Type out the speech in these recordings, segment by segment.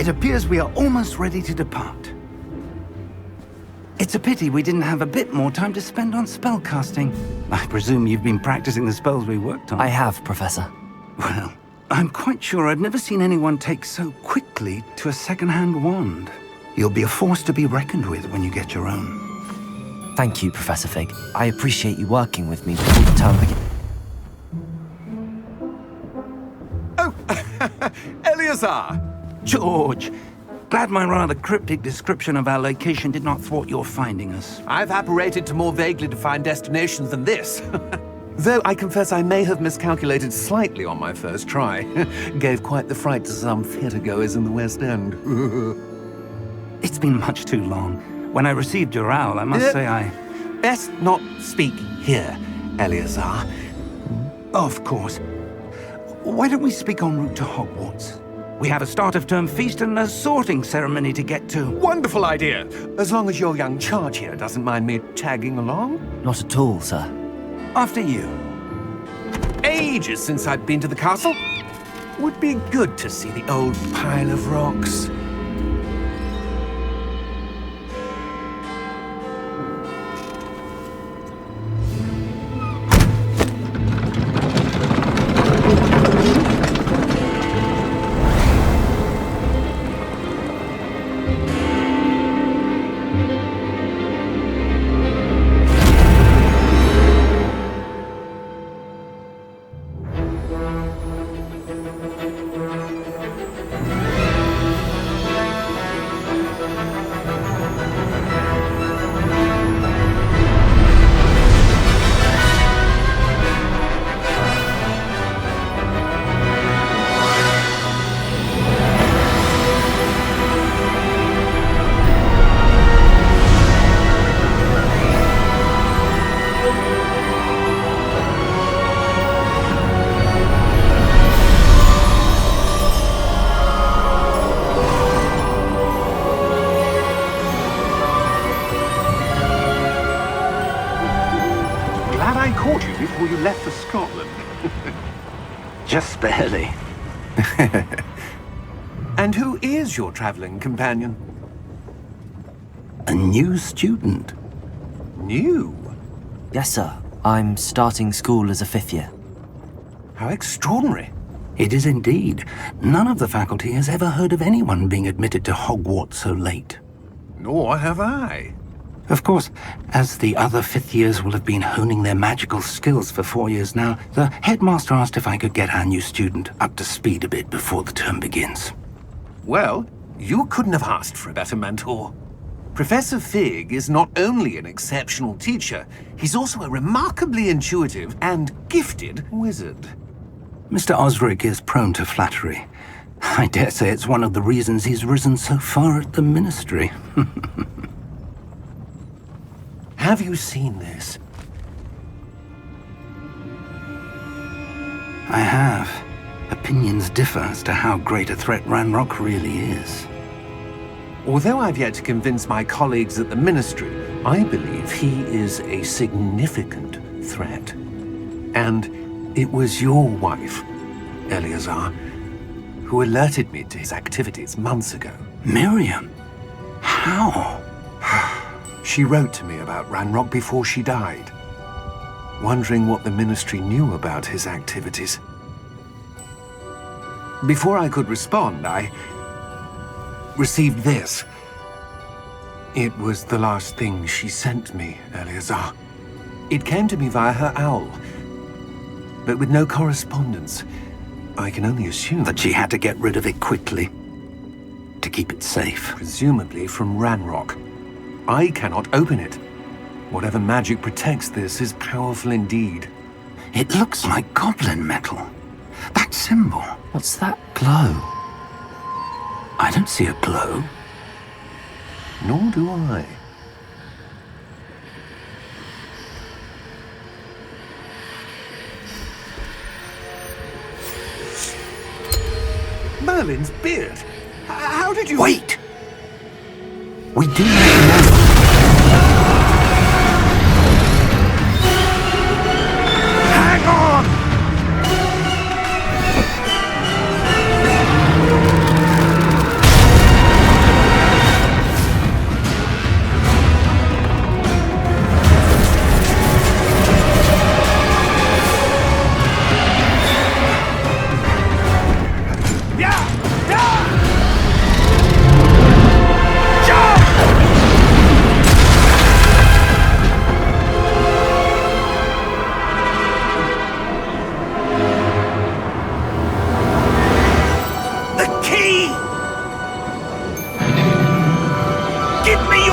It appears we are almost ready to depart. It's a pity we didn't have a bit more time to spend on spellcasting. I presume you've been practicing the spells we worked on. I have, Professor. Well, I'm quite sure I've never seen anyone take so quickly to a second-hand wand. You'll be a force to be reckoned with when you get your own. Thank you, Professor Fig. I appreciate you working with me before the term begins. Oh, Eleazar! George, glad my rather cryptic description of our location did not thwart your finding us. I've apparated to more vaguely defined destinations than this. Though I confess I may have miscalculated slightly on my first try. Gave quite the fright to some theatre-goers in the West End. It's been much too long. When I received your owl, I must say I... Best not speak here, Eleazar. Of course. Why don't we speak en route to Hogwarts? We have a start-of-term feast and a sorting ceremony to get to. Wonderful idea! As long as your young charge here doesn't mind me tagging along. Not at all, sir. After you. Ages since I've been to the castle. Would be good to see the old pile of rocks. Before you left for Scotland. Just barely. And who is your traveling companion? A new student. New? Yes, sir. I'm starting school as a 5th year. How extraordinary. It is indeed. None of the faculty has ever heard of anyone being admitted to Hogwarts so late. Nor have I. Of course, as the other 5th years will have been honing their magical skills for 4 years now, the headmaster asked if I could get our new student up to speed a bit before the term begins. Well, you couldn't have asked for a better mentor. Professor Fig is not only an exceptional teacher, he's also a remarkably intuitive and gifted wizard. Mr. Osric is prone to flattery. I dare say it's one of the reasons he's risen so far at the ministry. Have you seen this? I have. Opinions differ as to how great a threat Ranrock really is. Although I've yet to convince my colleagues at the Ministry, I believe he is a significant threat. And it was your wife, Eleazar, who alerted me to his activities months ago. Miriam? How? She wrote to me about Ranrock before she died, wondering what the Ministry knew about his activities. Before I could respond, I received this. It was the last thing she sent me, Eleazar. It came to me via her owl, but with no correspondence. I can only assume that she had to get rid of it quickly, to keep it safe. Presumably from Ranrock. I cannot open it. Whatever magic protects this is powerful indeed. It looks like goblin metal. That symbol. What's that glow? I don't see a glow. Nor do I. Merlin's beard. How did you... Wait! We do not know. Hang on!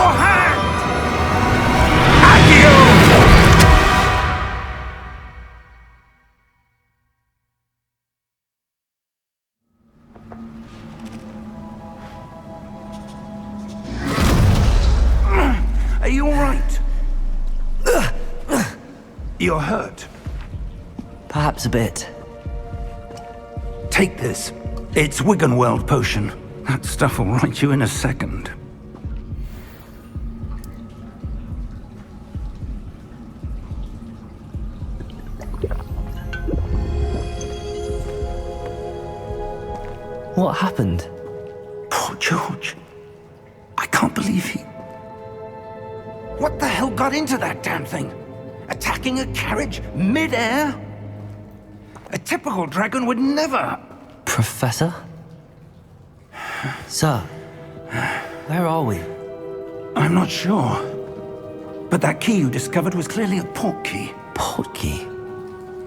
your hand! Accio! Are you all right? You're hurt. Perhaps a bit. Take this. It's Wiggenweld potion. That stuff will right you in a second. What happened? Poor George. I can't believe he... What the hell got into that damn thing? Attacking a carriage mid-air? A typical dragon would never... Professor? Sir, where are we? I'm not sure. But that key you discovered was clearly a port key. Port key?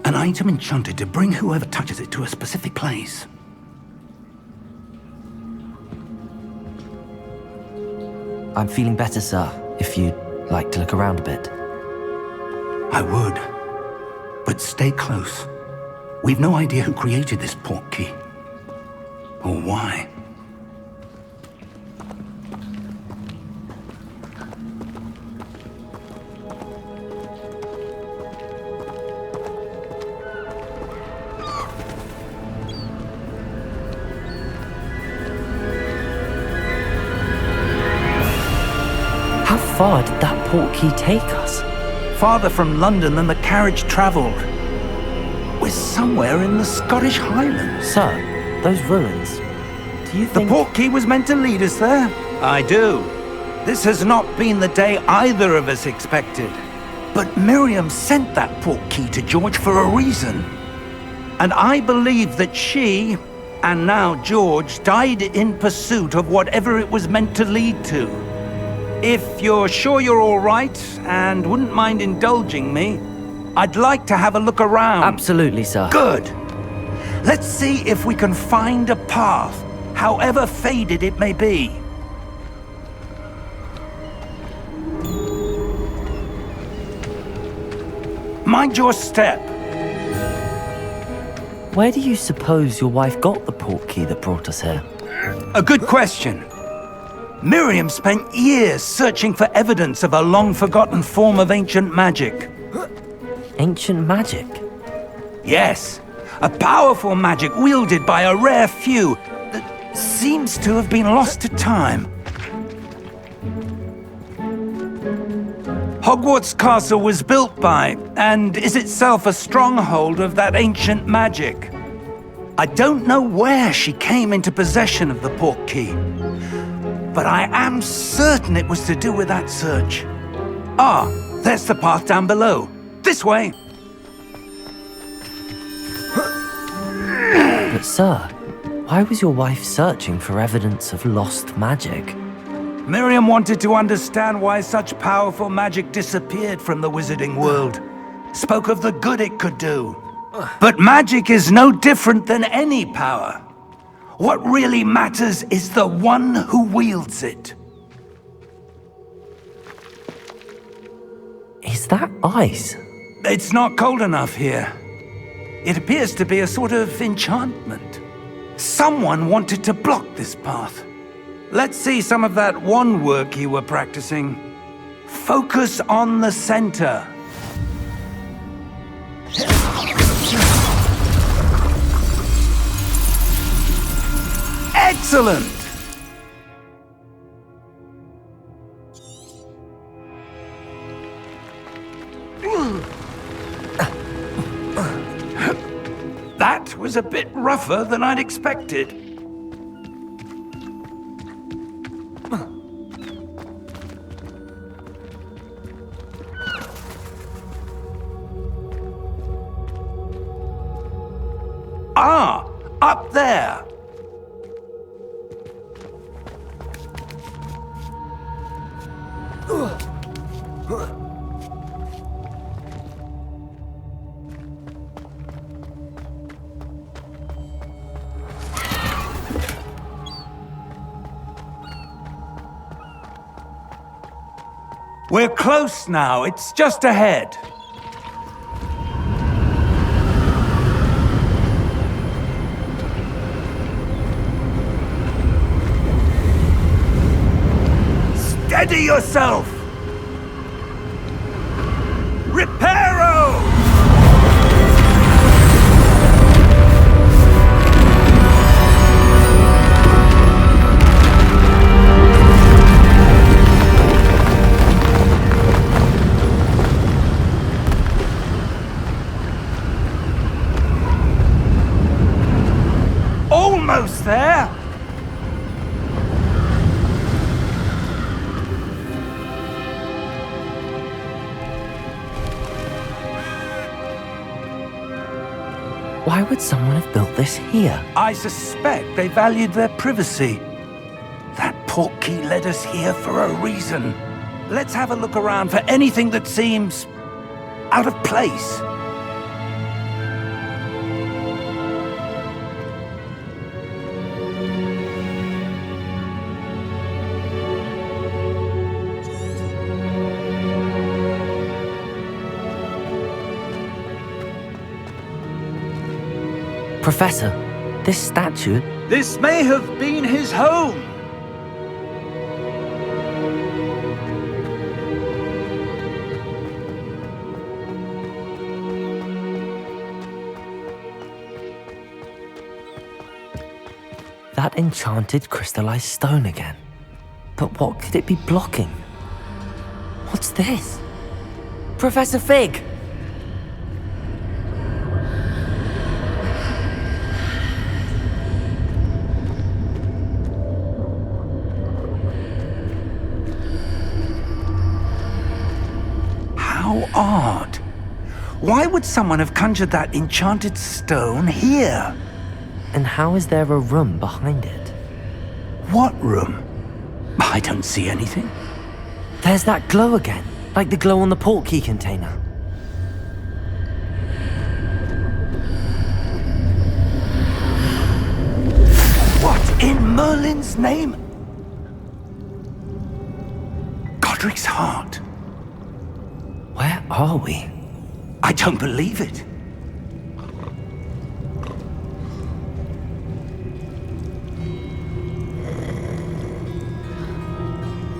An item enchanted to bring whoever touches it to a specific place. I'm feeling better, sir, if you'd like to look around a bit. I would. But stay close. We've no idea who created this port key. Or why. How far did that port key take us? Farther from London than the carriage travelled. We're somewhere in the Scottish Highlands. Sir, those ruins. Do you The think... port key was meant to lead us there? I do. This has not been the day either of us expected. But Miriam sent that port key to George for a reason. And I believe that she, and now George, died in pursuit of whatever it was meant to lead to. If you're sure you're all right, and wouldn't mind indulging me, I'd like to have a look around. Absolutely, sir. Good. Let's see if we can find a path, however faded it may be. Mind your step. Where do you suppose your wife got the port key that brought us here? A good question. Miriam spent years searching for evidence of a long-forgotten form of ancient magic. Ancient magic? Yes, a powerful magic wielded by a rare few that seems to have been lost to time. Hogwarts Castle was built by, and is itself a stronghold of that ancient magic. I don't know where she came into possession of the port key, but I am certain it was to do with that search. Ah, there's the path down below. This way. But sir, why was your wife searching for evidence of lost magic? Miriam wanted to understand why such powerful magic disappeared from the wizarding world. Spoke of the good it could do. But magic is no different than any power. What really matters is the one who wields it. Is that ice? It's not cold enough here. It appears to be a sort of enchantment. Someone wanted to block this path. Let's see some of that wand work you were practicing. Focus on the center. Excellent! That was a bit rougher than I'd expected. Ah, up there. We're close now. It's just ahead. Steady yourself! Reparo! Almost there! Why would someone have built this here? I suspect they valued their privacy. That portkey led us here for a reason. Let's have a look around for anything that seems out of place. Professor, this statue... This may have been his home. That enchanted crystallized stone again. But what could it be blocking? What's this? Professor Fig! How odd. Why would someone have conjured that enchanted stone here? And how is there a room behind it? What room? I don't see anything. There's that glow again, like the glow on the portkey container. What in Merlin's name? Godric's heart. Where are we? I don't believe it.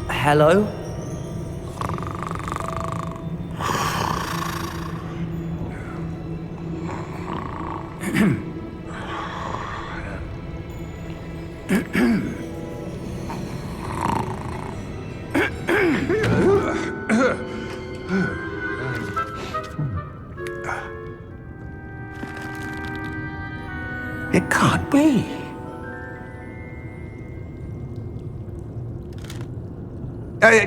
Hello? It can't be.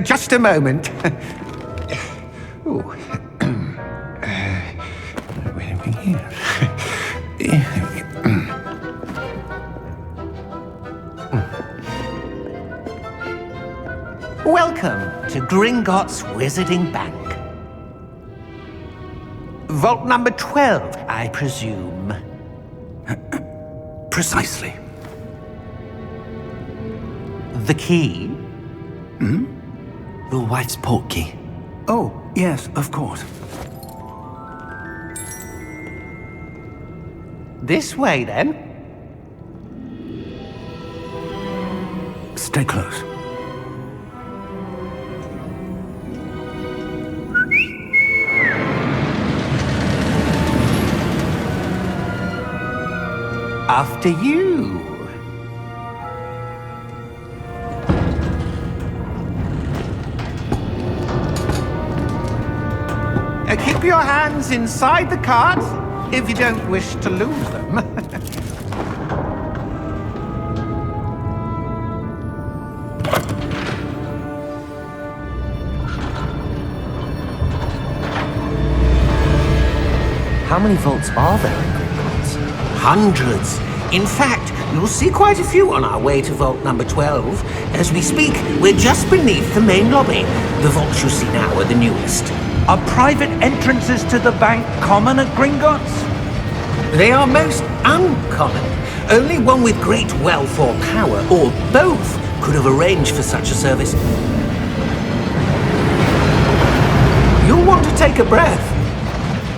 Just a moment. Ooh. Wait a minute here. Welcome to Gringotts Wizarding Bank. Vault number 12, I presume. Precisely. The key? Your wife's portkey. Oh, yes, of course. This way, then. Stay close. After you. Keep your hands inside the cart if you don't wish to lose them. How many vaults are there in Gringotts? Hundreds. In fact, you'll see quite a few on our way to vault number 12. As we speak, we're just beneath the main lobby. The vaults you see now are the newest. Are private entrances to the bank common at Gringotts? They are most uncommon. Only one with great wealth or power, or both, could have arranged for such a service. take a breath.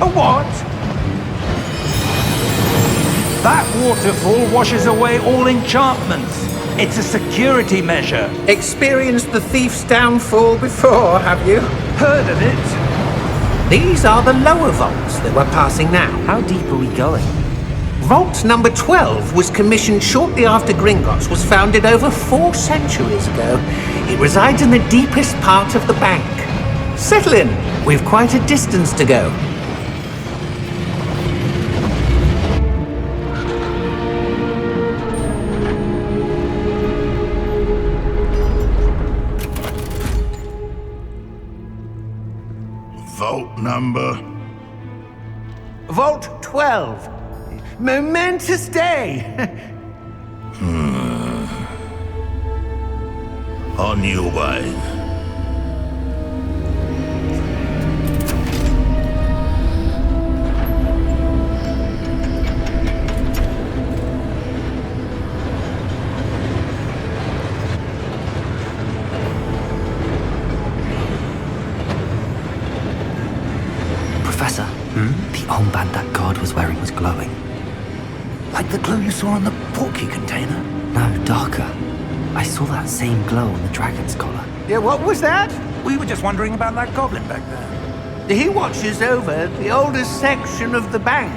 A what? That waterfall washes away all enchantments. It's a security measure. Experienced the thief's downfall before, have you? Heard of it? These are the lower vaults that we're passing now. How deep are we going? Vault number 12 was commissioned shortly after Gringotts was founded over 4 centuries ago. It resides in the deepest part of the bank. Settle in. We've quite a distance to go. Vault number? Vault 12. Momentous day. On your way. Professor, the armband that guard was wearing was glowing. Like the glow you saw on the portkey container? No, darker. I saw that same glow on the dragon's collar. Yeah, what was that? We were just wondering about that goblin back there. He watches over the oldest section of the bank.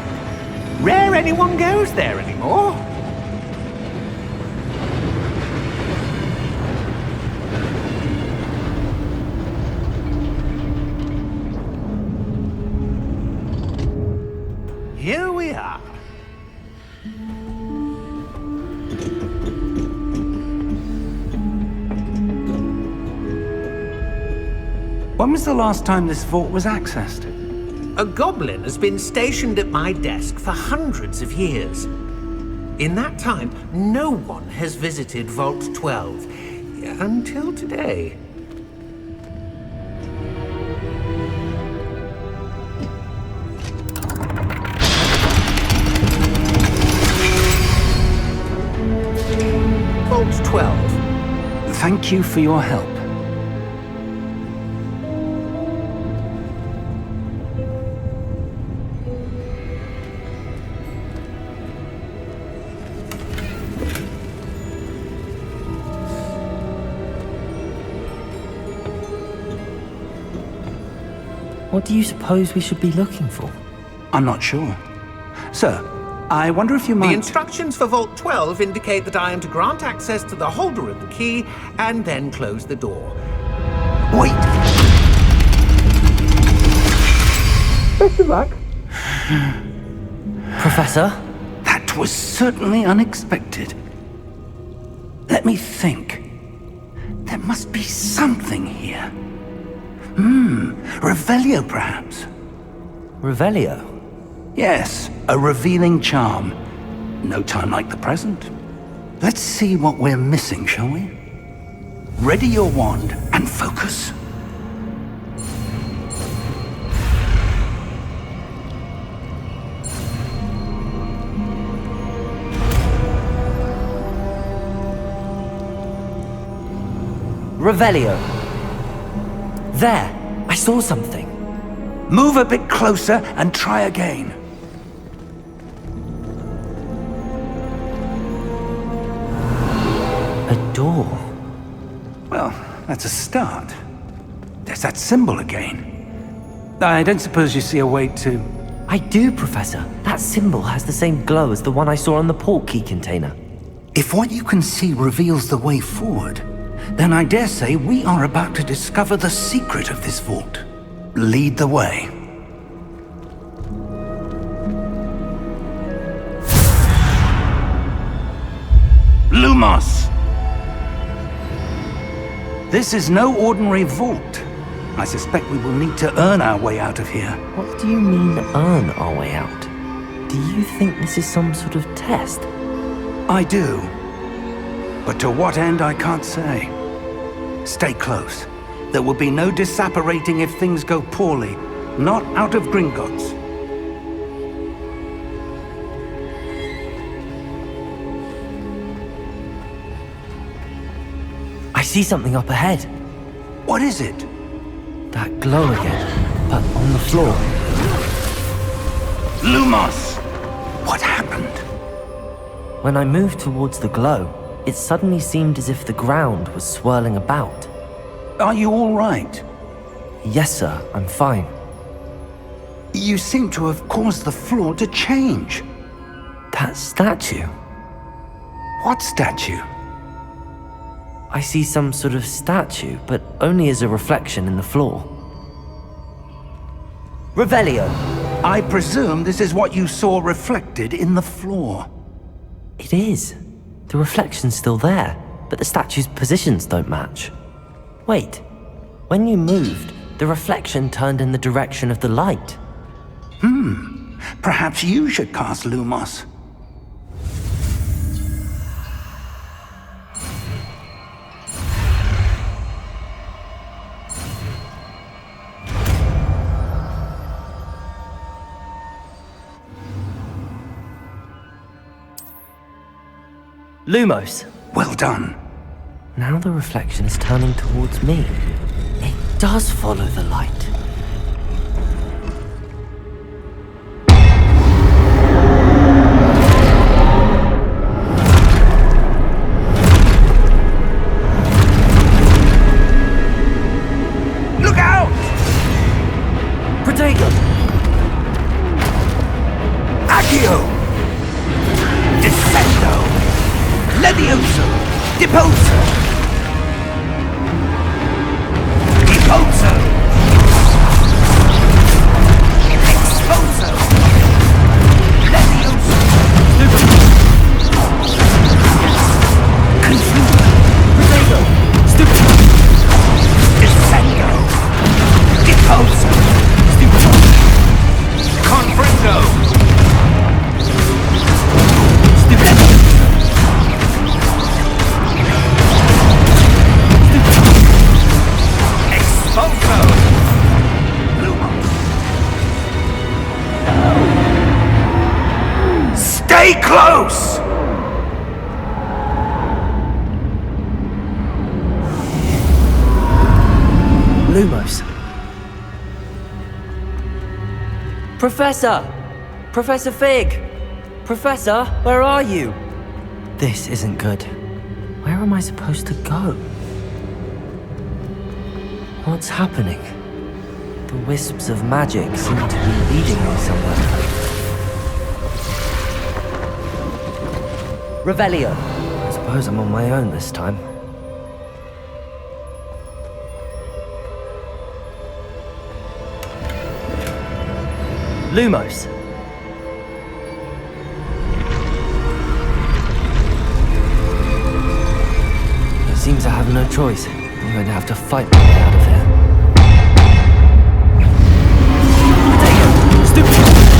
Rare anyone goes there anymore. Here we are. When was the last time this vault was accessed? A goblin has been stationed at my desk for hundreds of years. In that time, no one has visited Vault 12 until today. Vault 12. Thank you for your help. What do you suppose we should be looking for? I'm not sure. Sir, I wonder if you The might... instructions for Vault 12 indicate that I am to grant access to the holder of the key and then close the door. Wait! Best of luck. Professor? That was certainly unexpected. Let me think. There must be something here. Revelio, perhaps? Revelio? Yes, a revealing charm. No time like the present. Let's see what we're missing, shall we? Ready your wand and focus. Revelio. There! I saw something. Move a bit closer and try again. A door. Well, that's a start. There's that symbol again. I don't suppose you see a way to... I do, Professor. That symbol has the same glow as the one I saw on the portkey container. If what you can see reveals the way forward, then I dare say we are about to discover the secret of this vault. Lead the way. Lumos! This is no ordinary vault. I suspect we will need to earn our way out of here. What do you mean, earn our way out? Do you think this is some sort of test? I do. But to what end, I can't say. Stay close. There will be no disapparating if things go poorly. Not out of Gringotts. I see something up ahead. What is it? That glow again. but on the floor. Lumos! What happened? When I moved towards the glow, it suddenly seemed as if the ground was swirling about. Are you all right? Yes, sir, I'm fine. You seem to have caused the floor to change. That statue? What statue? I see some sort of statue, but only as a reflection in the floor. Revelio! I presume this is what you saw reflected in the floor. It is. The reflection's still there, but the statue's positions don't match. Wait, when you moved, the reflection turned in the direction of the light. Perhaps you should cast Lumos. Lumos! Well done. Now the reflection is turning towards me. It does follow the light. Look out! Protego! Accio! Descendo! Levioso! Deposo! Deposo! Exposo! Levioso! Confuso! Protego! Descendo! Deposo! Confringo! Exposo! Lumos! Stay close! Lumos. Professor! Professor Fig! Professor, where are you? This isn't good. Where am I supposed to go? What's happening? The wisps of magic seem to be leading me somewhere. Revelio! I suppose I'm on my own this time. Lumos. It seems I have no choice. I'm going to have to fight my way out of here. Potato! Stupid!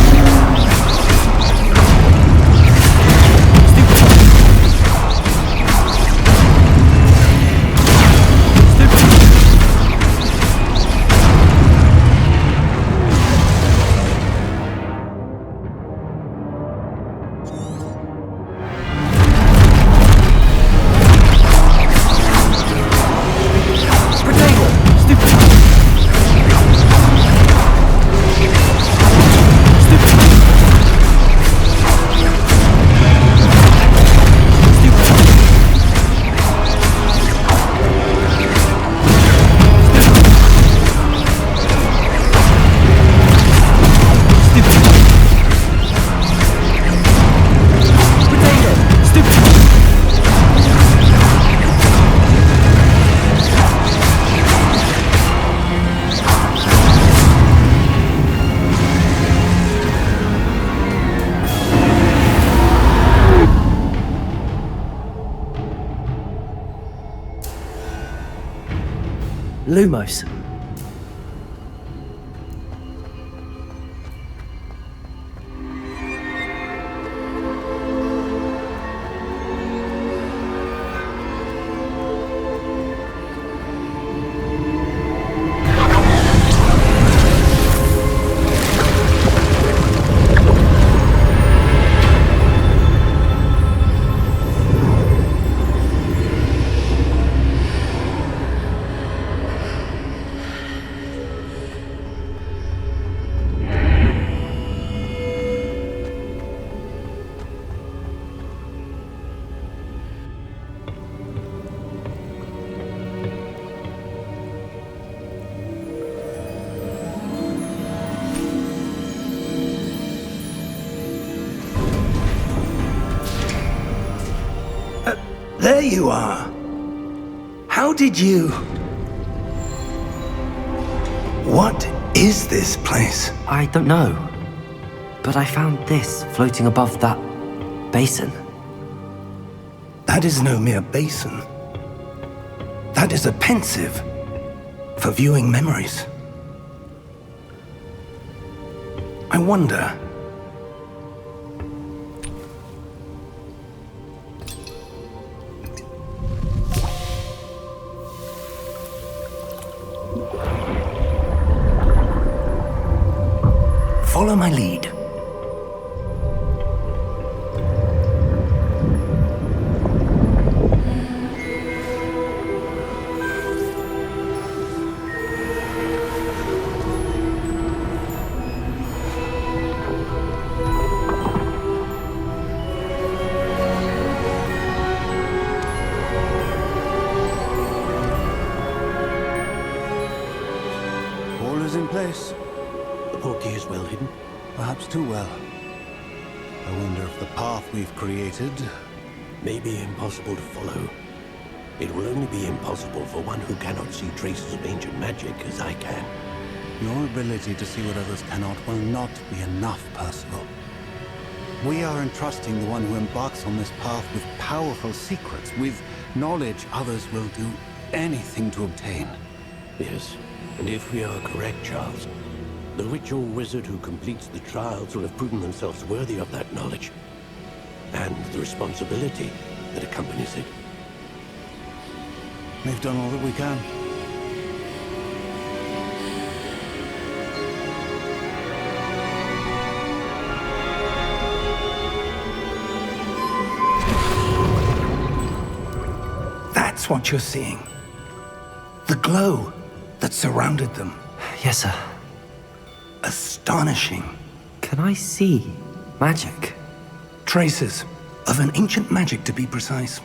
Lumos. There you are. How did you... What is this place? I don't know. But I found this floating above that basin. That is no mere basin. That is a pensive for viewing memories. I wonder... Follow my lead. All is in place. The portkey is well hidden. Perhaps too well. I wonder if the path we've created... May be impossible to follow. It will only be impossible for one who cannot see traces of ancient magic as I can. Your ability to see what others cannot will not be enough, Percival. We are entrusting the one who embarks on this path with powerful secrets, with knowledge others will do anything to obtain. Yes, and if we are correct, Charles, the witch or wizard who completes the trials will have proven themselves worthy of that knowledge, and the responsibility that accompanies it. We've done all that we can. That's what you're seeing. The glow that surrounded them. Yes, sir. Astonishing. Can I see magic? Traces of an ancient magic, to be precise.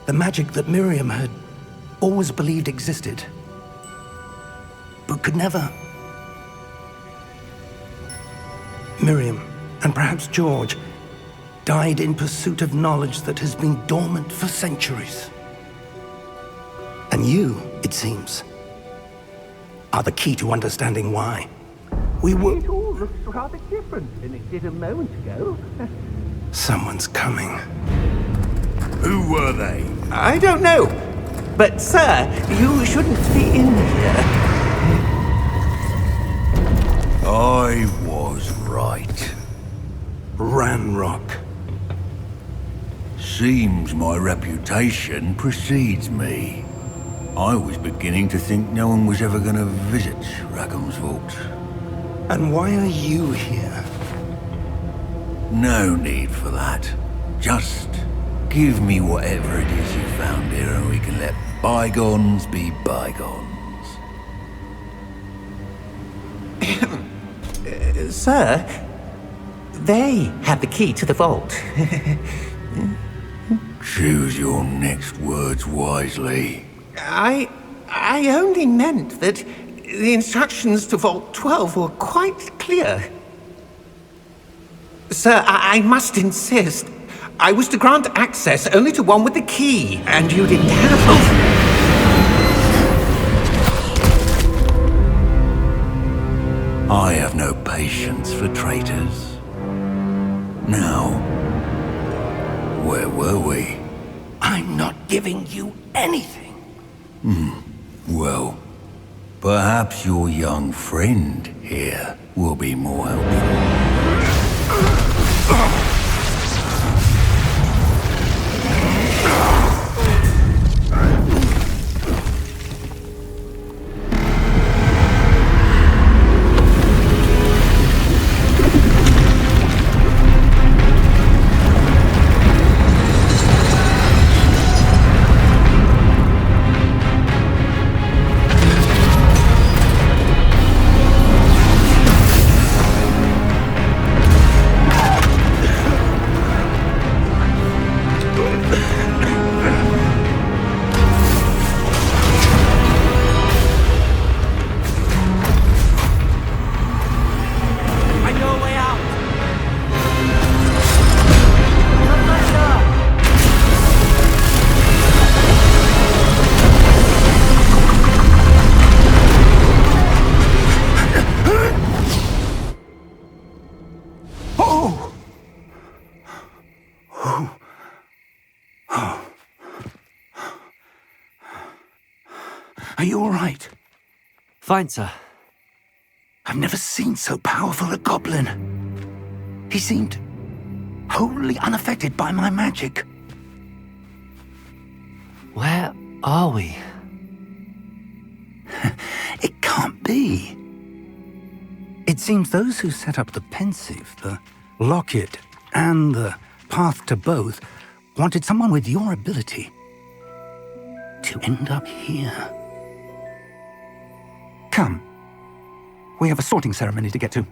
The magic that Miriam had always believed existed, but could never. Miriam, and perhaps George, died in pursuit of knowledge that has been dormant for centuries. And you, it seems, are the key to understanding why. We were... It all looks rather different than it did a moment ago. Someone's coming. Who were they? I don't know. But, sir, you shouldn't be in here. I was right. Ranrock. Seems my reputation precedes me. I was beginning to think no one was ever going to visit Rackham's vault. And why are you here? No need for that. Just give me whatever it is you found here and we can let bygones be bygones. Sir, they have the key to the vault. Choose your next words wisely. I only meant that the instructions to Vault 12 were quite clear. Sir, I must insist. I was to grant access only to one with the key, and you didn't have both. I have no patience for traitors. Now, where were we? I'm not giving you anything. Well, perhaps your young friend here will be more helpful. Are you all right? Fine, sir. I've never seen so powerful a goblin. He seemed wholly unaffected by my magic. Where are we? It can't be. It seems those who set up the pensive, the locket, and the path to both wanted someone with your ability to end up here. Come. We have a sorting ceremony to get to.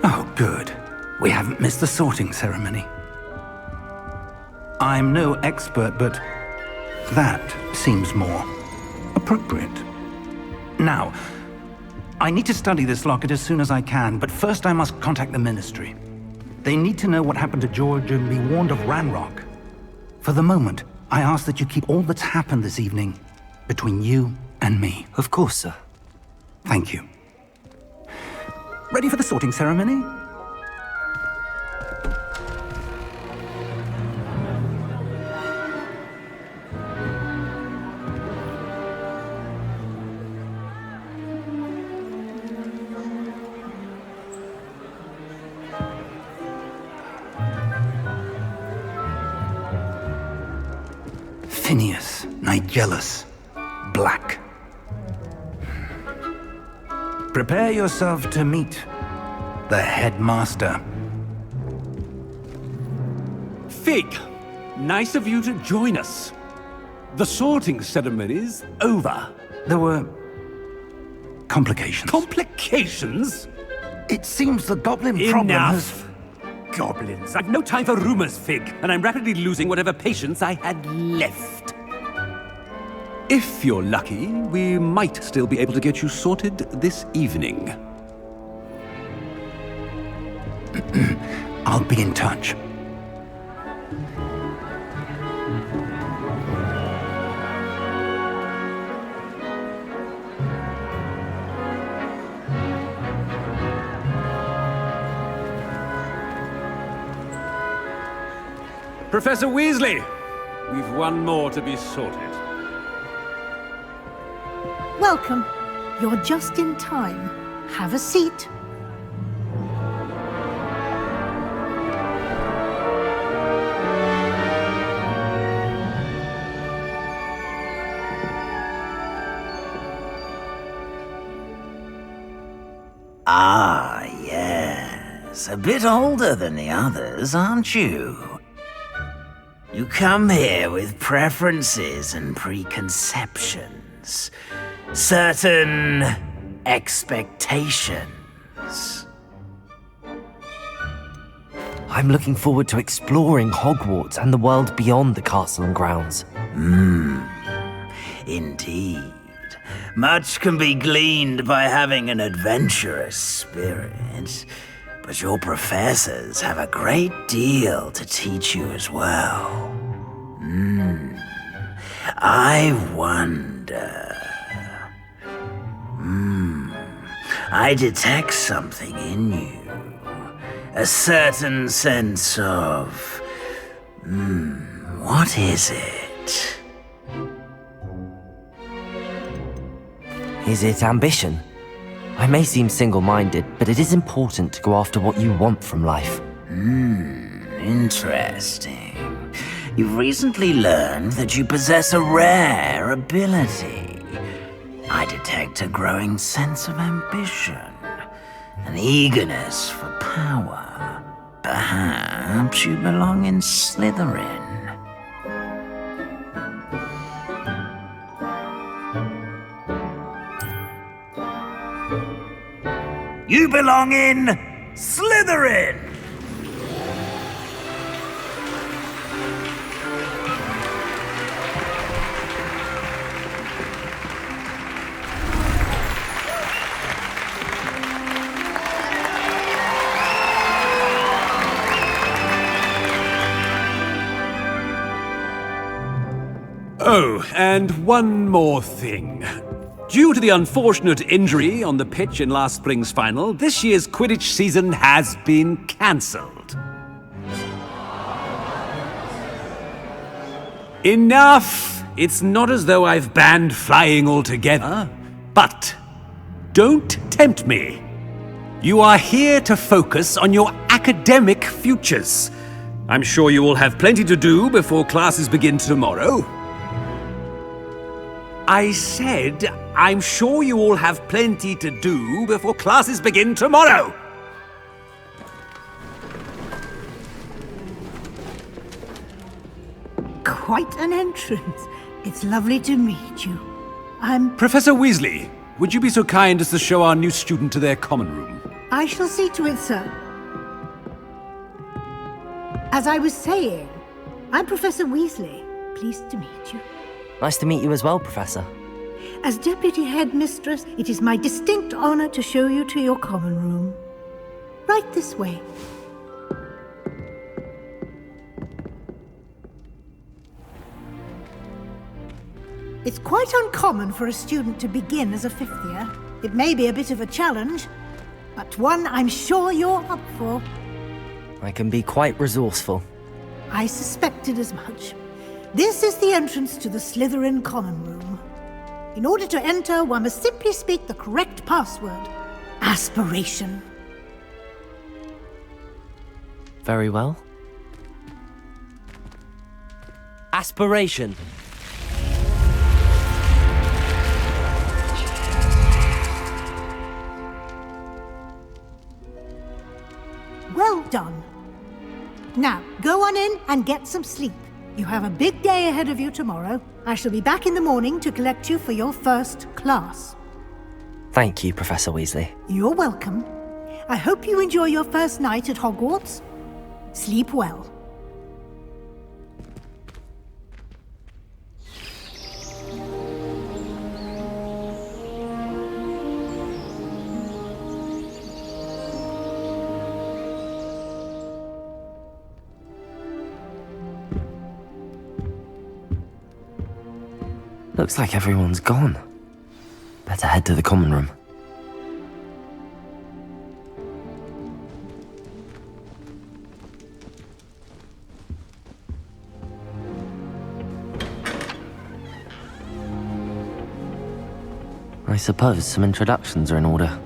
Oh, good. We haven't missed the sorting ceremony. I'm no expert, but that seems more appropriate. Now, I need to study this locket as soon as I can, but first I must contact the Ministry. They need to know what happened to George and be warned of Ranrock. For the moment, I ask that you keep all that's happened this evening between you and me. Of course, sir. Thank you. Ready for the sorting ceremony? Phineas, Nigellus, Black. Prepare yourself to meet the headmaster. Fig, nice of you to join us. The sorting ceremony's over. There were complications. Complications? It seems the goblin problem has... Enough! Goblins. I've no time for rumors, Fig, and I'm rapidly losing whatever patience I had left. If you're lucky, we might still be able to get you sorted this evening. I'll be in touch. Professor Weasley, we've one more to be sorted. Welcome. You're just in time. Have a seat. Ah, yes. A bit older than the others, aren't you? You come here with preferences and preconceptions. Certain expectations. I'm looking forward to exploring Hogwarts and the world beyond the castle and grounds. Indeed. Much can be gleaned by having an adventurous spirit, but your professors have a great deal to teach you as well. I wonder... I detect something in you. A certain sense of... what is it? Is it ambition? I may seem single-minded, but it is important to go after what you want from life. Interesting. You've recently learned that you possess a rare ability. I detect a growing sense of ambition, an eagerness for power. Perhaps you belong in Slytherin. You belong in Slytherin! Oh, and one more thing. Due to the unfortunate injury on the pitch in last spring's final, this year's Quidditch season has been cancelled. Enough! It's not as though I've banned flying altogether, but don't tempt me. You are here to focus on your academic futures. I'm sure you will have plenty to do before classes begin tomorrow. I said, I'm sure you all have plenty to do before classes begin tomorrow! Quite an entrance. It's lovely to meet you. Professor Weasley, would you be so kind as to show our new student to their common room? I shall see to it, sir. As I was saying, I'm Professor Weasley. Pleased to meet you. Nice to meet you as well, Professor. As Deputy Headmistress, it is my distinct honor to show you to your common room. Right this way. It's quite uncommon for a student to begin as a fifth year. It may be a bit of a challenge, but one I'm sure you're up for. I can be quite resourceful. I suspected as much. This is the entrance to the Slytherin common room. In order to enter, one must simply speak the correct password. Aspiration. Very well. Aspiration. Well done. Now, go on in and get some sleep. You have a big day ahead of you tomorrow. I shall be back in the morning to collect you for your first class. Thank you, Professor Weasley. You're welcome. I hope you enjoy your first night at Hogwarts. Sleep well. Looks like everyone's gone. Better head to the common room. I suppose some introductions are in order.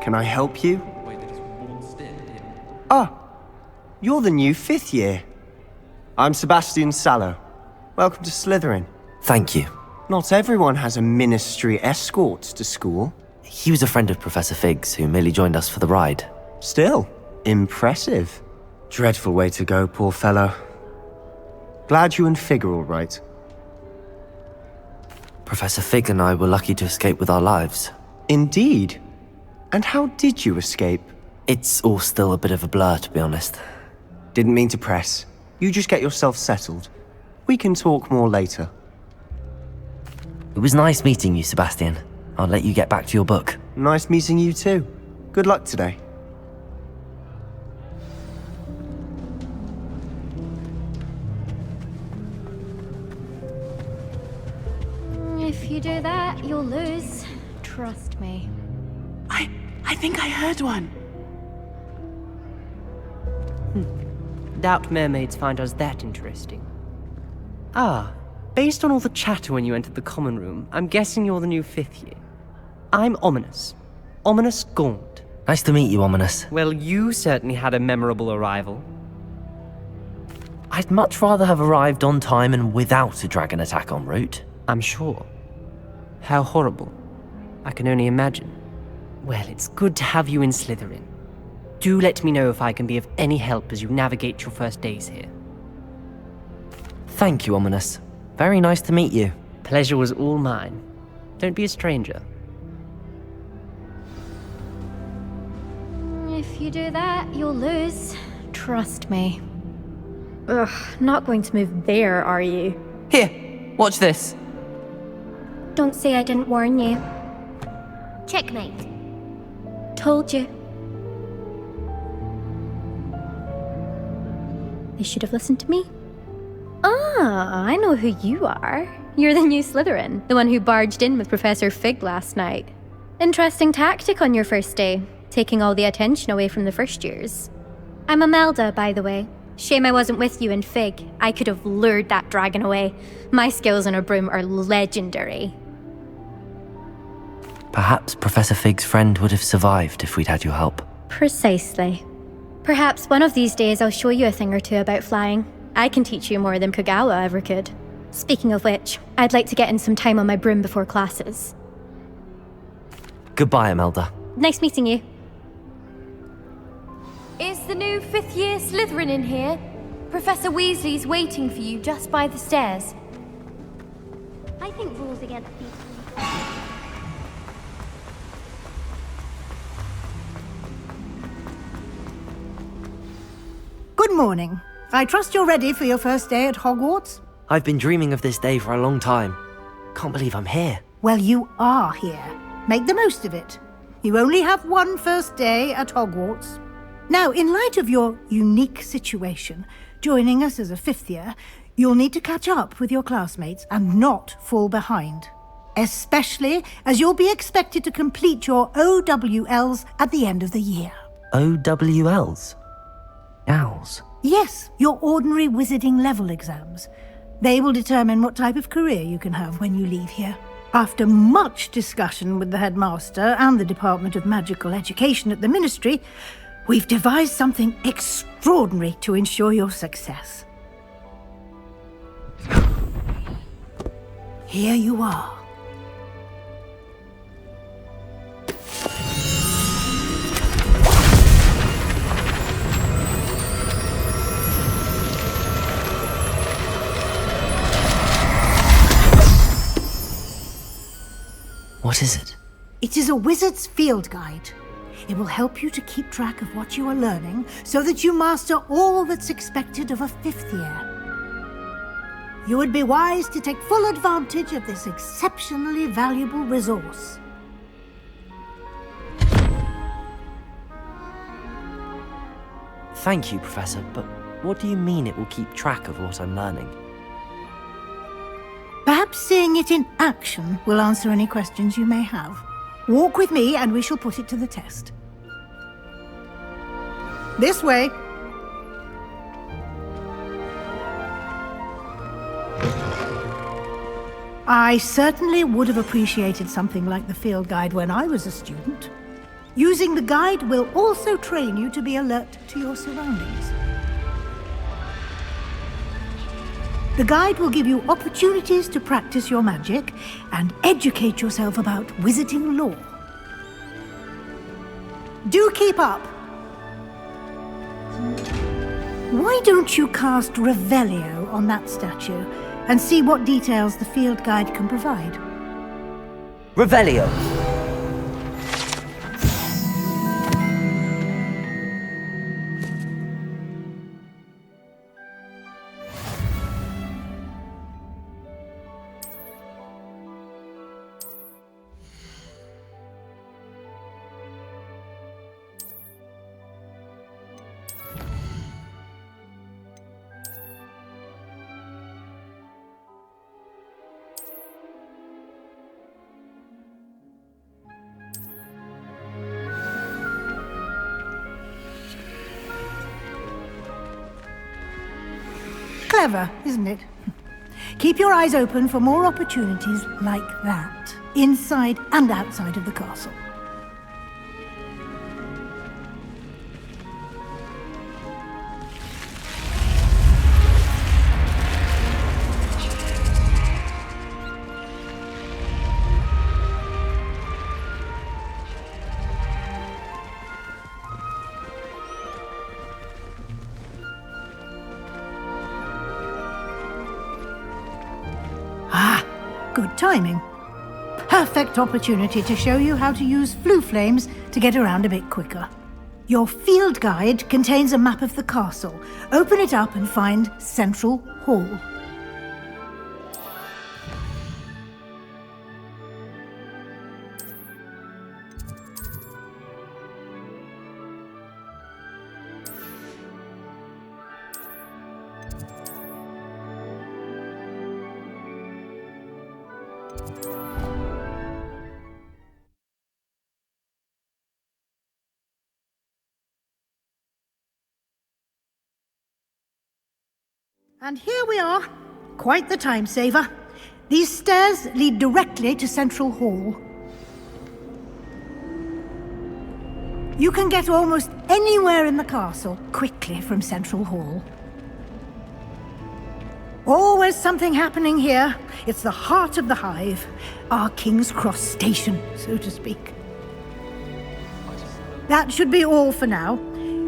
Can I help you? Ah, you're the new fifth year. I'm Sebastian Sallow. Welcome to Slytherin. Thank you. Not everyone has a ministry escort to school. He was a friend of Professor Fig's who merely joined us for the ride. Still, impressive. Dreadful way to go, poor fellow. Glad you and Fig are all right. Professor Fig and I were lucky to escape with our lives. Indeed. And how did you escape? It's all still a bit of a blur, to be honest. Didn't mean to press. You just get yourself settled. We can talk more later. It was nice meeting you, Sebastian. I'll let you get back to your book. Nice meeting you too. Good luck today. If you do that, you'll lose. Trust me. I I think I heard one. Doubt mermaids find us that interesting. Ah, based on all the chatter when you entered the common room, I'm guessing you're the new 5th year. I'm Ominous. Ominous Gaunt. Nice to meet you, Ominous. Well, you certainly had a memorable arrival. I'd much rather have arrived on time and without a dragon attack en route. I'm sure. How horrible. I can only imagine. Well, it's good to have you in Slytherin. Do let me know if I can be of any help as you navigate your first days here. Thank you, Ominous. Very nice to meet you. Pleasure was all mine. Don't be a stranger. If you do that, you'll lose. Trust me. Ugh, not going to move there, are you? Here, watch this. Don't say I didn't warn you. Checkmate. Told you. They should have listened to me. Ah, I know who you are. You're the new Slytherin, the one who barged in with Professor Fig last night. Interesting tactic on your first day, taking all the attention away from the first years. I'm Imelda, by the way. Shame I wasn't with you in Fig. I could have lured that dragon away. My skills on a broom are legendary. Perhaps Professor Fig's friend would have survived if we'd had your help. Precisely. Perhaps one of these days I'll show you a thing or two about flying. I can teach you more than Kagawa ever could. Speaking of which, I'd like to get in some time on my broom before classes. Goodbye, Imelda. Nice meeting you. Is the new 5th year Slytherin in here? Professor Weasley's waiting for you just by the stairs. I think rules against these. Good morning. I trust you're ready for your first day at Hogwarts? I've been dreaming of this day for a long time. Can't believe I'm here. Well, you are here. Make the most of it. You only have one first day at Hogwarts. Now, in light of your unique situation, joining us as a 5th year, you'll need to catch up with your classmates and not fall behind. Especially as you'll be expected to complete your OWLs at the end of the year. OWLs? Owls? Yes, your ordinary wizarding level exams. They will determine what type of career you can have when you leave here. After much discussion with the headmaster and the Department of Magical Education at the Ministry, we've devised something extraordinary to ensure your success. Here you are. What is it? It is a wizard's field guide. It will help you to keep track of what you are learning so that you master all that's expected of a 5th year. You would be wise to take full advantage of this exceptionally valuable resource. Thank you, Professor, but what do you mean it will keep track of what I'm learning? Perhaps seeing it in action will answer any questions you may have. Walk with me and we shall put it to the test. This way. I certainly would have appreciated something like the field guide when I was a student. Using the guide will also train you to be alert to your surroundings. The guide will give you opportunities to practice your magic and educate yourself about wizarding lore. Do keep up! Why don't you cast Revelio on that statue and see what details the field guide can provide? Revelio! Clever, isn't it? Keep your eyes open for more opportunities like that, inside and outside of the castle. Good timing. Perfect opportunity to show you how to use flue flames to get around a bit quicker. Your field guide contains a map of the castle. Open it up and find Central Hall. And here we are. Quite the time saver. These stairs lead directly to Central Hall. You can get almost anywhere in the castle quickly from Central Hall. Always something happening here. It's the heart of the hive. Our King's Cross station, so to speak. That should be all for now.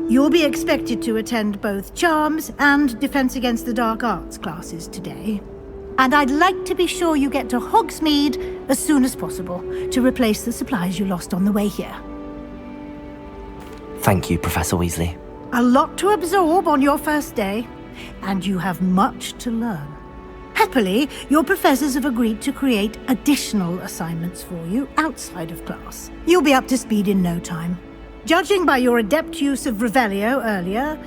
You'll be expected to attend both Charms and Defense Against the Dark Arts classes today. And I'd like to be sure you get to Hogsmeade as soon as possible to replace the supplies you lost on the way here. Thank you, Professor Weasley. A lot to absorb on your first day, and you have much to learn. Happily, your professors have agreed to create additional assignments for you outside of class. You'll be up to speed in no time. Judging by your adept use of Revelio earlier,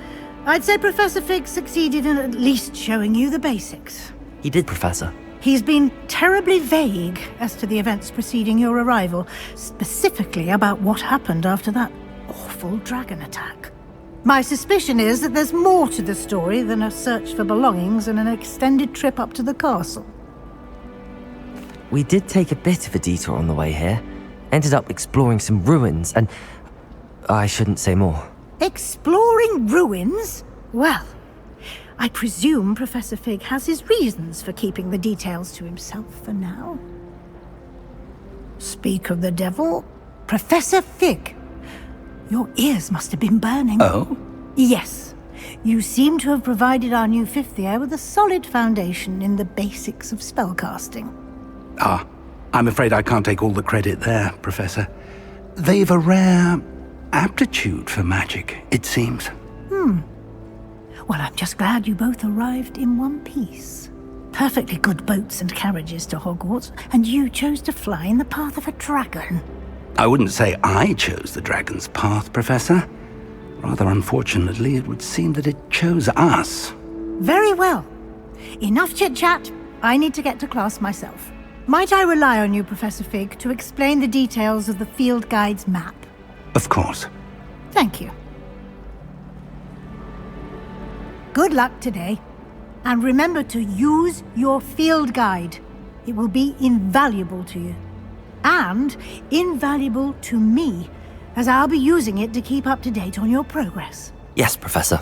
I'd say Professor Fig succeeded in at least showing you the basics. He did, Professor. He's been terribly vague as to the events preceding your arrival, specifically about what happened after that awful dragon attack. My suspicion is that there's more to the story than a search for belongings and an extended trip up to the castle. We did take a bit of a detour on the way here. Ended up exploring some ruins and... I shouldn't say more. Exploring ruins? Well, I presume Professor Fig has his reasons for keeping the details to himself for now. Speak of the devil, Professor Fig. Your ears must have been burning. Oh? Yes. You seem to have provided our new fifth year with a solid foundation in the basics of spellcasting. Ah, I'm afraid I can't take all the credit there, Professor. They've a rare aptitude for magic, it seems. Well, I'm just glad you both arrived in one piece. Perfectly good boats and carriages to Hogwarts, and you chose to fly in the path of a dragon. I wouldn't say I chose the dragon's path, Professor. Rather unfortunately, it would seem that it chose us. Very well. Enough chit-chat. I need to get to class myself. Might I rely on you, Professor Fig, to explain the details of the field guide's map? Of course. Thank you. Good luck today. And remember to use your field guide. It will be invaluable to you. And invaluable to me, as I'll be using it to keep up to date on your progress. Yes, Professor.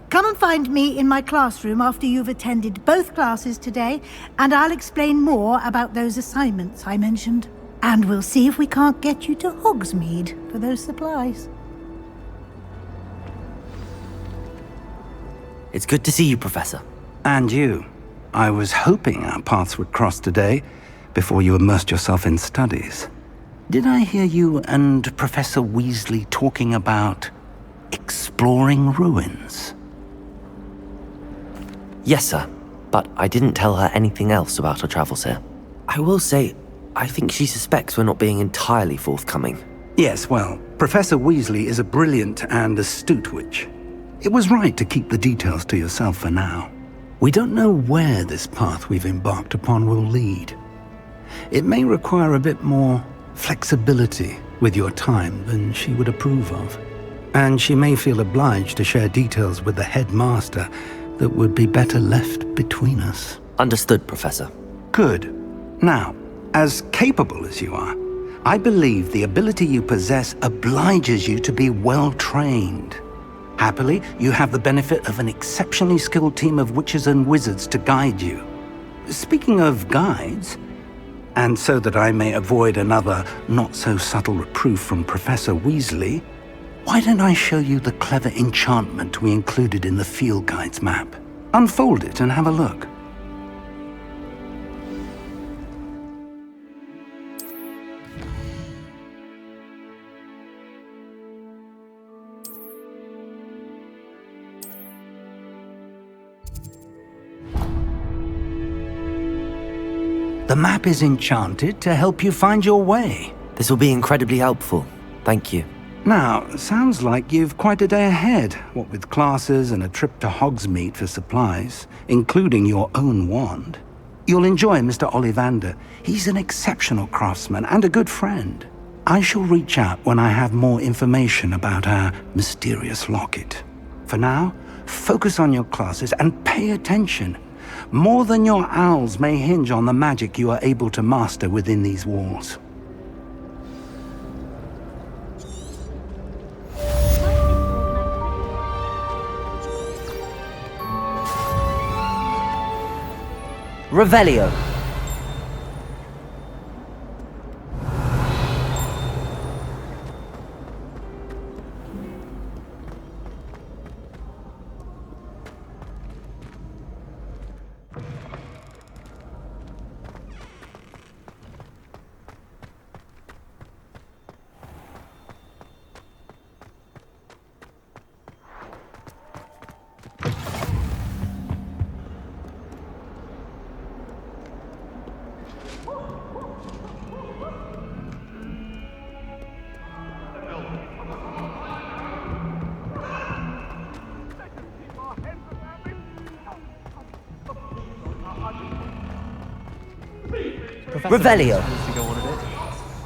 Come and find me in my classroom after you've attended both classes today, and I'll explain more about those assignments I mentioned. And we'll see if we can't get you to Hogsmeade for those supplies. It's good to see you, Professor. And you. I was hoping our paths would cross today, before you immersed yourself in studies. Did I hear you and Professor Weasley talking about exploring ruins? Yes, sir. But I didn't tell her anything else about our travels here. I will say, I think she suspects we're not being entirely forthcoming. Yes, well, Professor Weasley is a brilliant and astute witch. It was right to keep the details to yourself for now. We don't know where this path we've embarked upon will lead. It may require a bit more flexibility with your time than she would approve of. And she may feel obliged to share details with the headmaster that would be better left between us. Understood, Professor. Good. Now, as capable as you are, I believe the ability you possess obliges you to be well trained. Happily, you have the benefit of an exceptionally skilled team of witches and wizards to guide you. Speaking of guides, and so that I may avoid another not-so-subtle reproof from Professor Weasley, why don't I show you the clever enchantment we included in the field guide's map? Unfold it and have a look. The map is enchanted to help you find your way. This will be incredibly helpful. Thank you. Now, sounds like you've quite a day ahead, what with classes and a trip to Hogsmeade for supplies, including your own wand. You'll enjoy Mr. Ollivander. He's an exceptional craftsman and a good friend. I shall reach out when I have more information about our mysterious locket. For now, focus on your classes and pay attention. More than your owls may hinge on the magic you are able to master within these walls. Revelio. Revelio. To go on a bit.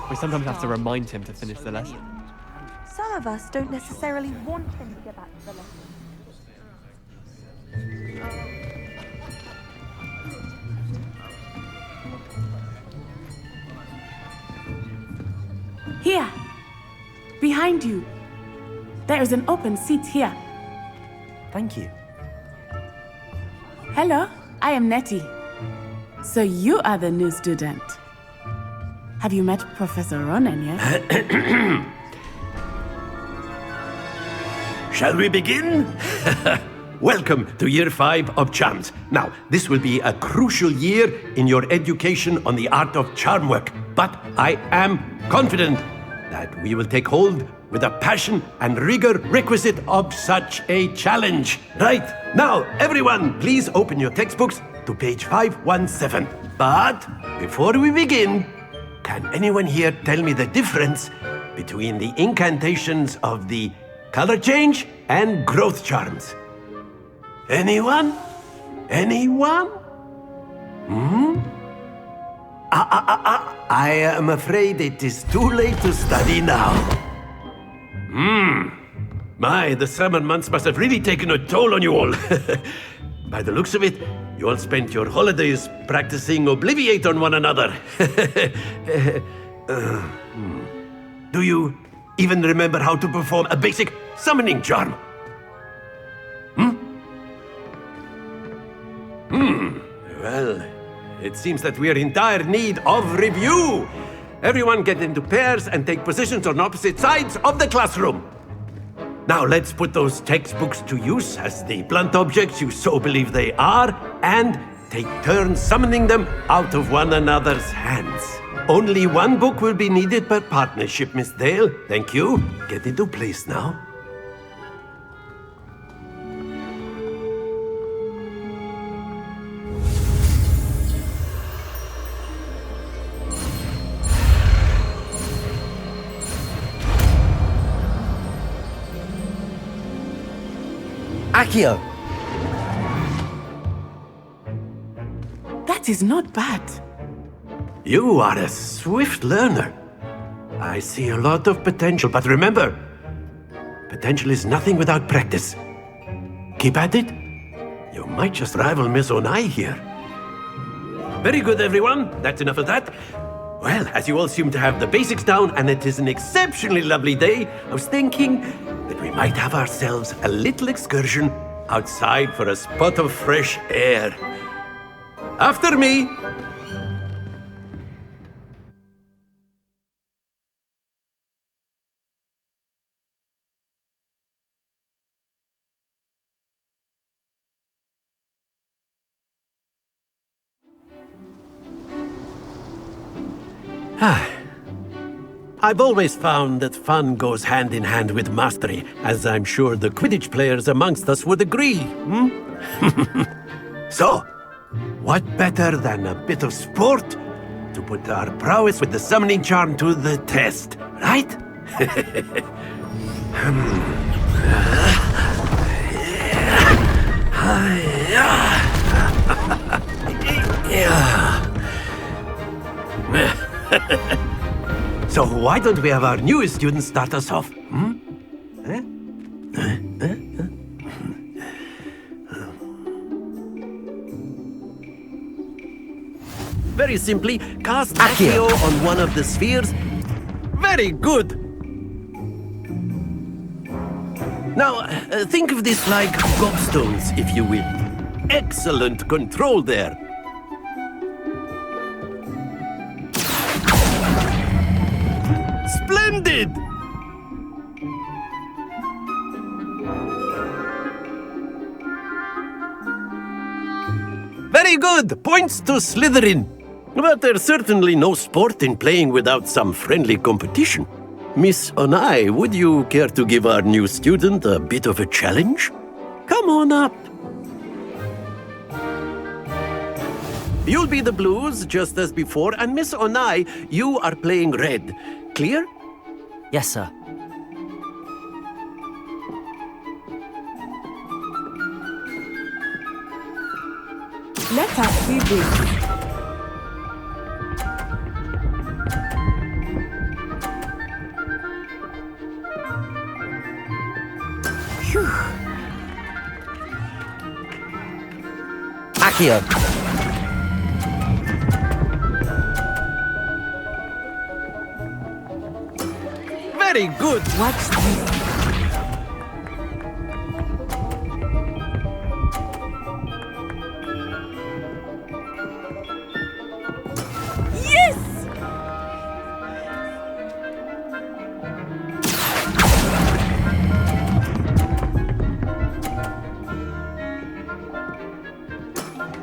We sometimes have to remind him to finish the lesson. Some of us don't necessarily want him to get back to the lesson. Here! Behind you! There is an open seat here. Thank you. Hello, I am Nettie. So you are the new student. Have you met Professor Ronan yet? Shall we begin? Welcome to Year 5 of Charms. Now, this will be a crucial year in your education on the art of charm work, but I am confident that we will take hold with the passion and rigor requisite of such a challenge. Right, now, everyone, please open your textbooks to page 517. But before we begin, can anyone here tell me the difference between the incantations of the color change and growth charms? Anyone? Anyone? I am afraid it is too late to study now. My, the summer months must have really taken a toll on you all. By the looks of it, you all spent your holidays practicing Obliviate on one another. Do you even remember how to perform a basic summoning charm? Well, it seems that we are in dire need of review. Everyone get into pairs and take positions on opposite sides of the classroom. Now let's put those textbooks to use as the blunt objects you so believe they are, and take turns summoning them out of one another's hands. Only one book will be needed per partnership, Miss Dale. Thank you. Get into place now. Accio! That is not bad. You are a swift learner. I see a lot of potential, but remember, potential is nothing without practice. Keep at it, You might just rival Miss Onai here. Very good, everyone. That's enough of that. Well, as you all seem to have the basics down, and it is an exceptionally lovely day, I was thinking that we might have ourselves a little excursion outside for a spot of fresh air. After me! I've always found that fun goes hand in hand with mastery, as I'm sure the Quidditch players amongst us would agree, So, what better than a bit of sport to put our prowess with the summoning charm to the test, right? So why don't we have our newest student start us off? Very simply, cast Accio on one of the spheres. Very good! Now, think of this like gobstones, if you will. Excellent control there. Splendid! Very good! Points to Slytherin. But there's certainly no sport in playing without some friendly competition. Miss Onai, would you care to give our new student a bit of a challenge? Come on up. You'll be the blues, just as before, and Miss Onai, you are playing red. Clear? Yes, sir. Let us see this. Phew. Accio. Very good. Watch this.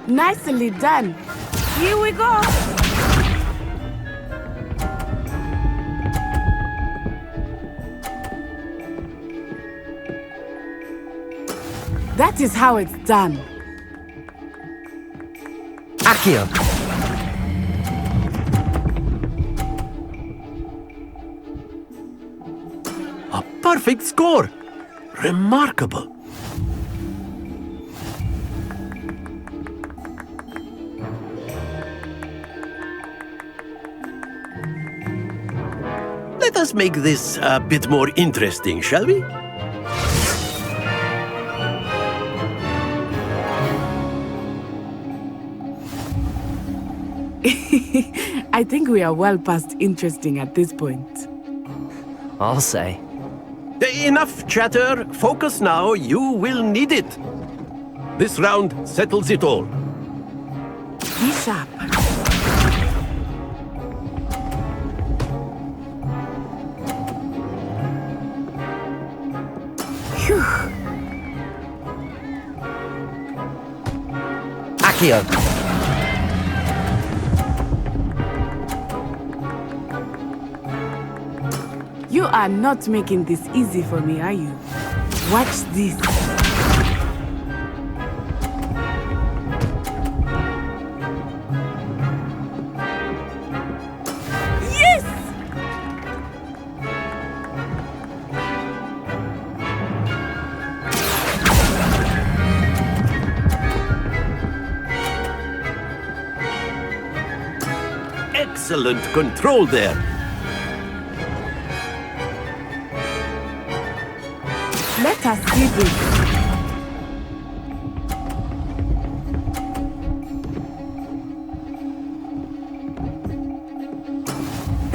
Nicely done. Here we go. That is how it's done. Accio. A perfect score. Remarkable. Let us make this a bit more interesting, shall we? I think we are well past interesting at this point. I'll say. Enough chatter. Focus now. You will need it. This round settles it all. Be sharp. Phew. Accio. You are not making this easy for me, are you? Watch this. Yes! Excellent control there. Let us see this.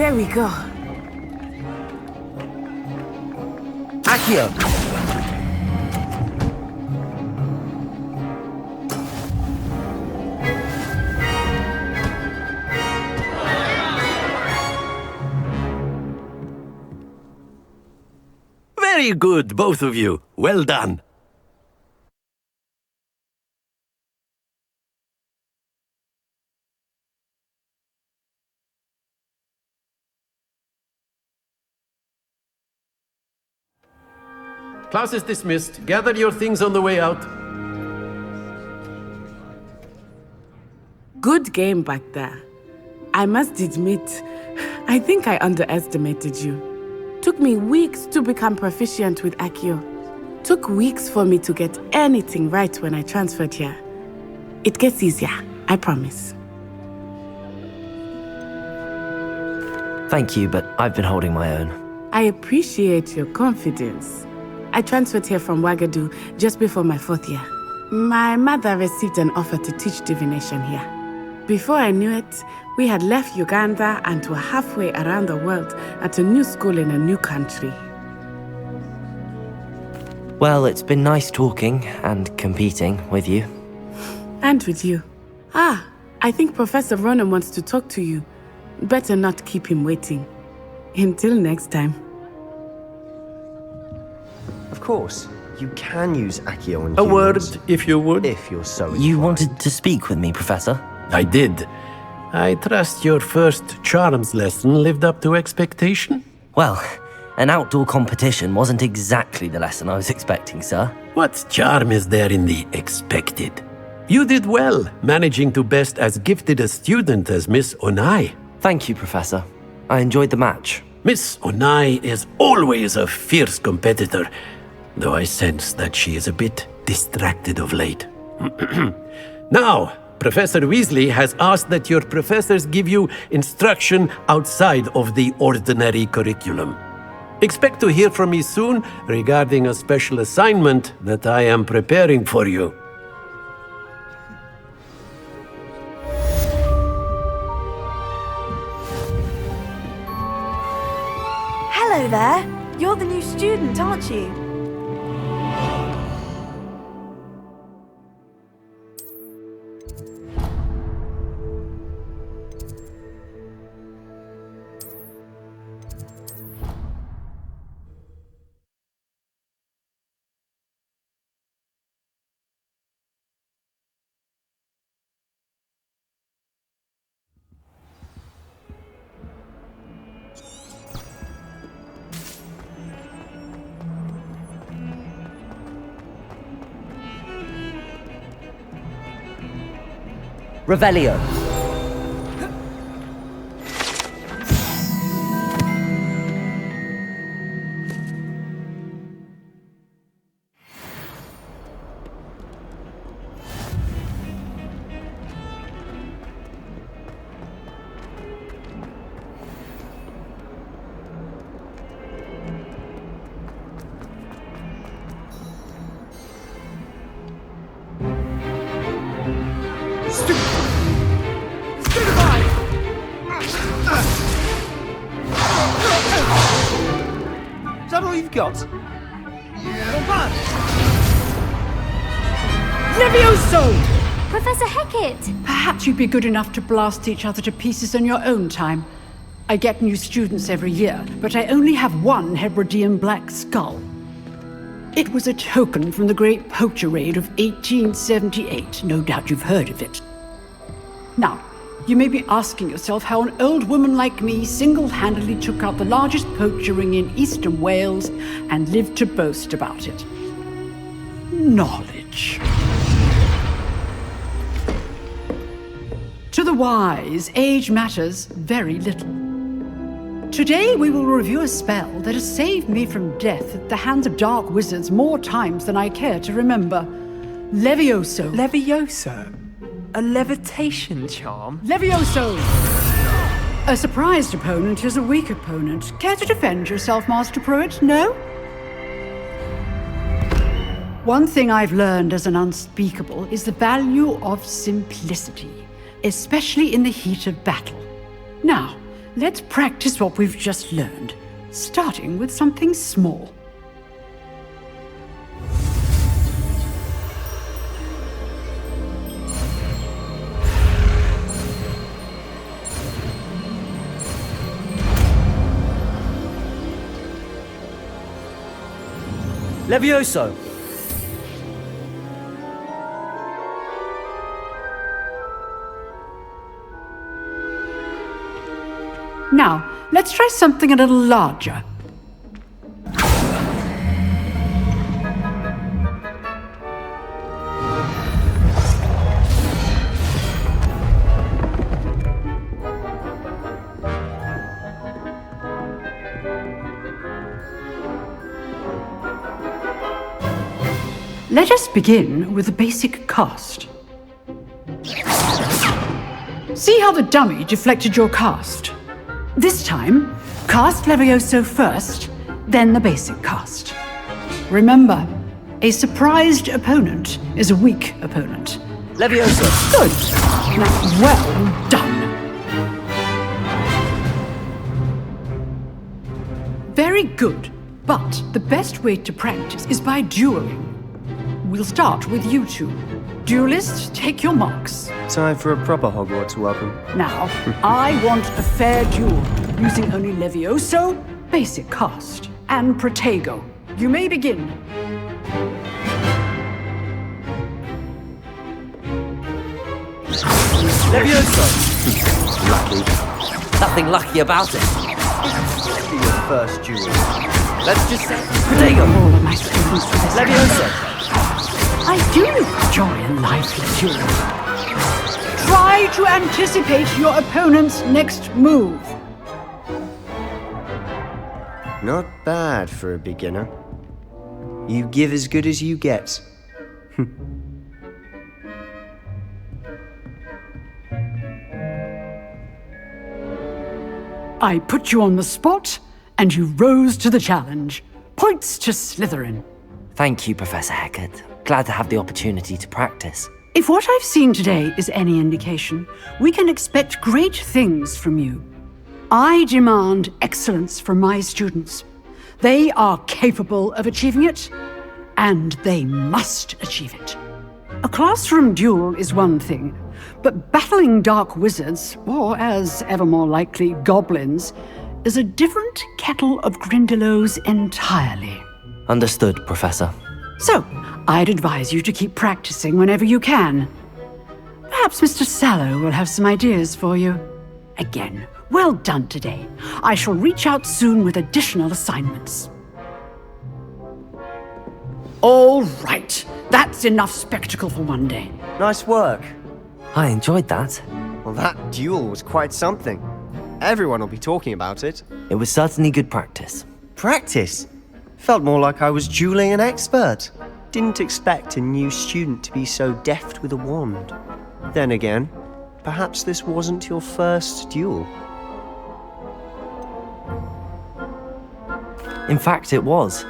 There we go. Accio! Very good, both of you. Well done. Class is dismissed. Gather your things on the way out. Good game back there. I must admit, I think I underestimated you. Took me weeks to become proficient with Accio. Took weeks for me to get anything right when I transferred here. It gets easier, I promise. Thank you, but I've been holding my own. I appreciate your confidence. I transferred here from Wagadu just before my 4th year. My mother received an offer to teach divination here. Before I knew it, we had left Uganda and were halfway around the world at a new school in a new country. Well, it's been nice talking and competing with you. And with you. I think Professor Ronan wants to talk to you. Better not keep him waiting. Until next time. Of course, you can use Accio on A humans. word, if you would. If you're so You inclined. wanted to speak with me, Professor? I did. I trust your first charms lesson lived up to expectation? Well, an outdoor competition wasn't exactly the lesson I was expecting, sir. What charm is there in the expected? You did well, managing to best as gifted a student as Miss Onai. Thank you, Professor. I enjoyed the match. Miss Onai is always a fierce competitor, though I sense that she is a bit distracted of late. Now, Professor Weasley has asked that your professors give you instruction outside of the ordinary curriculum. Expect to hear from me soon regarding a special assignment that I am preparing for you. Hello there. You're the new student, aren't you? Revelio. Is that all you've got? Levioso! Professor Hecat! Perhaps you'd be good enough to blast each other to pieces in your own time. I get new students every year, but I only have one Hebridean black skull. It was a token from the Great Poacher Raid of 1878. No doubt you've heard of it. Now, you may be asking yourself how an old woman like me single-handedly took out the largest poacher ring in eastern Wales and lived to boast about it. Knowledge. To the wise, age matters very little. Today we will review a spell that has saved me from death at the hands of dark wizards more times than I care to remember. Levioso. Levioso? A levitation charm? Levioso! A surprised opponent is a weak opponent. Care to defend yourself, Master Pruitt? No? One thing I've learned as an unspeakable is the value of simplicity, especially in the heat of battle. Now, let's practice what we've just learned, starting with something small. Levioso! Now, let's try something a little larger. Let us begin with the basic cast. See how the dummy deflected your cast? This time, cast Levioso first, then the basic cast. Remember, a surprised opponent is a weak opponent. Levioso! Good! Now, well done! Very good, but the best way to practice is by dueling. We'll start with you two. Duelists, take your marks. Time for a proper Hogwarts welcome. Now, I want a fair duel, using only Levioso, basic cast, and Protego. You may begin. Levioso! Lucky. Nothing lucky about it. Be your first duel. Let's just say Protego! All of my students for this. Levioso! I do enjoy a lively duel. Try to anticipate your opponent's next move. Not bad for a beginner. You give as good as you get. I put you on the spot, and you rose to the challenge. Points to Slytherin. Thank you, Professor Hecat. Glad to have the opportunity to practice. If what I've seen today is any indication, we can expect great things from you. I demand excellence from my students. They are capable of achieving it, and they must achieve it. A classroom duel is one thing, but battling dark wizards, or as ever more likely, goblins, is a different kettle of Grindylows entirely. Understood, Professor. So, I'd advise you to keep practicing whenever you can. Perhaps Mr. Sallow will have some ideas for you. Again, well done today. I shall reach out soon with additional assignments. All right, that's enough spectacle for one day. Nice work. I enjoyed that. Well, that duel was quite something. Everyone will be talking about it. It was certainly good practice. Practice? Felt more like I was dueling an expert. Didn't expect a new student to be so deft with a wand. Then again, perhaps this wasn't your first duel. In fact, it was.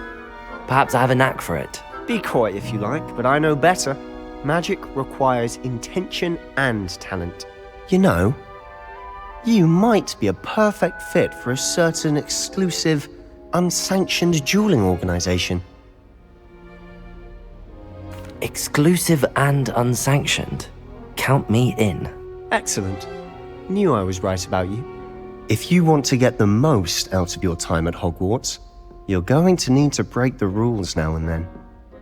Perhaps I have a knack for it. Be coy if you like, but I know better. Magic requires intention and talent. You know, you might be a perfect fit for a certain exclusive, unsanctioned dueling organization. Exclusive and unsanctioned. Count me in. Excellent. Knew I was right about you. If you want to get the most out of your time at Hogwarts, you're going to need to break the rules now and then.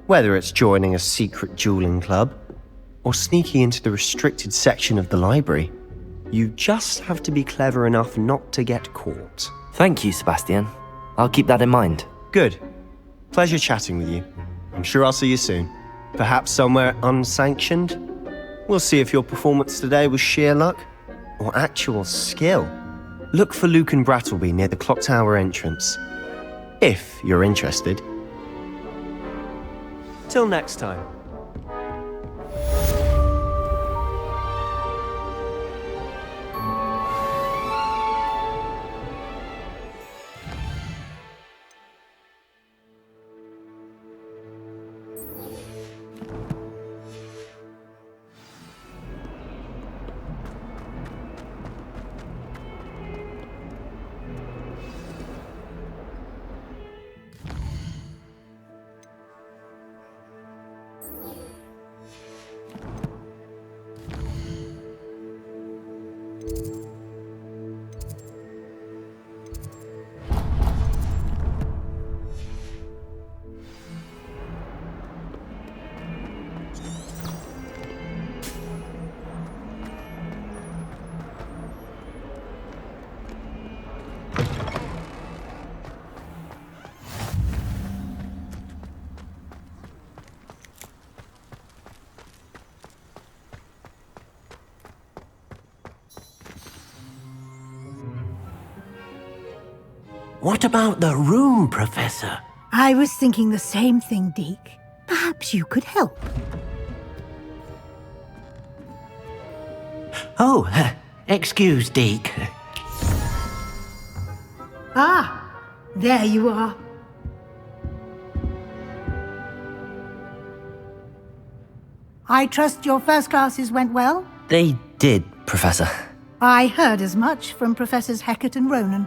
Whether it's joining a secret dueling club, or sneaking into the restricted section of the library, you just have to be clever enough not to get caught. Thank you, Sebastian. I'll keep that in mind. Good. Pleasure chatting with you. I'm sure I'll see you soon. Perhaps somewhere unsanctioned? We'll see if your performance today was sheer luck or actual skill. Look for Luke and Brattleby near the clock tower entrance. If you're interested. Till next time. What about the room, Professor? I was thinking the same thing, Deke. Perhaps you could help. Oh, excuse, Deke. Ah, there you are. I trust your first classes went well? They did, Professor. I heard as much from Professors Hecat and Ronan.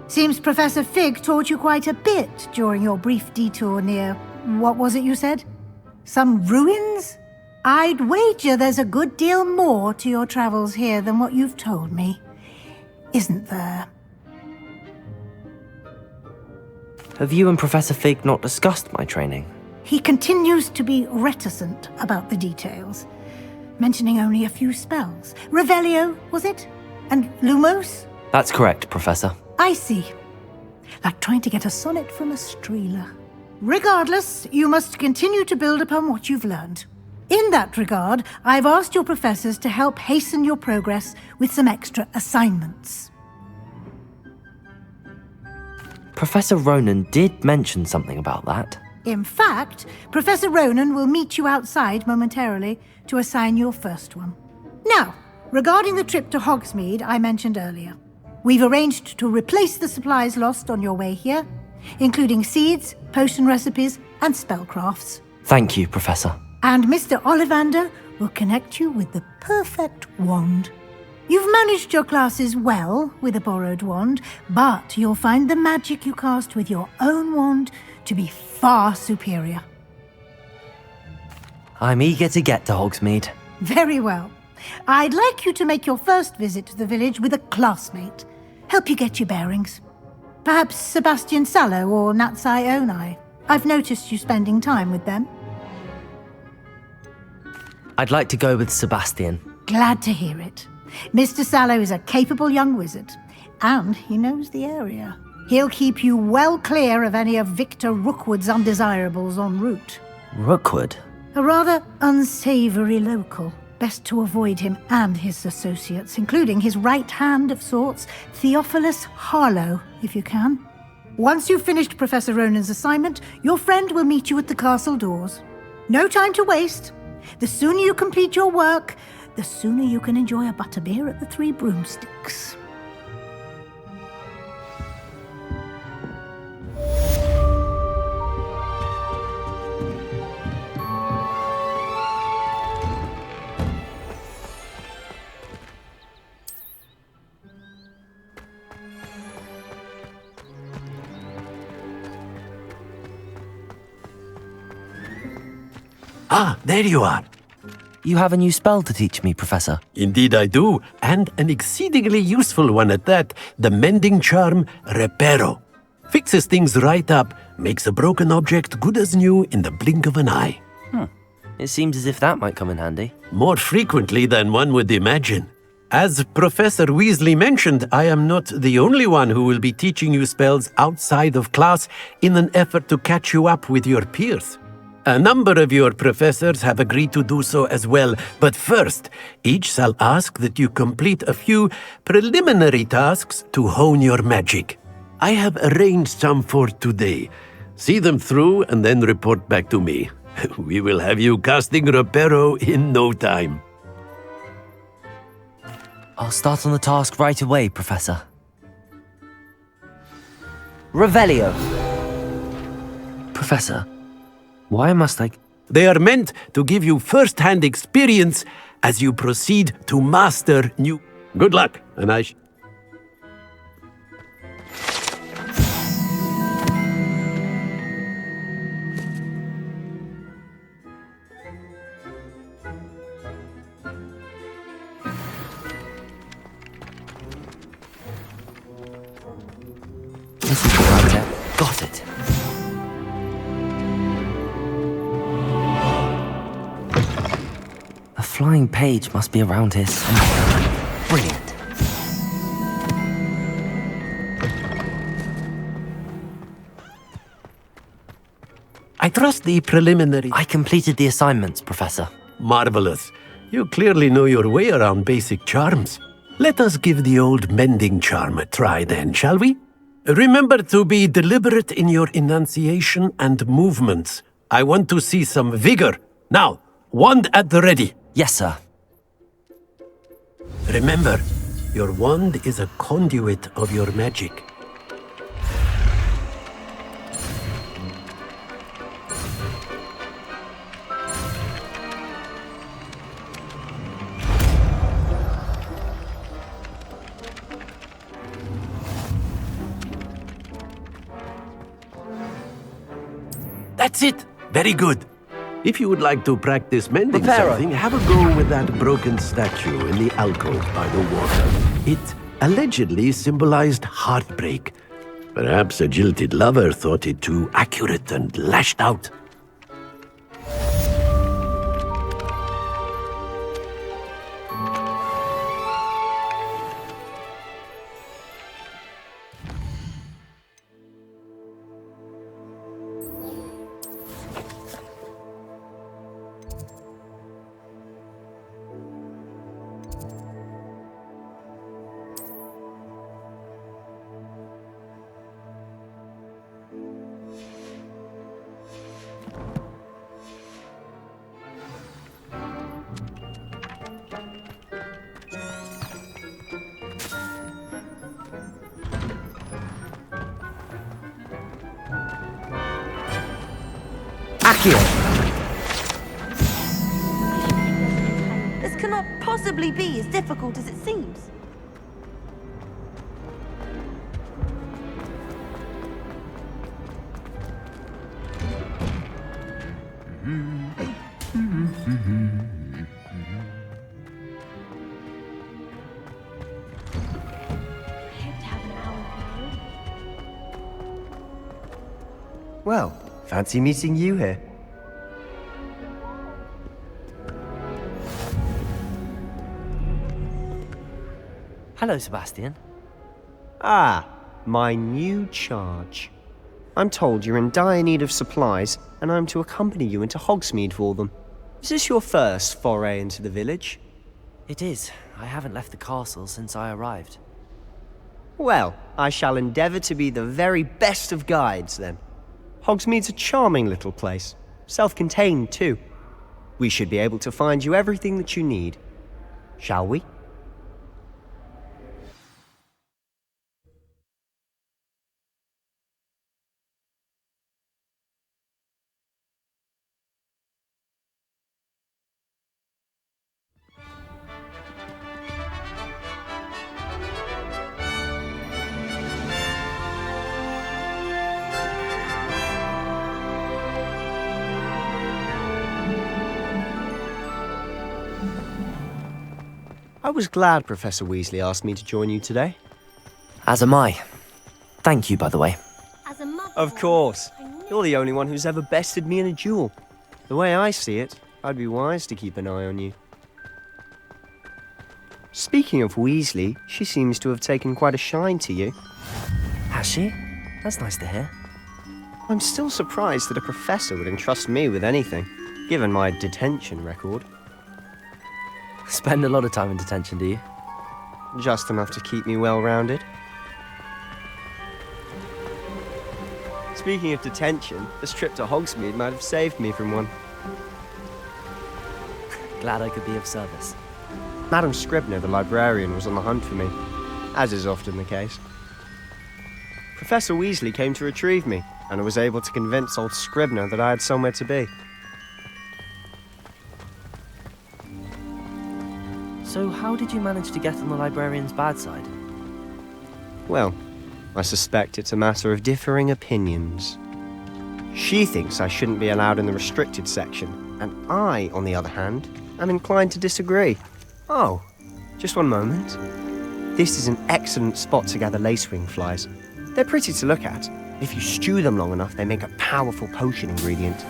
Seems Professor Fig taught you quite a bit during your brief detour near... what was it you said? Some ruins? I'd wager there's a good deal more to your travels here than what you've told me. Isn't there? Have you and Professor Fig not discussed my training? He continues to be reticent about the details, mentioning only a few spells. Revelio, was it? And Lumos? That's correct, Professor. I see. Like trying to get a sonnet from a streeler. Regardless, you must continue to build upon what you've learned. In that regard, I've asked your professors to help hasten your progress with some extra assignments. Professor Ronan did mention something about that. In fact, Professor Ronan will meet you outside momentarily to assign your first one. Now, regarding the trip to Hogsmeade I mentioned earlier, we've arranged to replace the supplies lost on your way here, including seeds, potion recipes, and spellcrafts. Thank you, Professor. And Mr. Ollivander will connect you with the perfect wand. You've managed your classes well with a borrowed wand, but you'll find the magic you cast with your own wand to be far superior. I'm eager to get to Hogsmeade. Very well. I'd like you to make your first visit to the village with a classmate. Help you get your bearings. Perhaps Sebastian Sallow or Natsai Onai. I've noticed you spending time with them. I'd like to go with Sebastian. Glad to hear it. Mr. Sallow is a capable young wizard, and he knows the area. He'll keep you well clear of any of Victor Rookwood's undesirables en route. Rookwood? A rather unsavory local. Best to avoid him and his associates, including his right hand of sorts, Theophilus Harlow, if you can. Once you've finished Professor Ronan's assignment, your friend will meet you at the castle doors. No time to waste. The sooner you complete your work, the sooner you can enjoy a butterbeer at the Three Broomsticks. Ah, there you are. You have a new spell to teach me, Professor. Indeed I do, and an exceedingly useful one at that, the mending charm Reparo. Fixes things right up, makes a broken object good as new in the blink of an eye. It seems as if that might come in handy. More frequently than one would imagine. As Professor Weasley mentioned, I am not the only one who will be teaching you spells outside of class in an effort to catch you up with your peers. A number of your professors have agreed to do so as well, but first, each shall ask that you complete a few preliminary tasks to hone your magic. I have arranged some for today. See them through and then report back to me. We will have you casting Reparo in no time. I'll start on the task right away, Professor. Revelio. Professor, why must I... They are meant to give you first-hand experience as you proceed to master new... Good luck, and I... This is right there. Got it. A flying page must be around here somewhere. Brilliant. I trust the preliminary... I completed the assignments, Professor. Marvelous. You clearly know your way around basic charms. Let us give the old mending charm a try then, shall we? Remember to be deliberate in your enunciation and movements. I want to see some vigor. Now, wand at the ready. Yes, sir. Remember, your wand is a conduit of your magic. That's it! Very good. If you would like to practice mending something, have a go with that broken statue in the alcove by the water. It allegedly symbolized heartbreak. Perhaps a jilted lover thought it too accurate and lashed out. This cannot possibly be as difficult as it seems. Well, fancy meeting you here. Hello, Sebastian. Ah, my new charge. I'm told you're in dire need of supplies, and I'm to accompany you into Hogsmeade for them. Is this your first foray into the village? It is. I haven't left the castle since I arrived. Well, I shall endeavour to be the very best of guides, then. Hogsmeade's a charming little place. Self-contained, too. We should be able to find you everything that you need. Shall we? I was glad Professor Weasley asked me to join you today. As am I. Thank you, by the way. Of course. You're the only one who's ever bested me in a duel. The way I see it, I'd be wise to keep an eye on you. Speaking of Weasley, she seems to have taken quite a shine to you. Has she? That's nice to hear. I'm still surprised that a professor would entrust me with anything, given my detention record. Spend a lot of time in detention, do you? Just enough to keep me well-rounded. Speaking of detention, this trip to Hogsmeade might have saved me from one. Glad I could be of service. Madam Scribner, the librarian, was on the hunt for me, as is often the case. Professor Weasley came to retrieve me, and I was able to convince old Scribner that I had somewhere to be. So how did you manage to get on the librarian's bad side? Well, I suspect it's a matter of differing opinions. She thinks I shouldn't be allowed in the restricted section, and I, on the other hand, am inclined to disagree. Oh, just one moment. This is an excellent spot to gather lacewing flies. They're pretty to look at. If you stew them long enough, they make a powerful potion ingredient.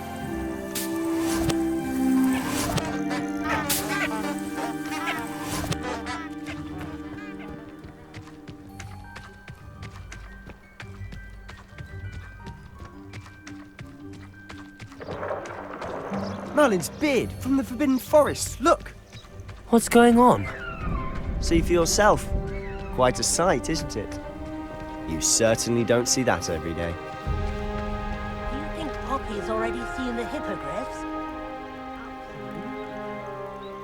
Merlin's beard from the Forbidden Forest, look! What's going on? See for yourself. Quite a sight, isn't it? You certainly don't see that every day. Do you think Poppy's already seen the hippogriffs?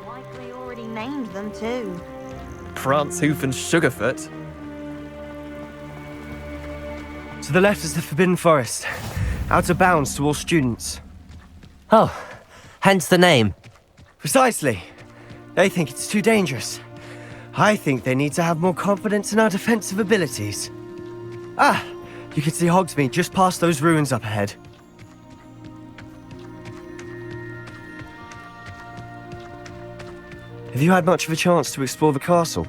Likely already named them too. Prance, Hoof, and Sugarfoot. To the left is the Forbidden Forest. Out of bounds to all students. Oh, hence the name. Precisely. They think it's too dangerous. I think they need to have more confidence in our defensive abilities. Ah, you can see Hogsmeade just past those ruins up ahead. Have you had much of a chance to explore the castle?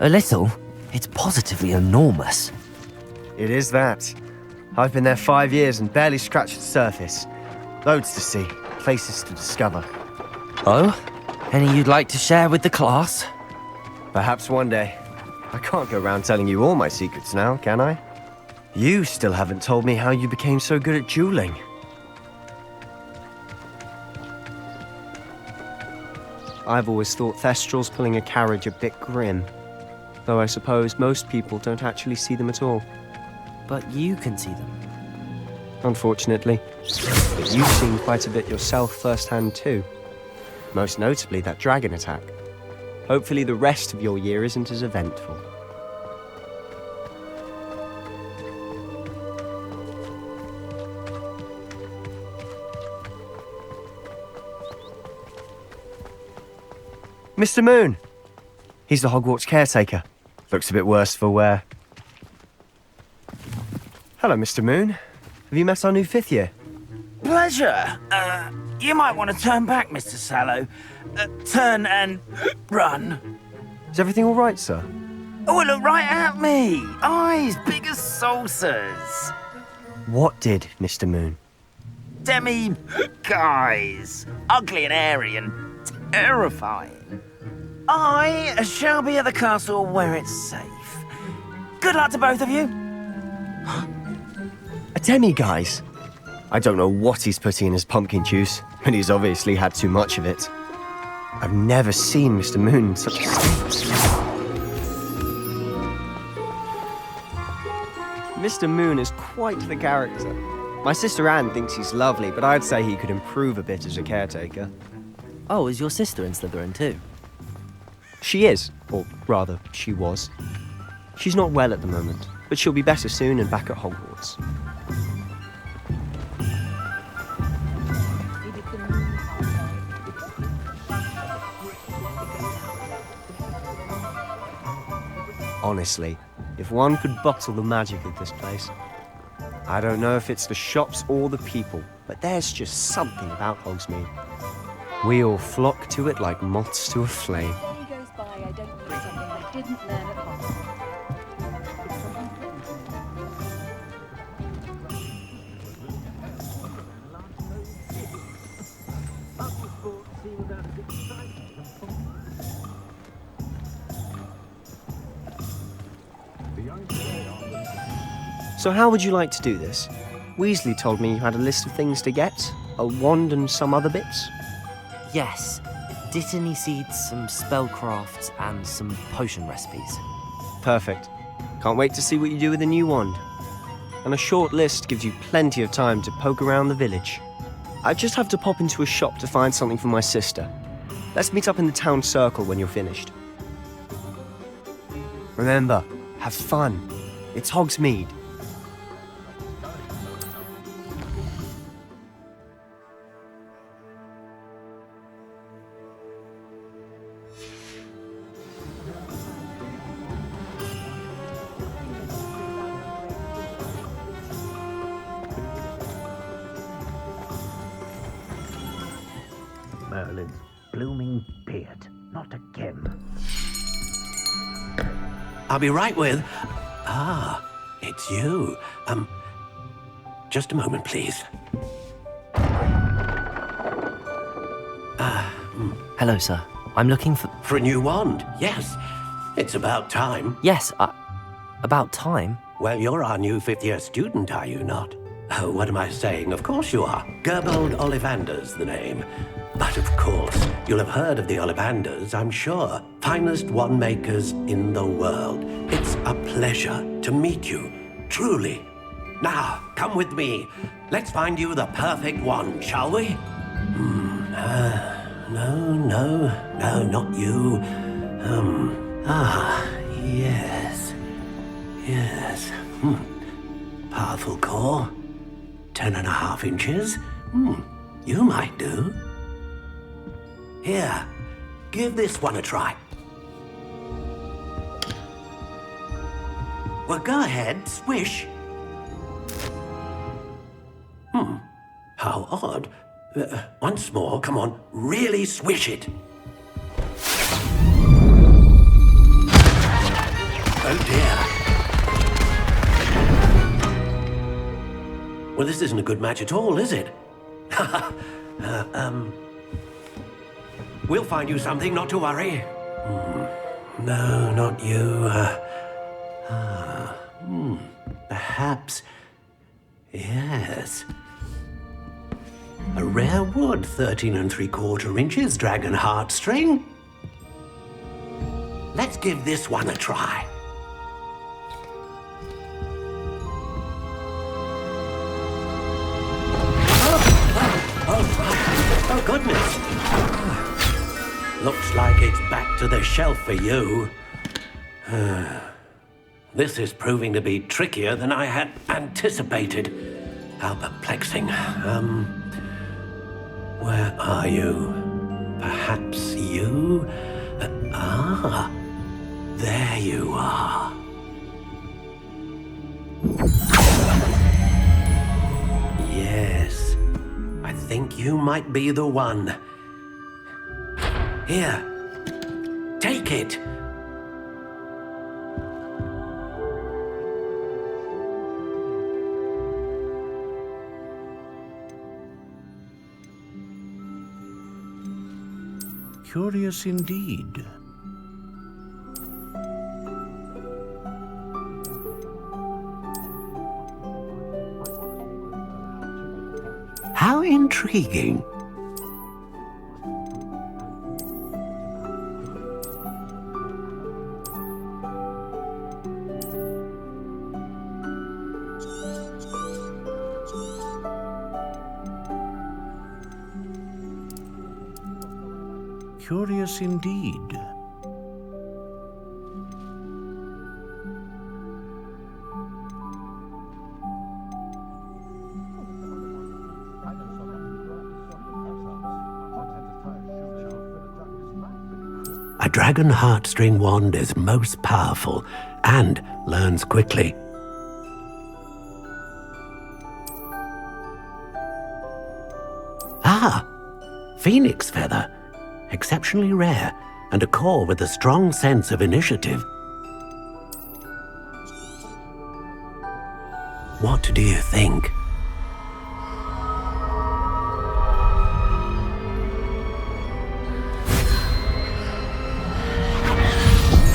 A little. It's positively enormous. It is that. I've been there 5 years and barely scratched the surface. Loads to see, places to discover. Oh? Any you'd like to share with the class? Perhaps one day. I can't go around telling you all my secrets now, can I? You still haven't told me how you became so good at dueling. I've always thought Thestrals pulling a carriage a bit grim. Though I suppose most people don't actually see them at all. But you can see them. Unfortunately. But you've seen quite a bit yourself firsthand too. Most notably that dragon attack. Hopefully the rest of your year isn't as eventful. Mr. Moon! He's the Hogwarts caretaker. Looks a bit worse for wear. Hello, Mr. Moon. Have you met our new 5th year? Pleasure. You might want to turn back, Mr. Sallow. Turn and run. Is everything all right, sir? Oh, look right at me. Eyes big as saucers. What did, Mr. Moon? Guys. Ugly and airy and terrifying. I shall be at the castle where it's safe. Good luck to both of you. A demi-guise? I don't know what he's putting in his pumpkin juice, but he's obviously had too much of it. I've never seen Mr. Moon in such a state. Mr. Moon is quite the character. My sister Anne thinks he's lovely, but I'd say he could improve a bit as a caretaker. Oh, is your sister in Slytherin too? She is, or rather, she was. She's not well at the moment, but she'll be better soon and back at Hogwarts. Honestly, if one could bottle the magic of this place. I don't know if it's the shops or the people, but there's just something about Hogsmeade. We all flock to it like moths to a flame. Goes by, I don't know something I didn't learn at home. So how would you like to do this? Weasley told me you had a list of things to get, a wand and some other bits. Yes. Dittany seeds, some spellcrafts, and some potion recipes. Perfect. Can't wait to see what you do with the new wand. And a short list gives you plenty of time to poke around the village. I just have to pop into a shop to find something for my sister. Let's meet up in the town circle when you're finished. Remember, have fun. It's Hogsmeade. Merlin's blooming beard. Not again. I'll be right with... Ah, it's you. Just a moment, please. Hello, sir. I'm looking for... For a new wand, yes. It's about time. Yes, about time? Well, you're our new 5th year student, are you not? Oh, what am I saying? Of course you are. Gerbold Ollivander's the name. But of course, you'll have heard of the Ollivanders, I'm sure. Finest wand makers in the world. It's a pleasure to meet you, truly. Now, come with me. Let's find you the perfect one, shall we? No, not you. Yes. Powerful core. 10.5 inches. You might do. Here, give this one a try. Well, go ahead, swish. How odd. Once more, come on, really swish it. Oh dear. Well, this isn't a good match at all, is it? We'll find you something, not to worry. No, not you. Perhaps. Yes. A rare wood, 13 3/4 inches, dragon heartstring. Let's give this one a try. Oh, goodness. Looks like it's back to the shelf for you. This is proving to be trickier than I had anticipated. How perplexing. Where are you? Perhaps you? There you are. Yes, I think you might be the one. Here, take it. Curious indeed. How intriguing. Curious indeed. A dragon heartstring wand is most powerful and learns quickly. Phoenix feather. Exceptionally rare, and a core with a strong sense of initiative. What do you think?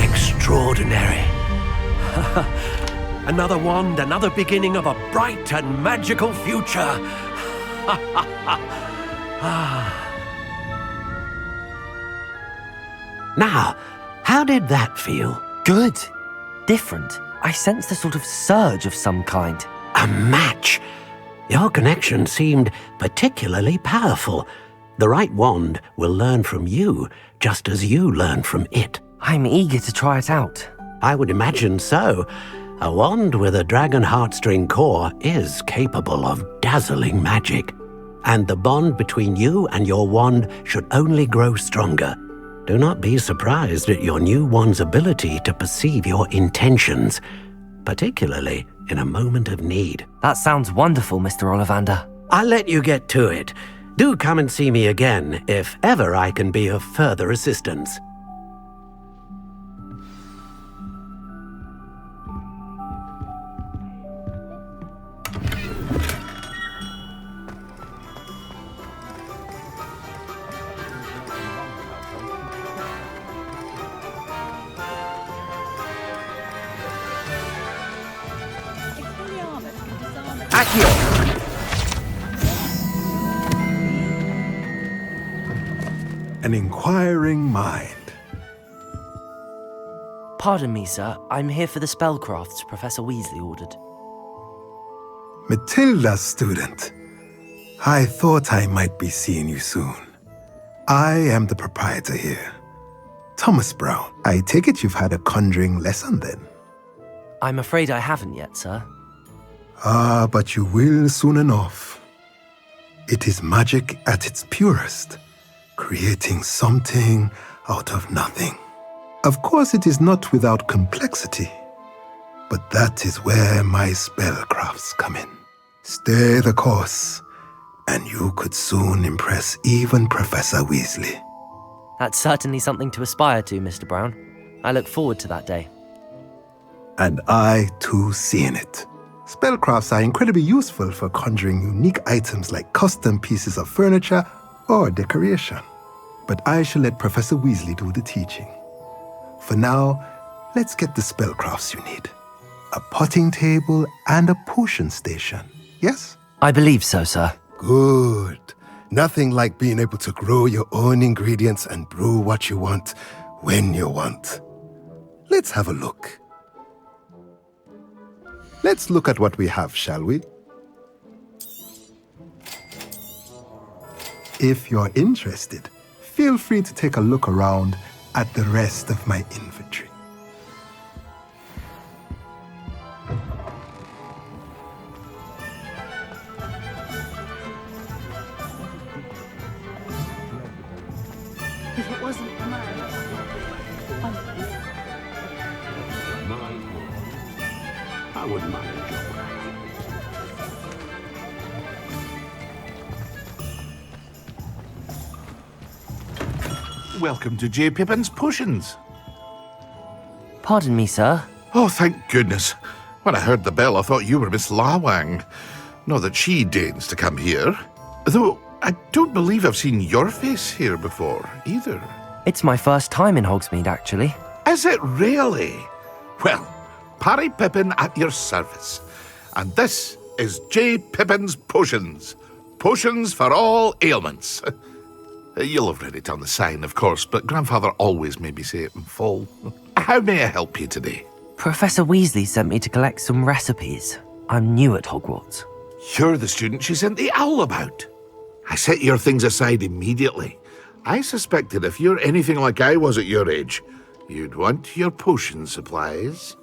Extraordinary. Another wand, another beginning of a bright and magical future. Now, how did that feel? Good. Different. I sensed a sort of surge of some kind. A match! Your connection seemed particularly powerful. The right wand will learn from you, just as you learn from it. I'm eager to try it out. I would imagine so. A wand with a dragon heartstring core is capable of dazzling magic. And the bond between you and your wand should only grow stronger. Do not be surprised at your new wand's ability to perceive your intentions, particularly in a moment of need. That sounds wonderful, Mr. Ollivander. I'll let you get to it. Do come and see me again if ever I can be of further assistance. An inquiring mind. Pardon me, sir. I'm here for the spellcrafts Professor Weasley ordered. Matilda's student. I thought I might be seeing you soon. I am the proprietor here. Thomas Brown. I take it you've had a conjuring lesson then? I'm afraid I haven't yet, sir. Ah, but you will soon enough. It is magic at its purest, creating something out of nothing. Of course, it is not without complexity, but that is where my spellcrafts come in. Stay the course, and you could soon impress even Professor Weasley. That's certainly something to aspire to, Mr. Brown. I look forward to that day. And I, too, seeing it. Spellcrafts are incredibly useful for conjuring unique items like custom pieces of furniture or decoration. But I shall let Professor Weasley do the teaching. For now, let's get the spellcrafts you need. A potting table and a potion station, yes? I believe so, sir. Good. Nothing like being able to grow your own ingredients and brew what you want when you want. Let's have a look. Let's look at what we have, shall we? If you're interested, feel free to take a look around at the rest of my inventory. If it wasn't for I wouldn't mind a job. Welcome to J. Pippin's Potions. Pardon me, sir. Oh, thank goodness. When I heard the bell, I thought you were Miss Lawang. Not that she deigns to come here. Though, I don't believe I've seen your face here before, either. It's my first time in Hogsmeade, actually. Is it really? Well, Parry Pippin at your service. And this is J. Pippin's Potions. Potions for all ailments. You'll have read it on the sign, of course, but Grandfather always made me say it in full. How may I help you today? Professor Weasley sent me to collect some recipes. I'm new at Hogwarts. You're the student she sent the owl about. I set your things aside immediately. I suspected if you're anything like I was at your age, you'd want your potion supplies.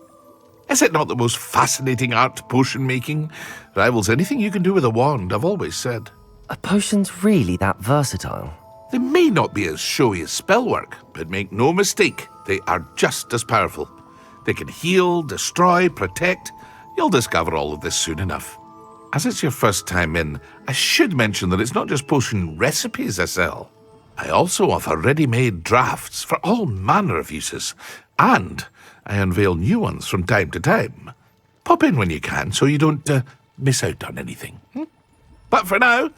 Is it not the most fascinating art, potion making? Rivals anything you can do with a wand, I've always said. Are potions really that versatile? They may not be as showy as spellwork, but make no mistake, they are just as powerful. They can heal, destroy, protect. You'll discover all of this soon enough. As it's your first time in, I should mention that it's not just potion recipes I sell. I also offer ready-made drafts for all manner of uses, and I unveil new ones from time to time. Pop in when you can so you don't miss out on anything. But for now,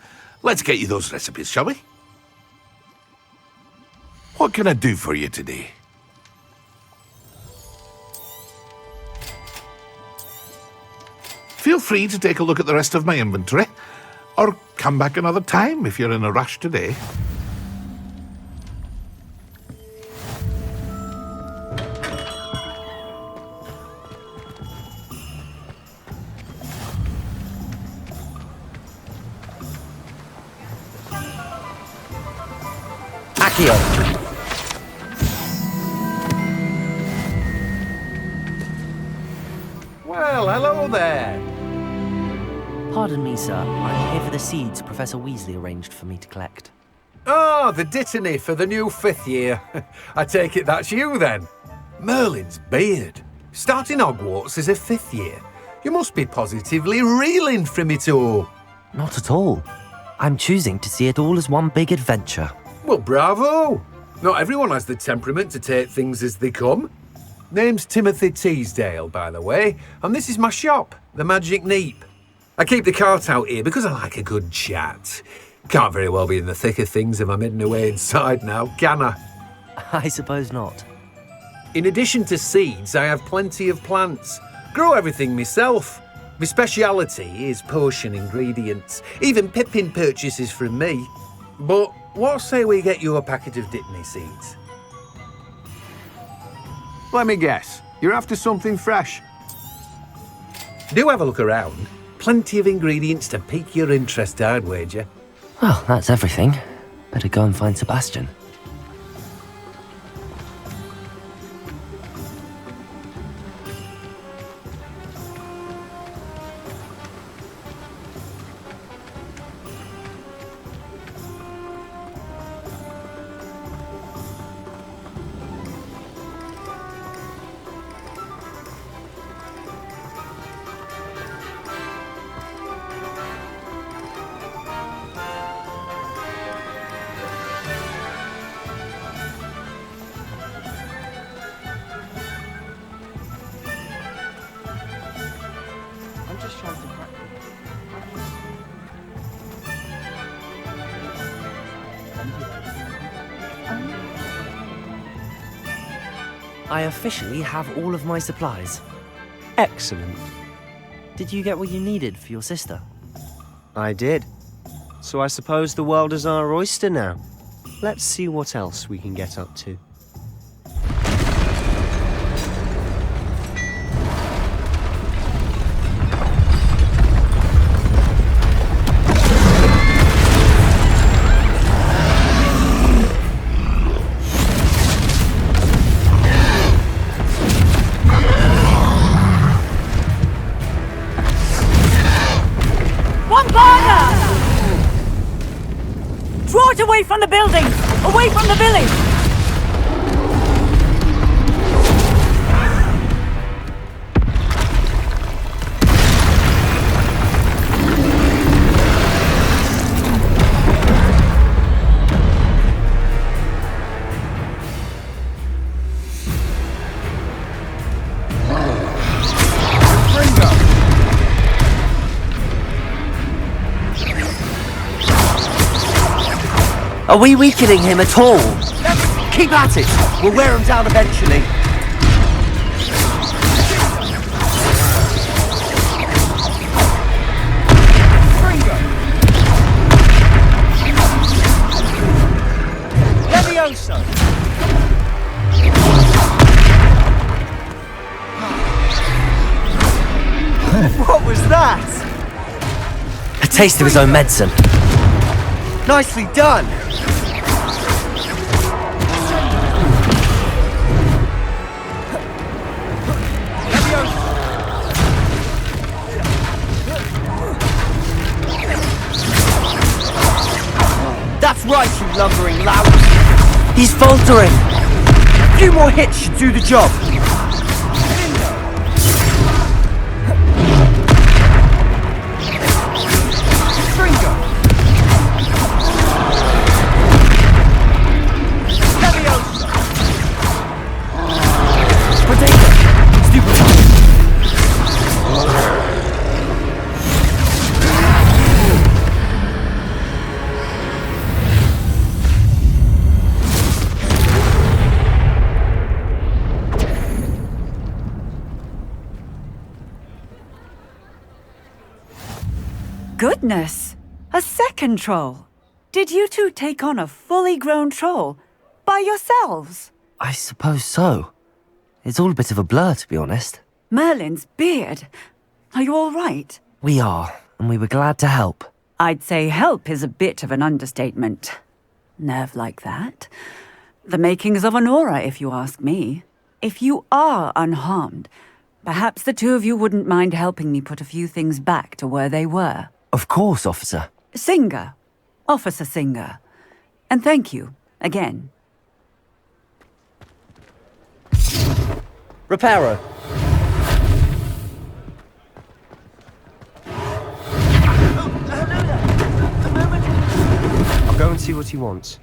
let's get you those recipes, shall we? What can I do for you today? Feel free to take a look at the rest of my inventory, or come back another time if you're in a rush today. Accio! Well, hello there. Pardon me, sir. I'm here for the seeds Professor Weasley arranged for me to collect. Oh, the dittany for the new 5th year. I take it that's you, then. Merlin's beard. Starting Hogwarts as a 5th year. You must be positively reeling from it all. Not at all. I'm choosing to see it all as one big adventure. Well, bravo. Not everyone has the temperament to take things as they come. Name's Timothy Teasdale, by the way, and this is my shop, the Magic Neep. I keep the cart out here because I like a good chat. Can't very well be in the thick of things if I'm hidden away inside now, can I? I suppose not. In addition to seeds, I have plenty of plants. Grow everything myself. My speciality is potion ingredients. Even Pippin purchases from me. But what say we get you a packet of Dittany seeds? Let me guess. You're after something fresh. Do have a look around. Plenty of ingredients to pique your interest, I'd wager. Well, that's everything. Better go and find Sebastian. I officially have all of my supplies. Excellent. Did you get what you needed for your sister? I did. So I suppose the world is our oyster now. Let's see what else we can get up to. Draw it away from the buildings! Away from the village! Are we weakening him at all? Keep at it! We'll wear him down eventually. Levioso! What was that? A taste of his own medicine. Nicely done! That's right, you lumbering lout! He's faltering! A few more hits should do the job! Goodness! A second troll! Did you two take on a fully grown troll? By yourselves? I suppose so. It's all a bit of a blur, to be honest. Merlin's beard. Are you all right? We are, and we were glad to help. I'd say help is a bit of an understatement. Nerve like that. The makings of an aura, if you ask me. If you are unharmed, perhaps the two of you wouldn't mind helping me put a few things back to where they were. Of course, officer. Singer. Officer Singer. And thank you, again. Reparo. I'll go and see what he wants.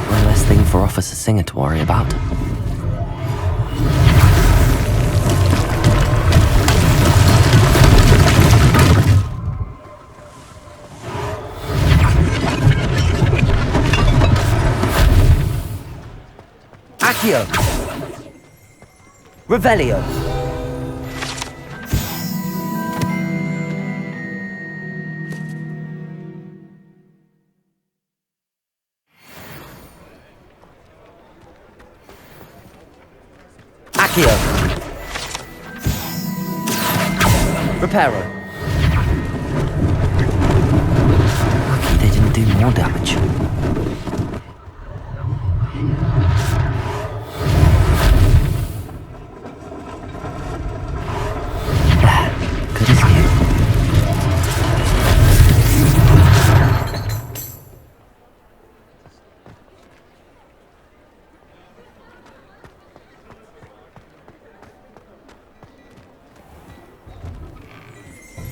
One less thing for Officer Singer to worry about. Accio! Revelio! Accio. Reparo. Lucky they didn't do more damage. Good as new.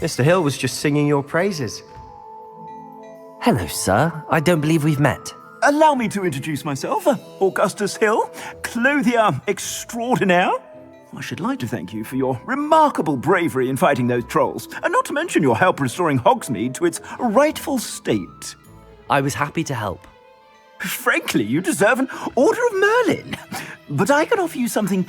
Mr. Hill was just singing your praises. Hello, sir. I don't believe we've met. Allow me to introduce myself, Augustus Hill, clothier extraordinaire. I should like to thank you for your remarkable bravery in fighting those trolls, and not to mention your help restoring Hogsmeade to its rightful state. I was happy to help. Frankly, you deserve an Order of Merlin. But I can offer you something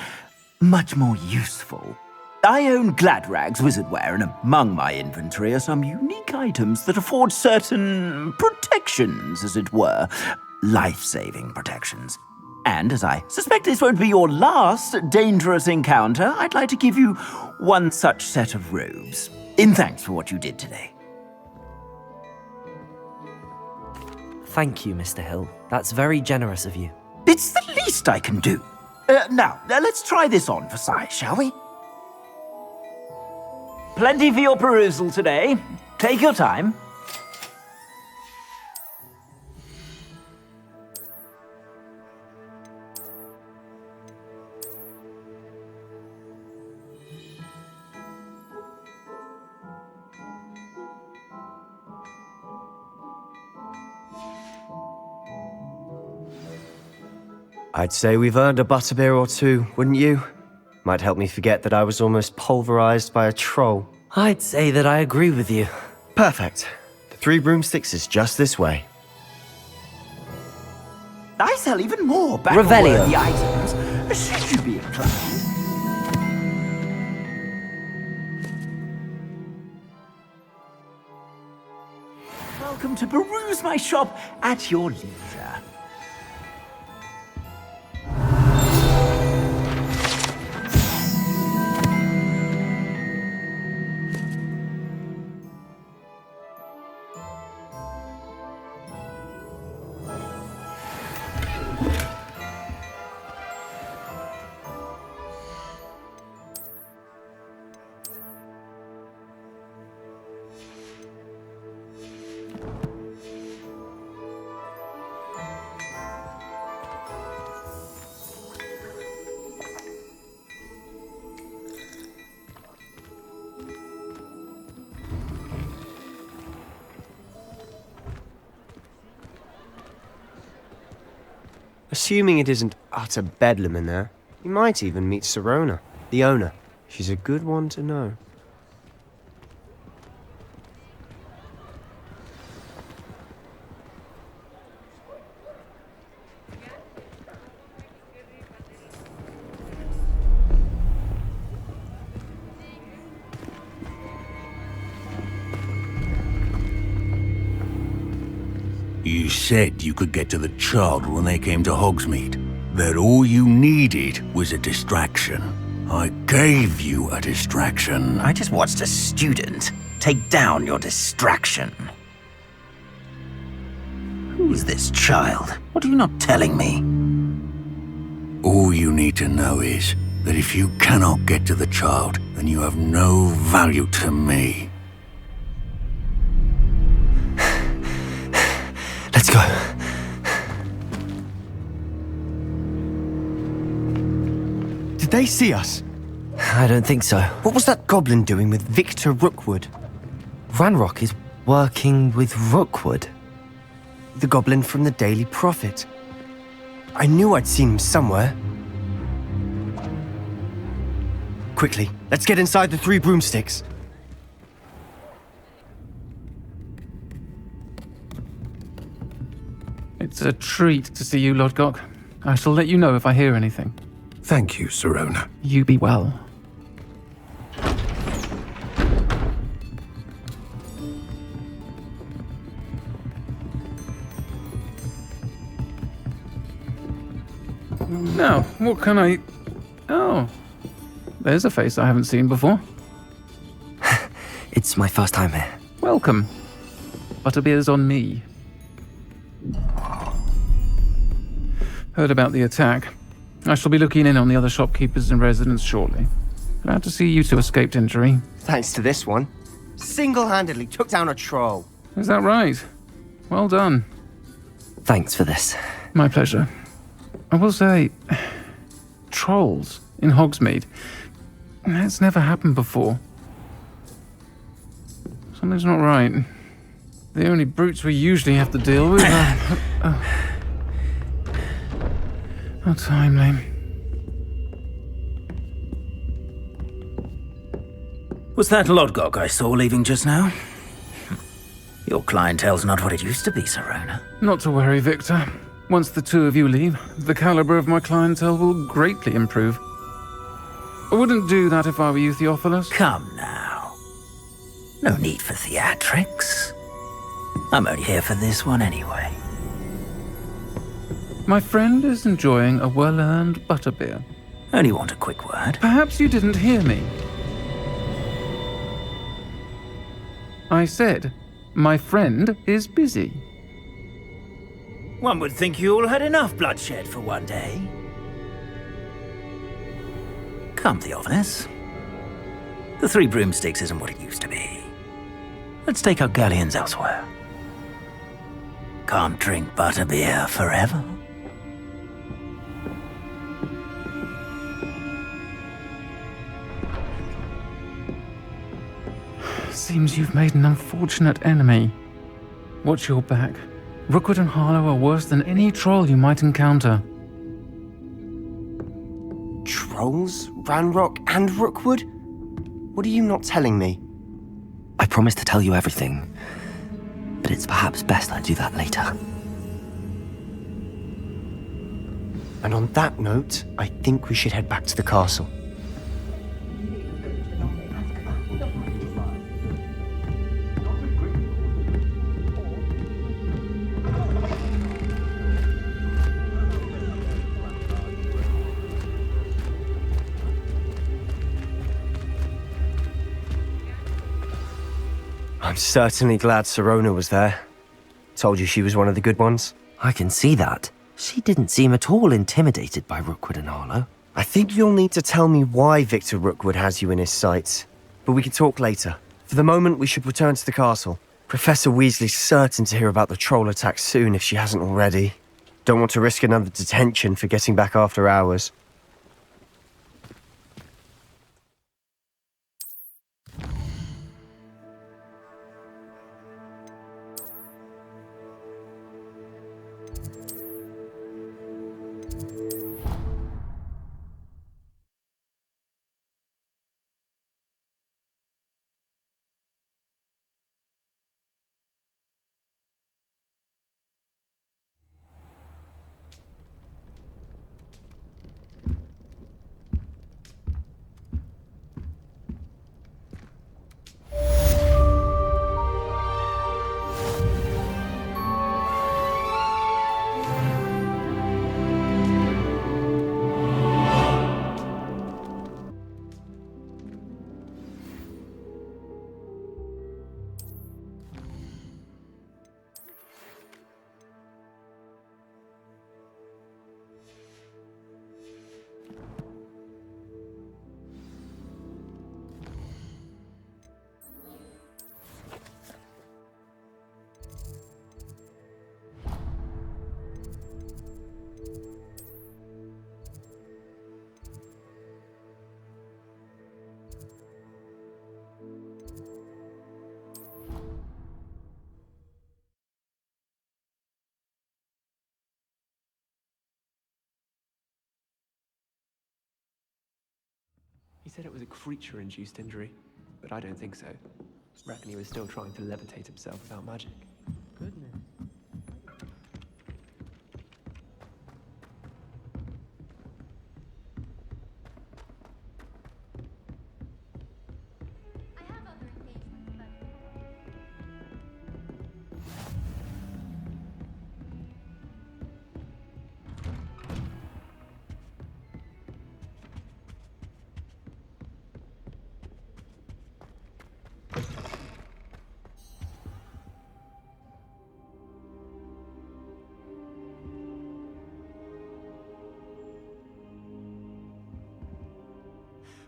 much more useful. I own Gladrag's wizardware, and among my inventory are some unique items that afford certain protections, as it were. Life-saving protections. And as I suspect this won't be your last dangerous encounter, I'd like to give you one such set of robes, in thanks for what you did today. Thank you, Mr. Hill. That's very generous of you. It's the least I can do. Now, let's try this on for size, shall we? Plenty for your perusal today. Take your time. I'd say we've earned a butterbeer or two, wouldn't you? Might help me forget that I was almost pulverized by a troll. I'd say that I agree with you. Perfect. The 3 broomsticks is just this way. I sell even more Revelio. the items, should you be inclined. Welcome to peruse my shop at your leisure. Assuming it isn't utter bedlam in there, you might even meet Sirona, the owner. She's a good one to know. You said you could get to the child when they came to Hogsmeade. That all you needed was a distraction. I gave you a distraction. I just watched a student take down your distraction. Who is this child? What are you not telling me? All you need to know is that if you cannot get to the child, then you have no value to me. Let's go. Did they see us? I don't think so. What was that goblin doing with Victor Rookwood? Ranrock is working with Rookwood. The goblin from the Daily Prophet. I knew I'd seen him somewhere. Quickly, let's get inside the 3 broomsticks. It's a treat to see you, Lodgok. I shall let you know if I hear anything. Thank you, Sirona. You be well. Now, what can I... Oh, there's a face I haven't seen before. It's my first time here. Welcome. Butterbeer's on me. Heard about the attack. I shall be looking in on the other shopkeepers and residents shortly. Glad to see you two escaped injury. Thanks to this one. Single-handedly took down a troll. Is that right? Well done. Thanks for this. My pleasure. I will say, trolls in Hogsmeade. That's never happened before. Something's not right. The only brutes we usually have to deal with are... How timely. Was that Lodgok I saw leaving just now? Your clientele's not what it used to be, Serona. Not to worry, Victor. Once the two of you leave, the caliber of my clientele will greatly improve. I wouldn't do that if I were you, Theophilus. Come now. No need for theatrics. I'm only here for this one anyway. My friend is enjoying a well-earned butterbeer. Only want a quick word. Perhaps you didn't hear me. I said, my friend is busy. One would think you all had enough bloodshed for one day. Come, Theophilus. The Three Broomsticks isn't what it used to be. Let's take our galleons elsewhere. Can't drink butterbeer forever. Seems you've made an unfortunate enemy. Watch your back. Rookwood and Harlow are worse than any troll you might encounter. Trolls? Ranrock and Rookwood? What are you not telling me? I promised to tell you everything, but it's perhaps best I do that later. And on that note, I think we should head back to the castle. I'm certainly glad Serona was there. Told you she was one of the good ones. I can see that. She didn't seem at all intimidated by Rookwood and Harlow. I think you'll need to tell me why Victor Rookwood has you in his sights. But we can talk later. For the moment, we should return to the castle. Professor Weasley's certain to hear about the troll attack soon if she hasn't already. Don't want to risk another detention for getting back after hours. He said it was a creature-induced injury, but I don't think so. Reckon he was still trying to levitate himself without magic. Goodness.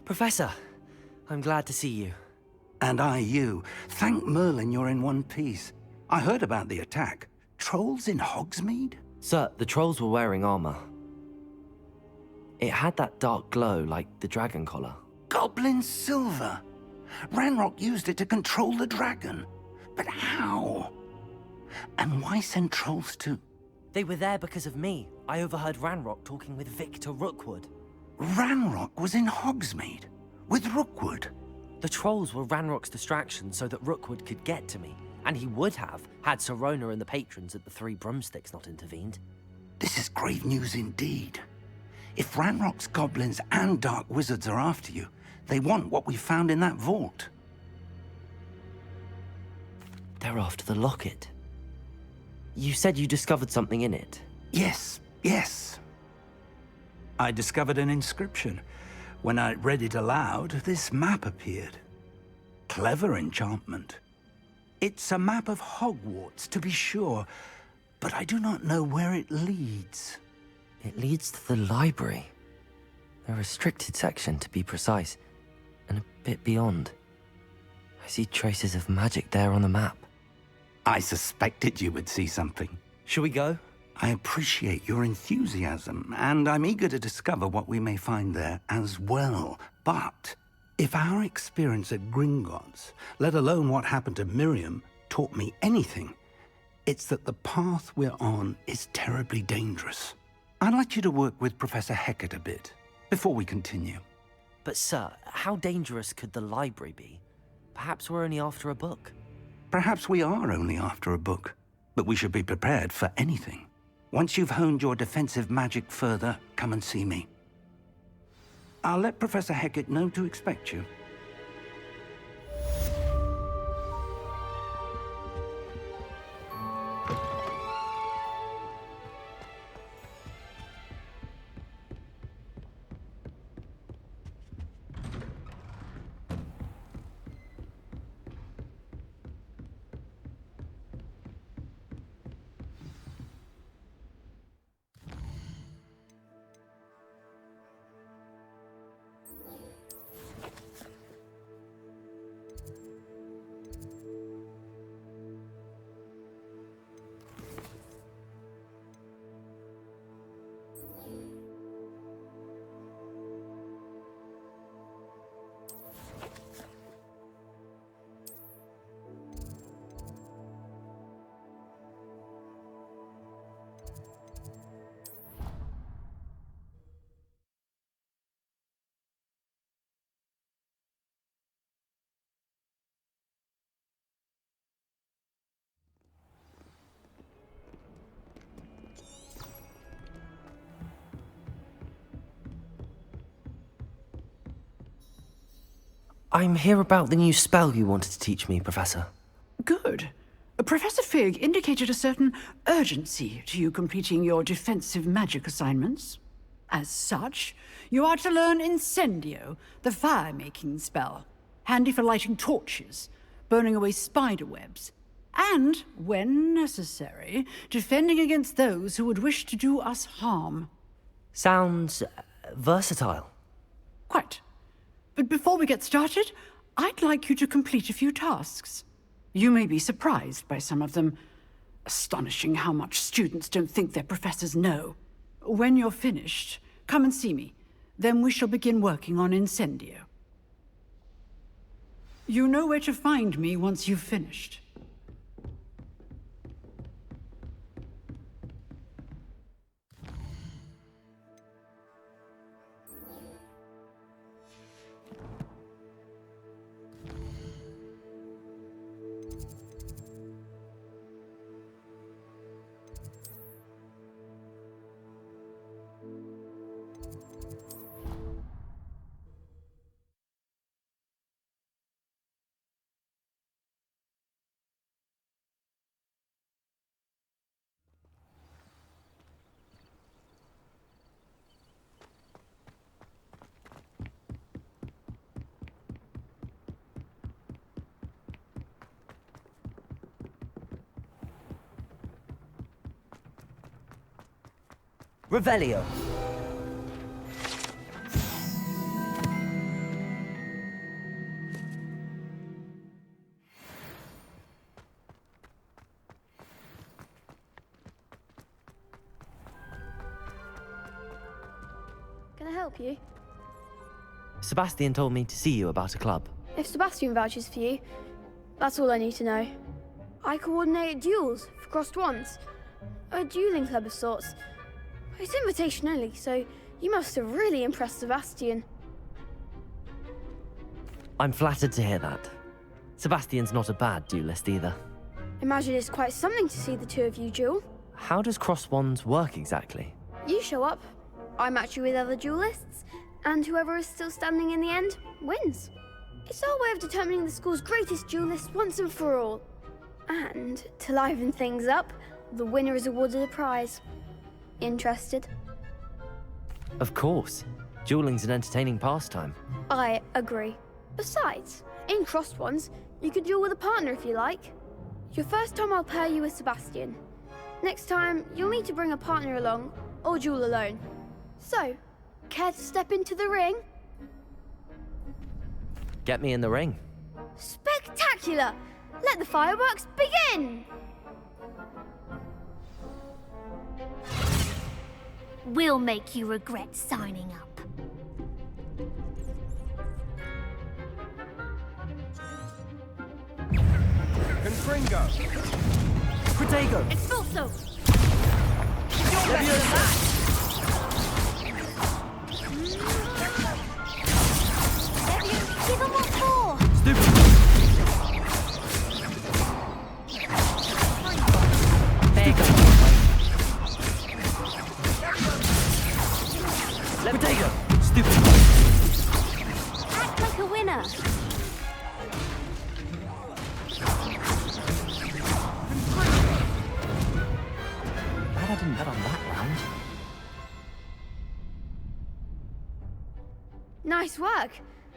Professor, I'm glad to see you. And I you. Thank Merlin you're in one piece. I heard about the attack. Trolls in Hogsmeade? Sir, the trolls were wearing armor. It had that dark glow like the dragon collar. Goblin silver. Ranrock used it to control the dragon. But how? And why send trolls to... They were there because of me. I overheard Ranrock talking with Victor Rookwood. Ranrock was in Hogsmeade? With Rookwood? The trolls were Ranrock's distraction so that Rookwood could get to me. And he would have, had Sirona and the patrons at the Three Broomsticks not intervened. This is grave news indeed. If Ranrock's goblins and dark wizards are after you, they want what we found in that vault. They're after the locket. You said you discovered something in it. Yes. I discovered an inscription. When I read it aloud, this map appeared. Clever enchantment. It's a map of Hogwarts, to be sure, but I do not know where it leads. It leads to the library. A restricted section, to be precise, and a bit beyond. I see traces of magic there on the map. I suspected you would see something. Shall we go? I appreciate your enthusiasm, and I'm eager to discover what we may find there as well. But if our experience at Gringotts, let alone what happened to Miriam, taught me anything, it's that the path we're on is terribly dangerous. I'd like you to work with Professor Hecat a bit, before we continue. But sir, how dangerous could the library be? Perhaps we're only after a book. Perhaps we are only after a book, but we should be prepared for anything. Once you've honed your defensive magic further, come and see me. I'll let Professor Hecat know to expect you. I'm here about the new spell you wanted to teach me, Professor. Good. Professor Fig indicated a certain urgency to you completing your defensive magic assignments. As such, you are to learn Incendio, the fire-making spell, handy for lighting torches, burning away spider webs, and, when necessary, defending against those who would wish to do us harm. Sounds versatile. Quite. But before we get started, I'd like you to complete a few tasks. You may be surprised by some of them. Astonishing how much students don't think their professors know. When you're finished, come and see me. Then we shall begin working on Incendio. You know where to find me once you've finished. Revelio. Can I help you? Sebastian told me to see you about a club. If Sebastian vouches for you, that's all I need to know. I coordinate duels for crossed wands. A dueling club of sorts. It's invitation only, so you must have really impressed Sebastian. I'm flattered to hear that. Sebastian's not a bad duelist either. Imagine it's quite something to see the two of you duel. How does cross wands work exactly? You show up, I match you with other duelists, and whoever is still standing in the end wins. It's our way of determining the school's greatest duelist once and for all. And to liven things up, the winner is awarded a prize. Interested? Of course. Dueling's an entertaining pastime. I agree. Besides, in crossed ones, you can duel with a partner if you like. Your first time I'll pair you with Sebastian. Next time, you'll need to bring a partner along, or duel alone. So, care to step into the ring? Get me in the ring. Spectacular! Let the fireworks begin! We'll make you regret signing up. Confringo! Protego! Expulso! Give him what for! Stupid! There you go. Protego! Stupid! Act like a winner! Glad I didn't bet on that round. Nice work.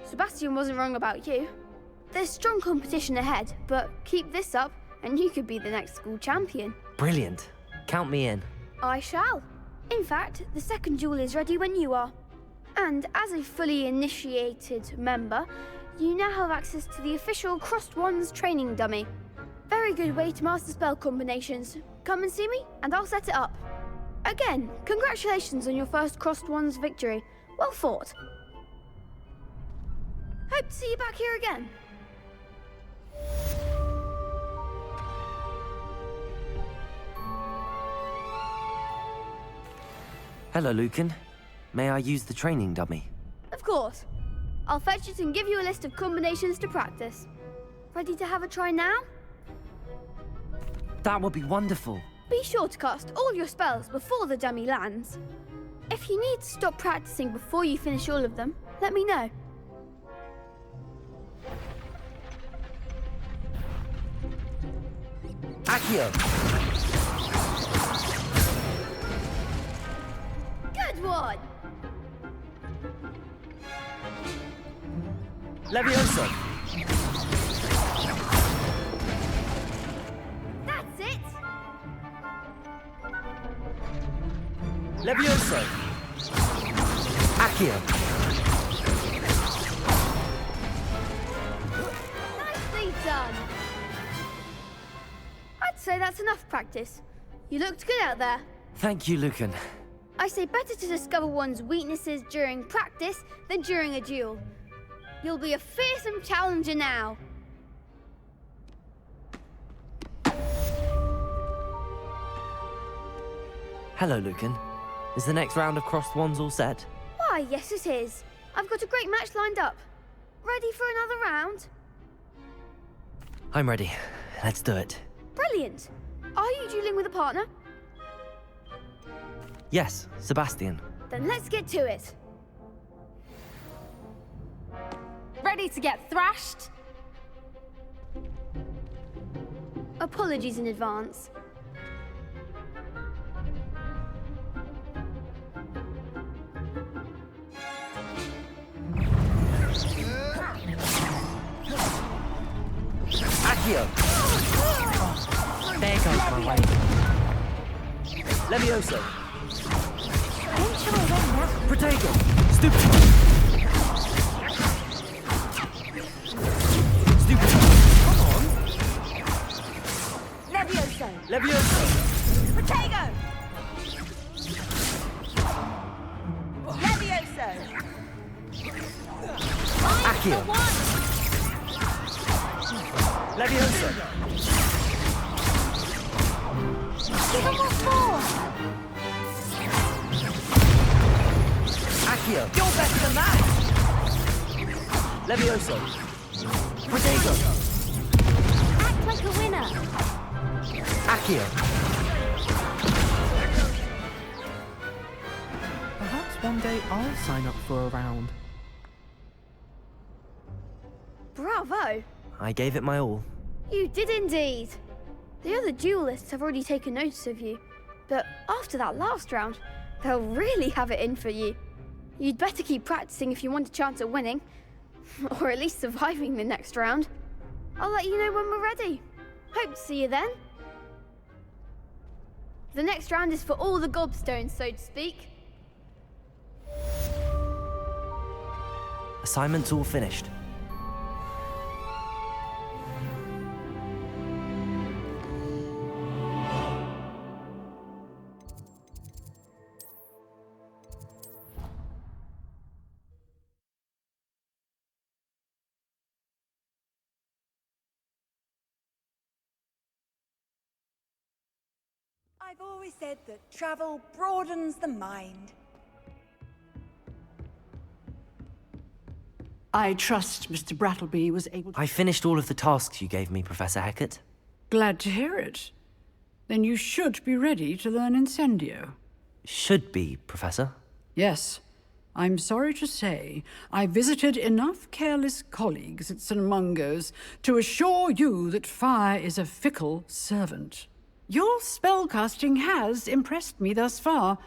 Sebastian wasn't wrong about you. There's strong competition ahead, but keep this up and you could be the next school champion. Brilliant. Count me in. I shall. In fact, the second duel is ready when you are. And as a fully initiated member, you now have access to the official Crossed Wands training dummy. Very good way to master spell combinations. Come and see me, and I'll set it up. Again, congratulations on your first Crossed Wands victory. Well fought. Hope to see you back here again. Hello, Lucan. May I use the training dummy? Of course. I'll fetch it and give you a list of combinations to practice. Ready to have a try now? That would be wonderful. Be sure to cast all your spells before the dummy lands. If you need to stop practicing before you finish all of them, let me know. Accio! Good one! Levioso! That's it! Levioso! Accio! Nicely done! I'd say that's enough practice. You looked good out there. Thank you, Lucan. I say better to discover one's weaknesses during practice than during a duel. You'll be a fearsome challenger now. Hello, Lucan. Is the next round of Crossed Wands all set? Why, yes it is. I've got a great match lined up. Ready for another round? I'm ready. Let's do it. Brilliant. Are you dueling with a partner? Yes, Sebastian. Then let's get to it. Ready to get thrashed? Apologies in advance. Accio! There goes my way. Levioso! Protego! Stupid! Stupid! Come on! Levioso! Levioso! Protego! Levioso! Accio. Leviosa. Even what's more? Accio. You're better than that! Leviosa. Protego. Act like a winner. Accio. Perhaps one day I'll sign up for a round. Bravo! I gave it my all. You did indeed. The other duelists have already taken notice of you, but after that last round, they'll really have it in for you. You'd better keep practicing if you want a chance at winning, or at least surviving the next round. I'll let you know when we're ready. Hope to see you then. The next round is for all the gobstones, so to speak. Assignment's all finished. I've always said that travel broadens the mind. I trust Mr. Brattleby was able to... I finished all of the tasks you gave me, Professor Hackett. Glad to hear it. Then you should be ready to learn Incendio. Should be, Professor. Yes. I'm sorry to say, I visited enough careless colleagues at St. Mungo's to assure you that fire is a fickle servant. Your spellcasting has impressed me thus far,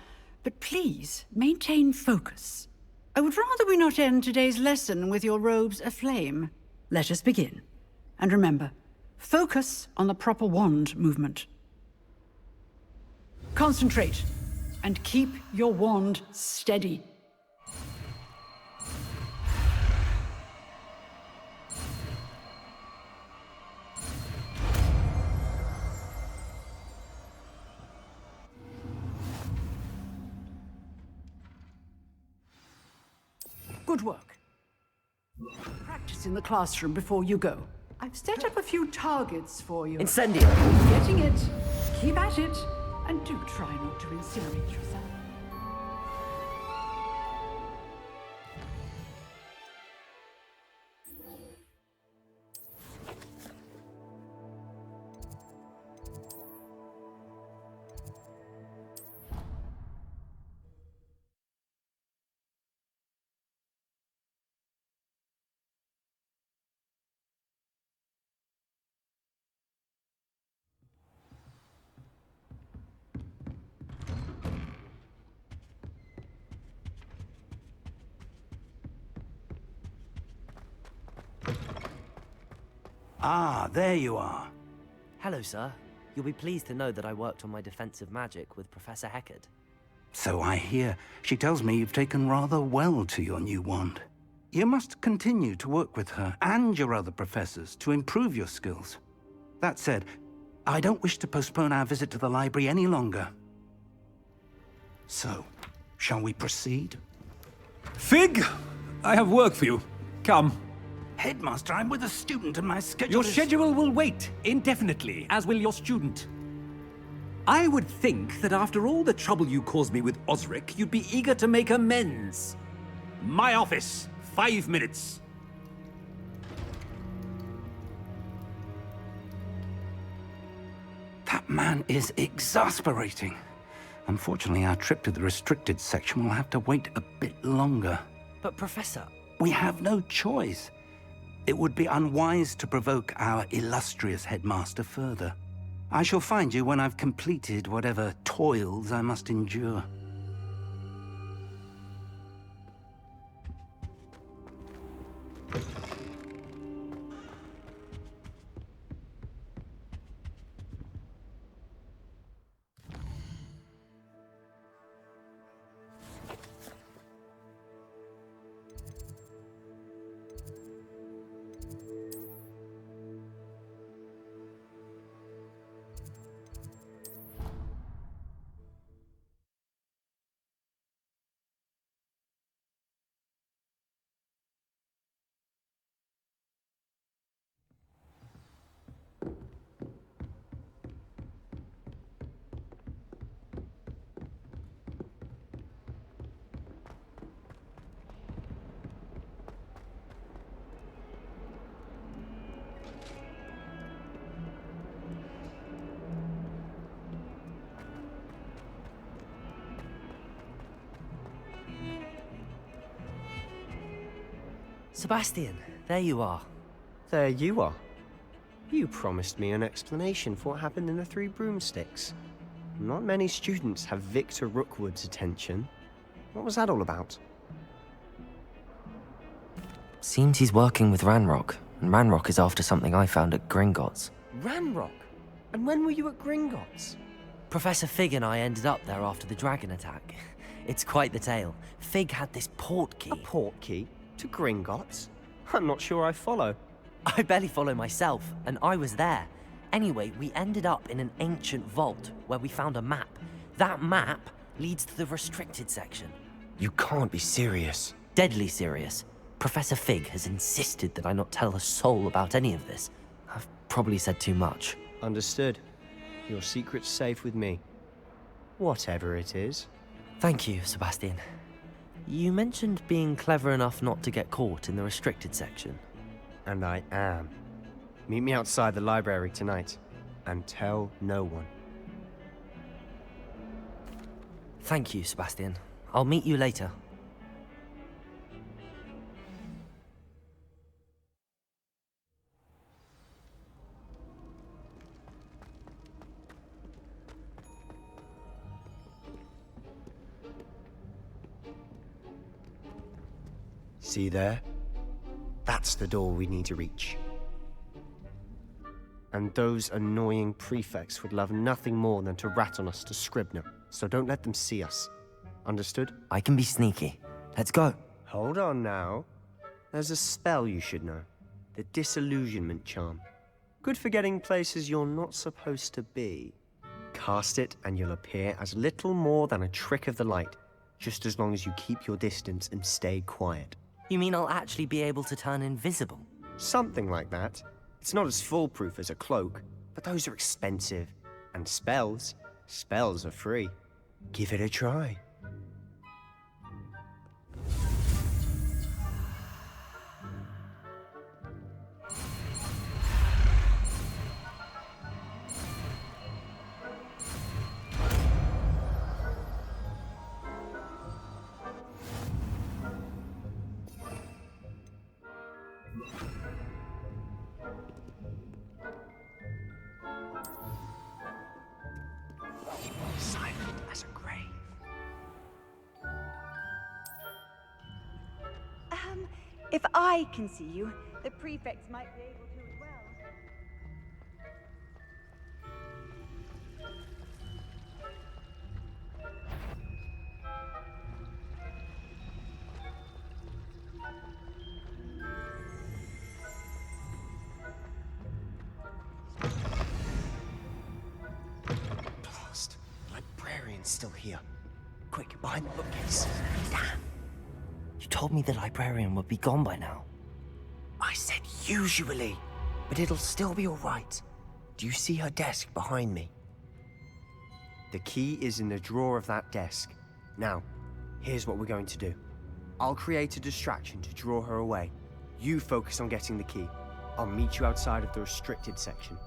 but please maintain focus. I would rather we not end today's lesson with your robes aflame. Let us begin. And remember, focus on the proper wand movement. Concentrate, and keep your wand steady. Good work. Practice in the classroom before you go. I've set up a few targets for you. Incendio! Getting it. Keep at it. And do try not to incinerate yourself. Ah, there you are. Hello, sir. You'll be pleased to know that I worked on my defensive magic with Professor Hackett. So I hear. She tells me you've taken rather well to your new wand. You must continue to work with her and your other professors to improve your skills. That said, I don't wish to postpone our visit to the library any longer. So, shall we proceed? Fig! I have work for you. Come. Headmaster, I'm with a student and my schedule Your is... schedule will wait indefinitely, as will your student. I would think that after all the trouble you caused me with Osric, you'd be eager to make amends. My office, 5 minutes. That man is exasperating. Unfortunately, our trip to the restricted section will have to wait a bit longer. But Professor... We have no choice. It would be unwise to provoke our illustrious headmaster further. I shall find you when I've completed whatever toils I must endure. Sebastian, there you are. There you are. You promised me an explanation for what happened in the Three Broomsticks. Not many students have Victor Rookwood's attention. What was that all about? Seems he's working with Ranrock, and Ranrock is after something I found at Gringotts. Ranrock? And when were you at Gringotts? Professor Fig and I ended up there after the dragon attack. It's quite the tale. Fig had this port key. A port key? To Gringotts? I'm not sure I follow. I barely follow myself, and I was there. Anyway, we ended up in an ancient vault where we found a map. That map leads to the restricted section. You can't be serious. Deadly serious. Professor Fig has insisted that I not tell a soul about any of this. I've probably said too much. Understood. Your secret's safe with me. Whatever it is. Thank you, Sebastian. You mentioned being clever enough not to get caught in the restricted section. And I am. Meet me outside the library tonight, and tell no one. Thank you, Sebastian. I'll meet you later. See there? That's the door we need to reach. And those annoying prefects would love nothing more than to rat on us to Scribner, so don't let them see us. Understood? I can be sneaky. Let's go. Hold on now. There's a spell you should know. The Disillusionment Charm. Good for getting places you're not supposed to be. Cast it and you'll appear as little more than a trick of the light, just as long as you keep your distance and stay quiet. You mean I'll actually be able to turn invisible? Something like that. It's not as foolproof as a cloak, but those are expensive. And spells are free. Give it a try. Silent as a grave. If I can see you, the prefects might be able to as well. Blast. The librarian's still here. Quick, behind the bookcase. Damn. You told me the librarian would be gone by now. I said usually, but it'll still be all right. Do you see her desk behind me? The key is in the drawer of that desk. Now, here's what we're going to do. I'll create a distraction to draw her away. You focus on getting the key. I'll meet you outside of the restricted section.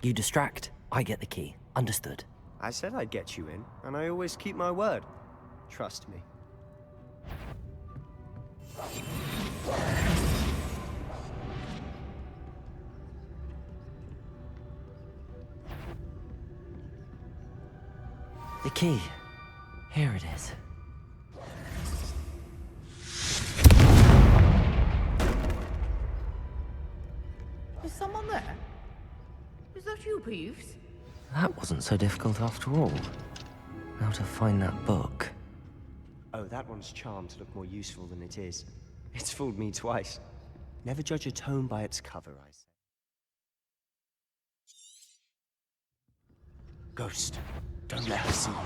You distract, I get the key. Understood. I said I'd get you in, and I always keep my word. Trust me. The key. Here it is. Is someone there? Is that you, Peeves? That wasn't so difficult after all. How to find that book. Oh, that one's charmed to look more useful than it is. It's fooled me twice. Never judge a tome by its cover, I say. Ghost, don't let her see you.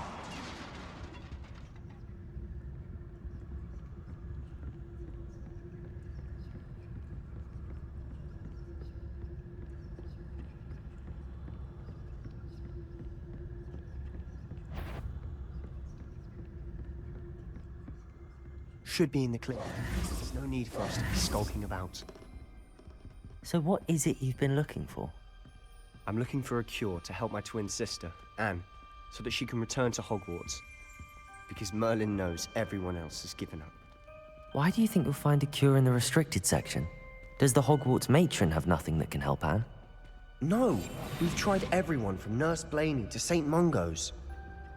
Should be in the clinic. There's no need for us to be skulking about. So what is it you've been looking for? I'm looking for a cure to help my twin sister, Anne, so that she can return to Hogwarts. Because Merlin knows everyone else has given up. Why do you think you'll find a cure in the restricted section? Does the Hogwarts matron have nothing that can help Anne? No, we've tried everyone from Nurse Blaney to St. Mungo's.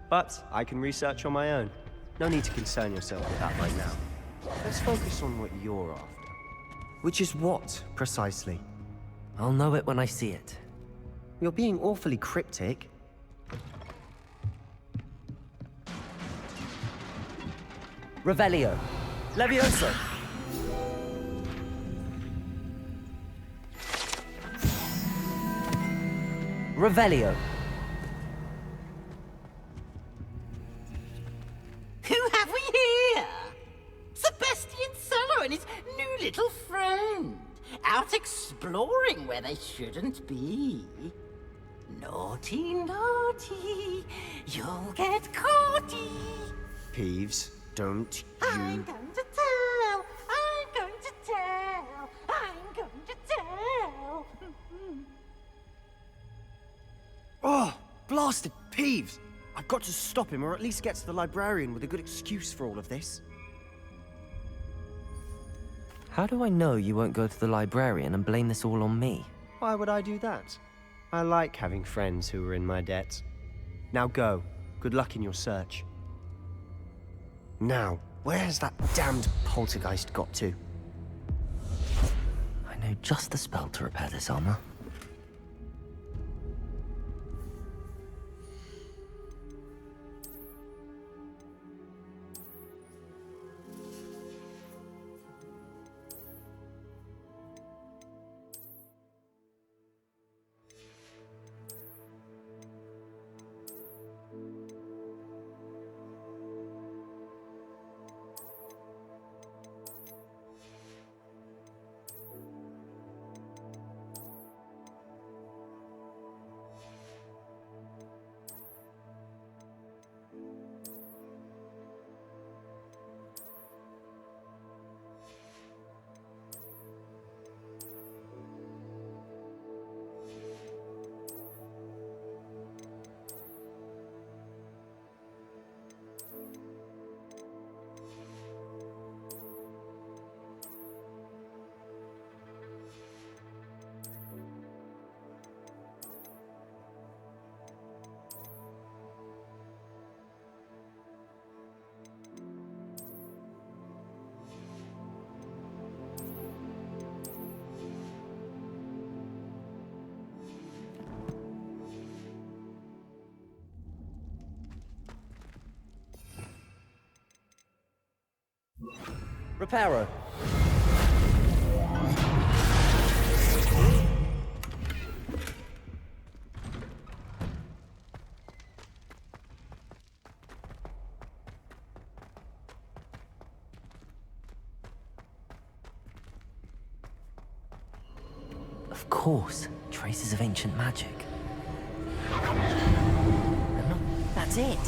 But I can research on my own. No need to concern yourself with that right now. Let's focus on what you're after. Which is what, precisely? I'll know it when I see it. You're being awfully cryptic. Revelio. Levioso. Revelio. Who have we here? Sebastian Sallow and his new little friend. Out exploring where they shouldn't be. Naughty, naughty. You'll get caughty. Peeves, don't I'm you... going to tell. I'm going to tell. I'm going to tell. Oh, blasted Peeves! I've got to stop him, or at least get to the librarian with a good excuse for all of this. How do I know you won't go to the librarian and blame this all on me? Why would I do that? I like having friends who are in my debt. Now go. Good luck in your search. Now, where's that damned poltergeist got to? I know just the spell to repair this armor. Reparo. Of course, traces of ancient magic. And look, that's it.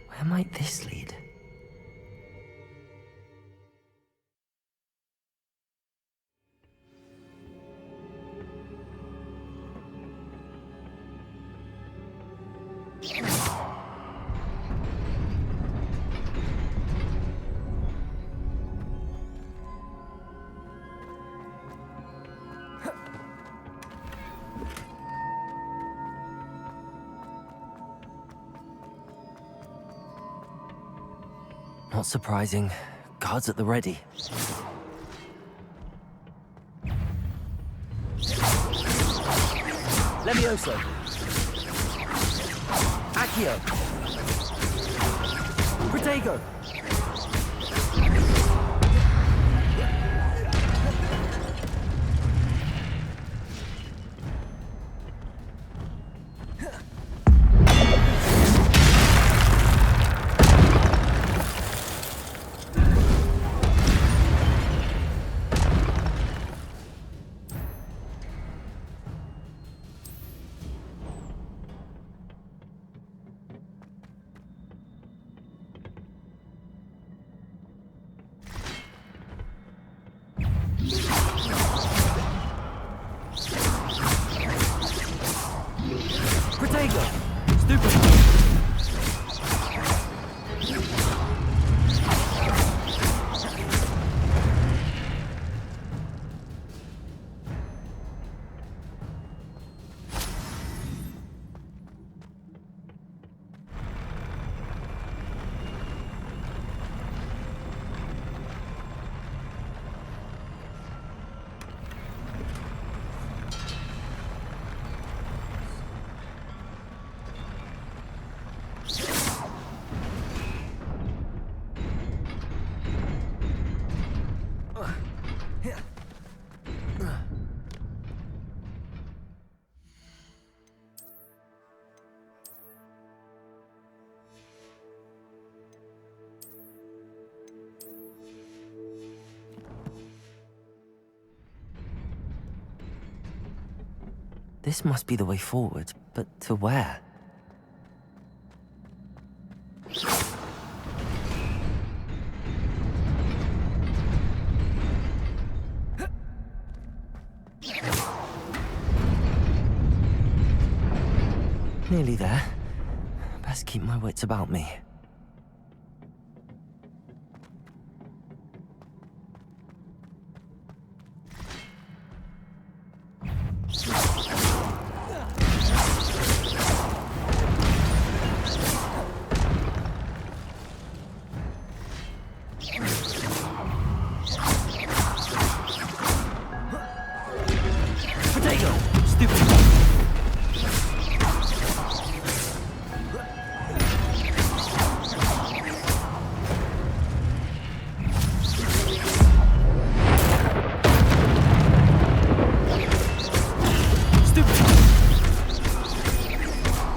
Where might this lead? Not surprising. Guards at the ready. Levioso. Accio. Protego. Protego! Stupid! This must be the way forward, but to where? Nearly there. Best keep my wits about me.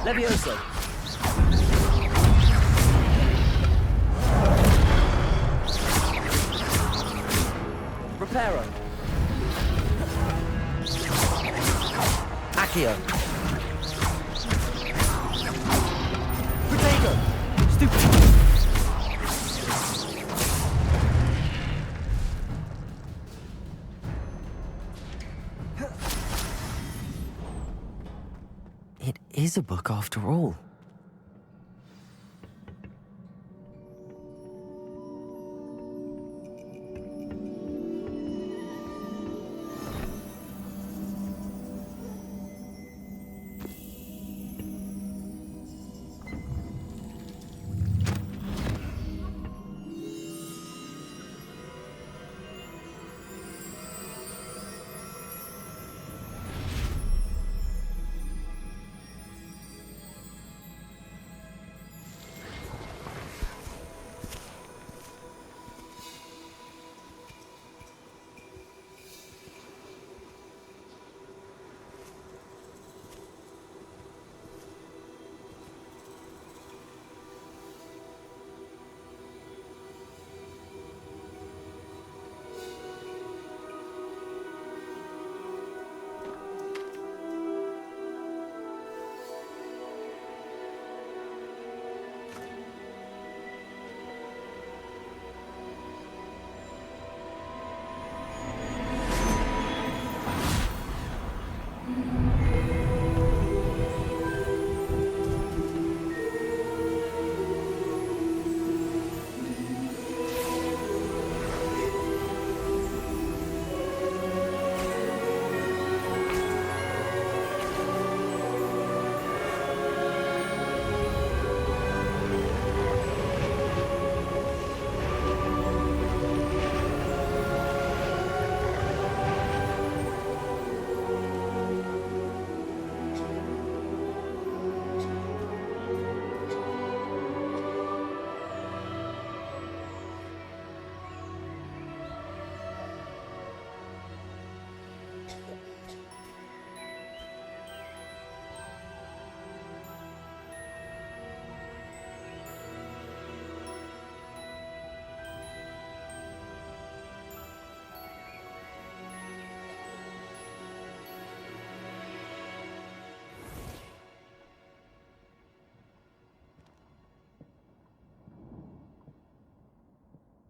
Levioso. Reparo. Accio. Protego. Stupid. It is a book after all.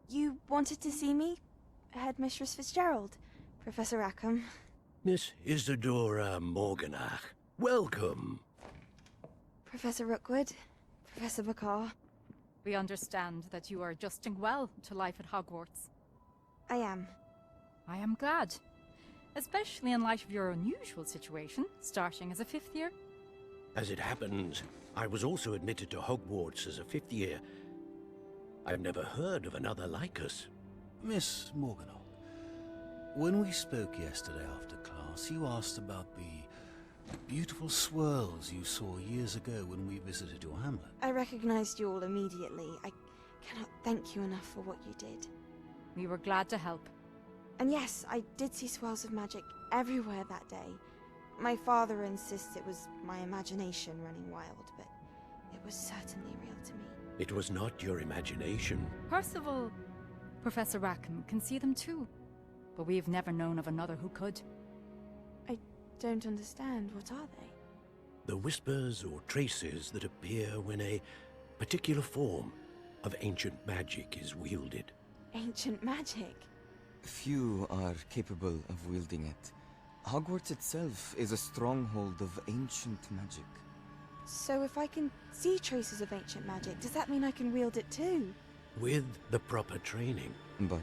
You wanted to see me, Headmistress Fitzgerald? Professor Rackham. Miss Isadora Morganach, welcome. Professor Rookwood. Professor Bakar. We understand that you are adjusting well to life at Hogwarts. I am. I am glad. Especially in light of your unusual situation, starting as a 5th year. As it happens, I was also admitted to Hogwarts as a 5th year. I've never heard of another like us. Miss Morganach, when we spoke yesterday after class, you asked about the beautiful swirls you saw years ago when we visited your hamlet. I recognized you all immediately. I cannot thank you enough for what you did. We were glad to help. And yes, I did see swirls of magic everywhere that day. My father insists it was my imagination running wild, but it was certainly real to me. It was not your imagination. Percival, Professor Rackham can see them too. But we've never known of another who could. I don't understand. What are they? The whispers or traces that appear when a particular form of ancient magic is wielded. Ancient magic? Few are capable of wielding it. Hogwarts itself is a stronghold of ancient magic. So if I can see traces of ancient magic, does that mean I can wield it too? With the proper training. But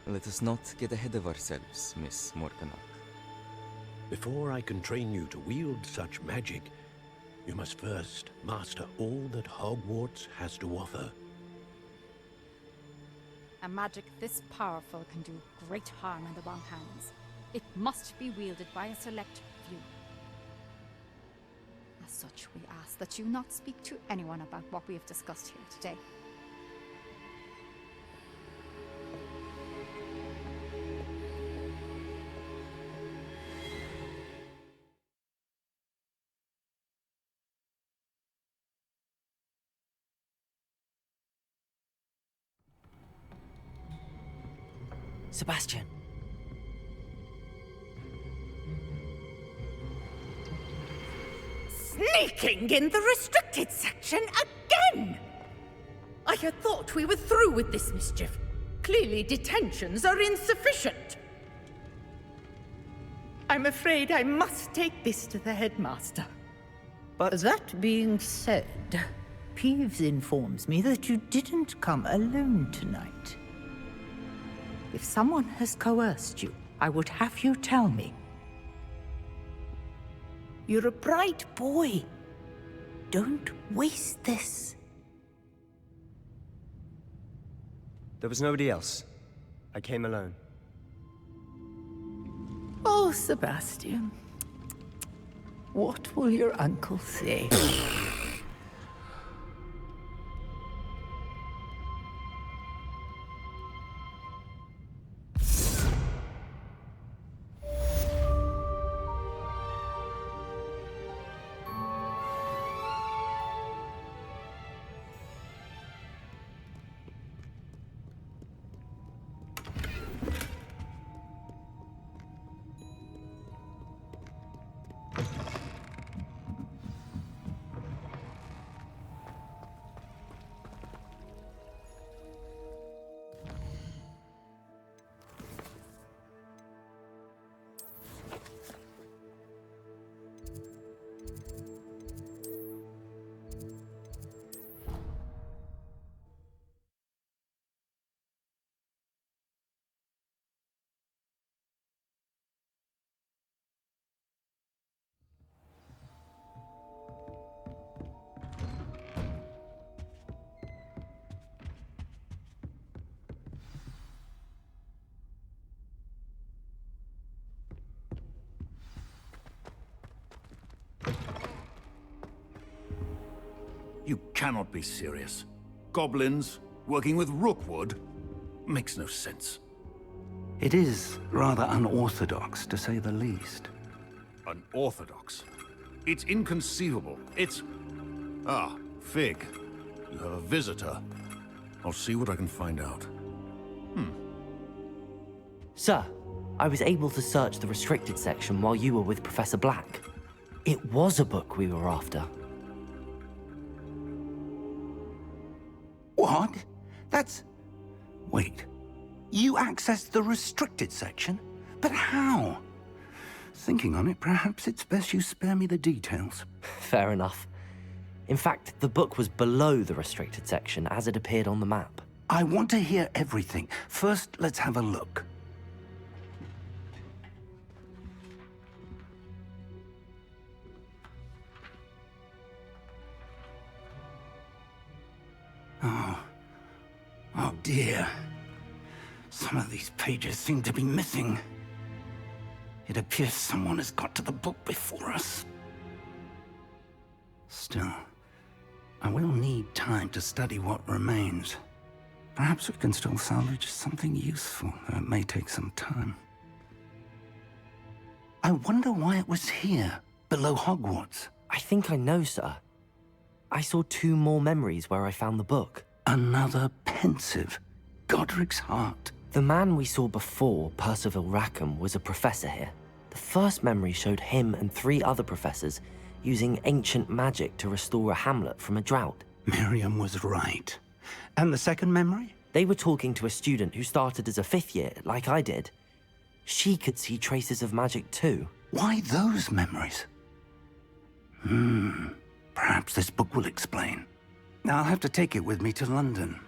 let us not get ahead of ourselves, Miss Morganach. Before I can train you to wield such magic, you must first master all that Hogwarts has to offer. A magic this powerful can do great harm in the wrong hands. It must be wielded by a select few. As such, we ask that you not speak to anyone about what we have discussed here today. Sebastian. Sneaking in the restricted section again! I had thought we were through with this mischief. Clearly detentions are insufficient. I'm afraid I must take this to the headmaster. But that being said, Peeves informs me that you didn't come alone tonight. If someone has coerced you, I would have you tell me. You're a bright boy. Don't waste this. There was nobody else. I came alone. Oh, Sebastian. What will your uncle say? You cannot be serious. Goblins working with Rookwood makes no sense. It is rather unorthodox, to say the least. Unorthodox? It's inconceivable. It's... Ah, Fig. You have a visitor. I'll see what I can find out. Sir, I was able to search the restricted section while you were with Professor Black. It was a book we were after. What? That's... Wait. You accessed the restricted section? But how? Thinking on it, perhaps it's best you spare me the details. Fair enough. In fact, the book was below the restricted section as it appeared on the map. I want to hear everything. First, let's have a look. Oh dear. Some of these pages seem to be missing. It appears someone has got to the book before us. Still, I will need time to study what remains. Perhaps we can still salvage something useful, though it may take some time. I wonder why it was here, below Hogwarts. I think I know, sir. I saw 2 more memories where I found the book. Another pensive. Godric's heart. The man we saw before, Percival Rackham, was a professor here. The first memory showed him and 3 other professors using ancient magic to restore a hamlet from a drought. Miriam was right. And the second memory? They were talking to a student who started as a 5th year, like I did. She could see traces of magic too. Why those memories? Perhaps this book will explain. I'll have to take it with me to London.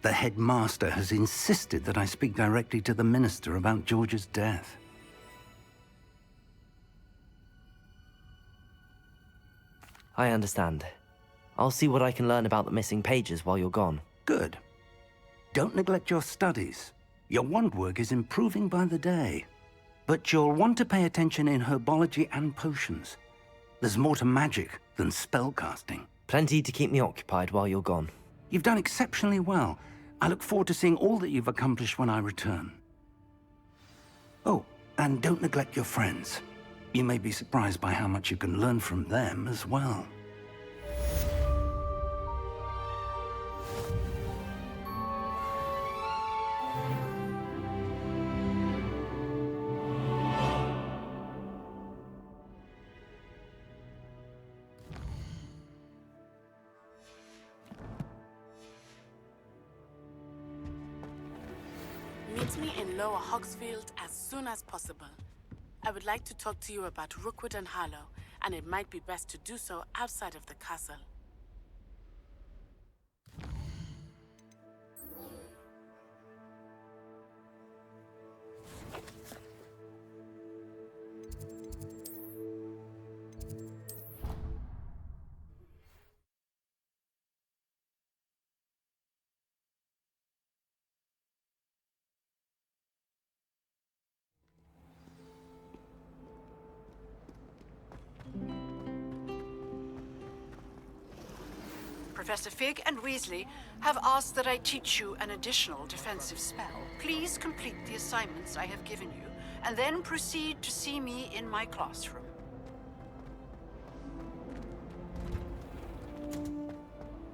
The headmaster has insisted that I speak directly to the minister about George's death. I understand. I'll see what I can learn about the missing pages while you're gone. Good. Don't neglect your studies. Your wand work is improving by the day. But you'll want to pay attention in herbology and potions. There's more to magic than spellcasting. Plenty to keep me occupied while you're gone. You've done exceptionally well. I look forward to seeing all that you've accomplished when I return. Oh, and don't neglect your friends. You may be surprised by how much you can learn from them as well. Meet me in Lower Hogsfield as soon as possible. I would like to talk to you about Rookwood and Harlow, and it might be best to do so outside of the castle. Professor Fig and Weasley have asked that I teach you an additional defensive spell. Please complete the assignments I have given you, and then proceed to see me in my classroom.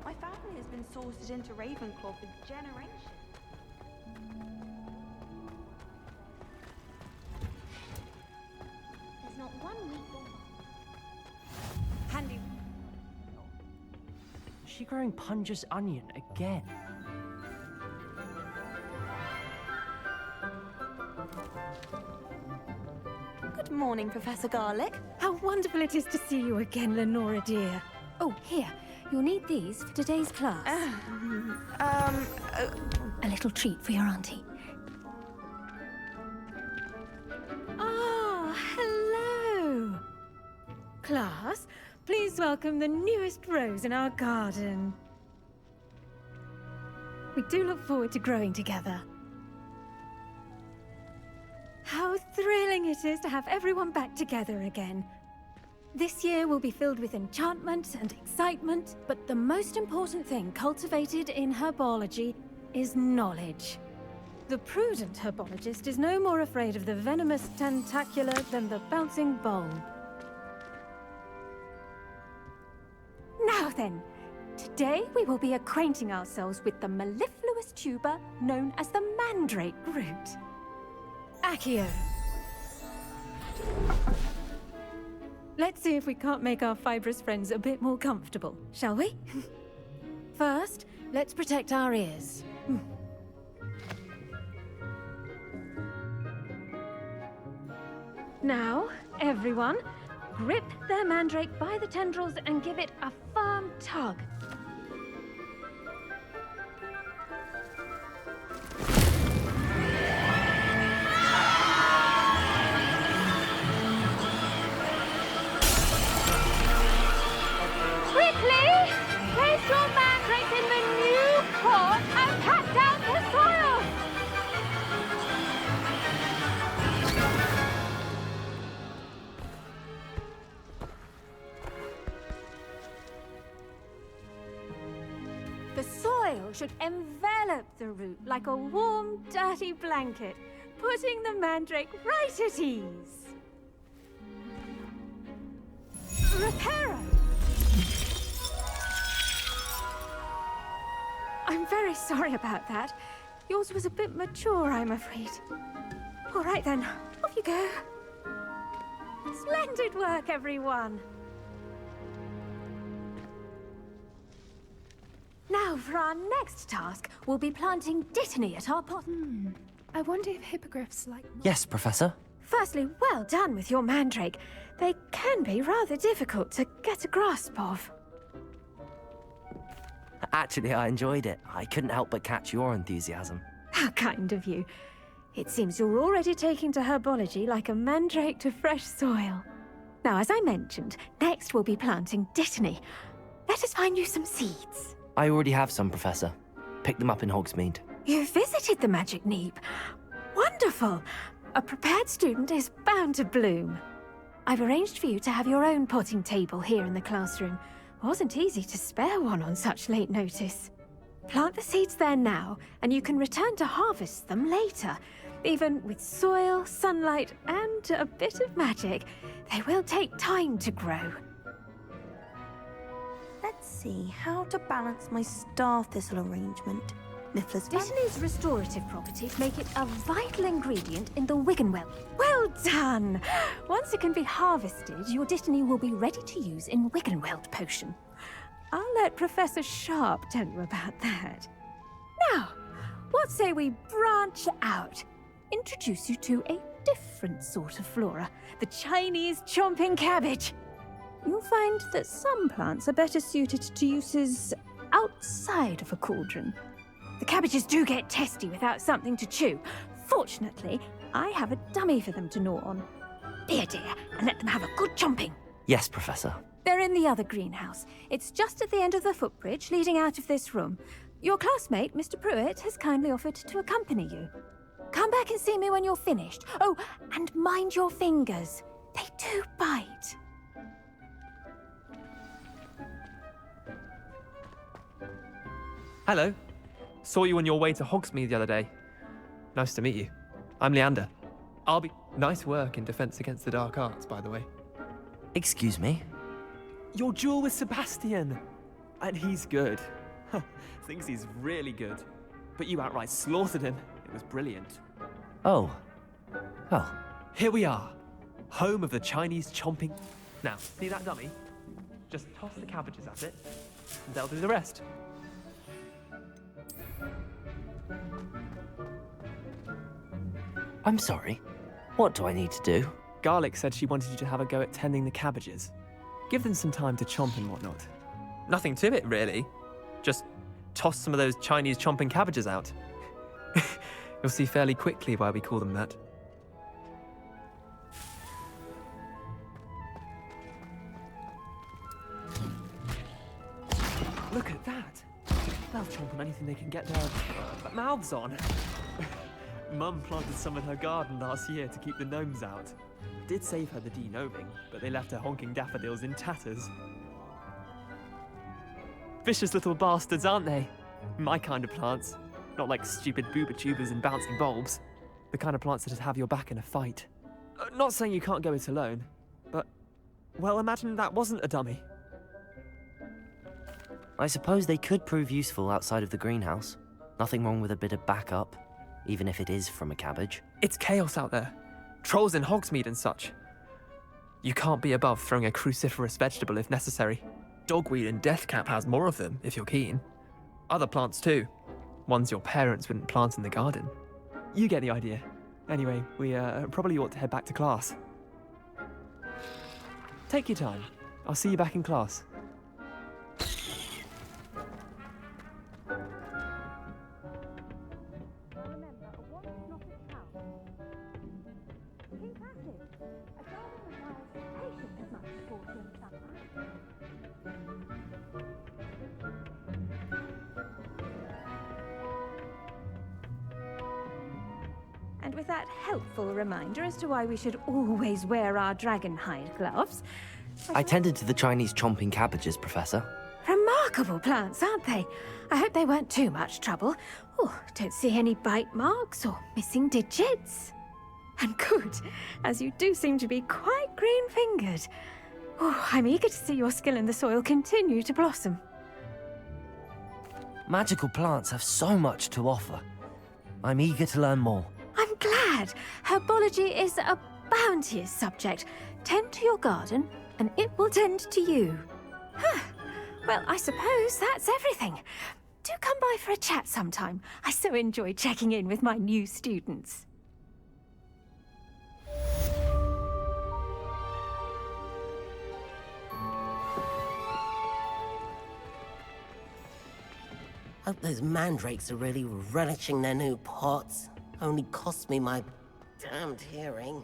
My family has been sorted into Ravenclaw for generations. There's not one weak or Handy. Is she growing Punja's onion again? Good morning, Professor Garlick. How wonderful it is to see you again, Lenora dear. Oh, here. You'll need these for today's class. A little treat for your auntie. Ah, hello. Class, please welcome the newest rose in our garden. We do look forward to growing together. How thrilling it is to have everyone back together again. This year will be filled with enchantment and excitement, but the most important thing cultivated in herbology is knowledge. The prudent herbologist is no more afraid of the venomous tentacular than the bouncing bulb. Now then, today we will be acquainting ourselves with the mellifluous tuber known as the mandrake root. Accio. Let's see if we can't make our fibrous friends a bit more comfortable, shall we? First, let's protect our ears. Now, everyone, grip their mandrake by the tendrils and give it a firm tug. Quickly! Place your mandrake in the new pot and pat down the soil! The soil should envelop the root like a warm, dirty blanket, putting the mandrake right at ease. Reparo! I'm very sorry about that. Yours was a bit mature, I'm afraid. All right then, off you go. Splendid work, everyone. Now, for our next task, we'll be planting dittany at our pot. I wonder if hippogriffs like... Yes, Professor. Firstly, well done with your mandrake. They can be rather difficult to get a grasp of. Actually, I enjoyed it. I couldn't help but catch your enthusiasm. How kind of you. It seems you're already taking to herbology like a mandrake to fresh soil. Now, as I mentioned, next we'll be planting dittany. Let us find you some seeds. I already have some, Professor. Picked them up in Hogsmeade. You visited the Magic Neep. Wonderful. A prepared student is bound to bloom. I've arranged for you to have your own potting table here in the classroom. Wasn't easy to spare one on such late notice. Plant the seeds there now, and you can return to harvest them later. Even with soil, sunlight, and a bit of magic, they will take time to grow. Let's see how to balance my star thistle arrangement. Dittany's restorative properties make it a vital ingredient in the Wiggenweld. Well done! Once it can be harvested, your dittany will be ready to use in Wiggenweld potion. I'll let Professor Sharp tell you about that. Now, what say we branch out? Introduce you to a different sort of flora, the Chinese chomping cabbage. You'll find that some plants are better suited to uses outside of a cauldron. The cabbages do get testy without something to chew. Fortunately, I have a dummy for them to gnaw on. Be a dear and let them have a good chomping. Yes, Professor. They're in the other greenhouse. It's just at the end of the footbridge leading out of this room. Your classmate, Mr. Pruitt, has kindly offered to accompany you. Come back and see me when you're finished. Oh, and mind your fingers. They do bite. Hello. Saw you on your way to Hogsmeade the other day. Nice to meet you. I'm Leander. Nice work in Defense Against the Dark Arts, by the way. Excuse me? Your duel with Sebastian! And he's good. Thinks he's really good. But you outright slaughtered him. It was brilliant. Oh. Well. Here we are. Home of the Chinese chomping... Now, see that dummy? Just toss the cabbages at it, and they'll do the rest. I'm sorry. What do I need to do? Garlic said she wanted you to have a go at tending the cabbages. Give them some time to chomp and whatnot. Nothing to it, really. Just toss some of those Chinese chomping cabbages out. You'll see fairly quickly why we call them that. Look at that! They'll chomp on anything they can get their mouths on. Mum planted some in her garden last year to keep the gnomes out. Did save her the de-gnoming, but they left her honking daffodils in tatters. Vicious little bastards, aren't they? My kind of plants. Not like stupid booba tubers and bouncing bulbs. The kind of plants that'd have your back in a fight. Not saying you can't go it alone, but... well, imagine that wasn't a dummy. I suppose they could prove useful outside of the greenhouse. Nothing wrong with a bit of backup, even if it is from a cabbage. It's chaos out there. Trolls in Hogsmeade and such. You can't be above throwing a cruciferous vegetable if necessary. Dogweed and deathcap has more of them, if you're keen. Other plants too. Ones your parents wouldn't plant in the garden. You get the idea. Anyway, we probably ought to head back to class. Take your time. I'll see you back in class. And with that helpful reminder as to why we should always wear our dragon hide gloves. I tended to the Chinese chomping cabbages, Professor. Remarkable plants, aren't they? I hope they weren't too much trouble. Oh, don't see any bite marks or missing digits. And good, as you do seem to be quite green-fingered. Oh, I'm eager to see your skill in the soil continue to blossom. Magical plants have so much to offer. I'm eager to learn more. I'm glad. Herbology is a bounteous subject. Tend to your garden, and it will tend to you. Huh. Well, I suppose that's everything. Do come by for a chat sometime. I so enjoy checking in with my new students. Hope those mandrakes are really relishing their new pots. Only cost me my damned hearing.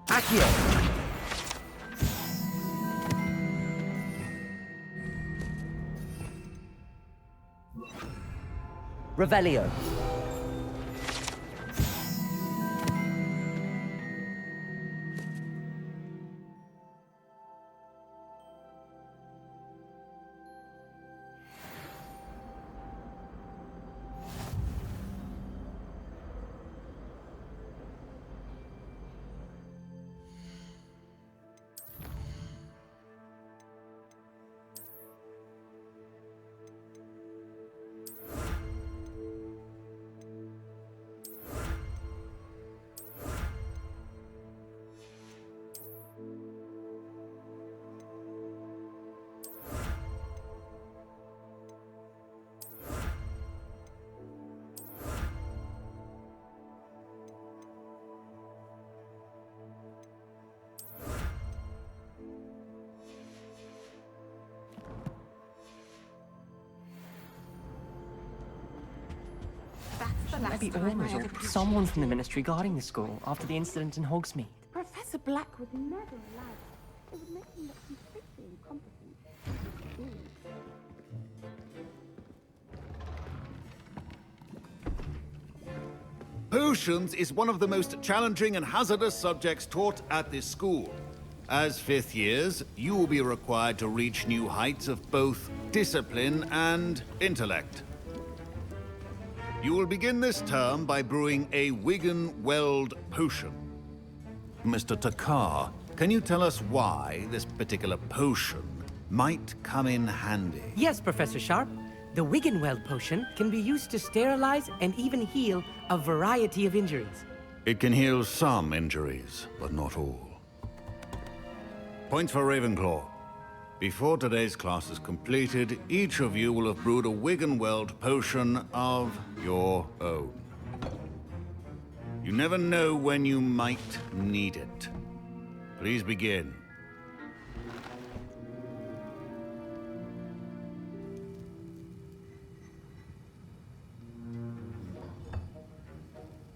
Accio! Revelio. Maybe Ormers or someone from the Ministry guarding the school after the incident in Hogsmeade. Professor Black would never allow it. It would make him look completely incompetent. Potions is one of the most challenging and hazardous subjects taught at this school. As fifth years, you will be required to reach new heights of both discipline and intellect. You will begin this term by brewing a Wigan-Weld potion. Mr. Takar, can you tell us why this particular potion might come in handy? Yes, Professor Sharp. The Wigan-Weld potion can be used to sterilize and even heal a variety of injuries. It can heal some injuries, but not all. Points for Ravenclaw. Before today's class is completed, each of you will have brewed a Wigan-Weld potion of your own. You never know when you might need it. Please begin.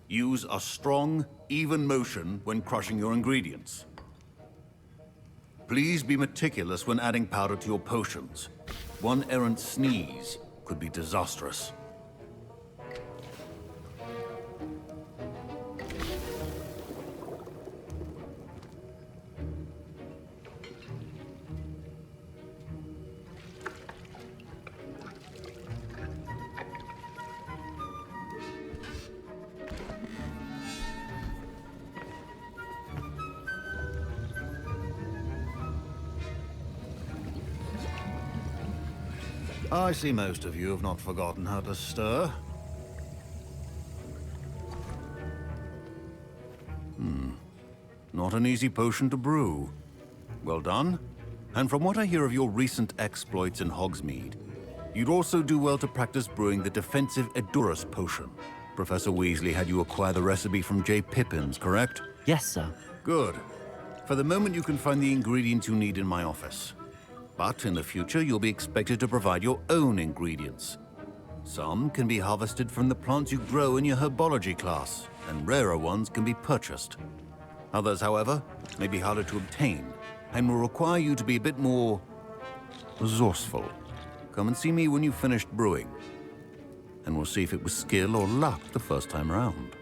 Use a strong, even motion when crushing your ingredients. Please be meticulous when adding powder to your potions. One errant sneeze could be disastrous. I see most of you have not forgotten how to stir. Not an easy potion to brew. Well done. And from what I hear of your recent exploits in Hogsmeade, you'd also do well to practice brewing the defensive Edurus potion. Professor Weasley had you acquire the recipe from J. Pippins, correct? Yes, sir. Good. For the moment, you can find the ingredients you need in my office. But in the future, you'll be expected to provide your own ingredients. Some can be harvested from the plants you grow in your herbology class, and rarer ones can be purchased. Others, however, may be harder to obtain, and will require you to be a bit more resourceful. Come and see me when you've finished brewing, and we'll see if it was skill or luck the first time around.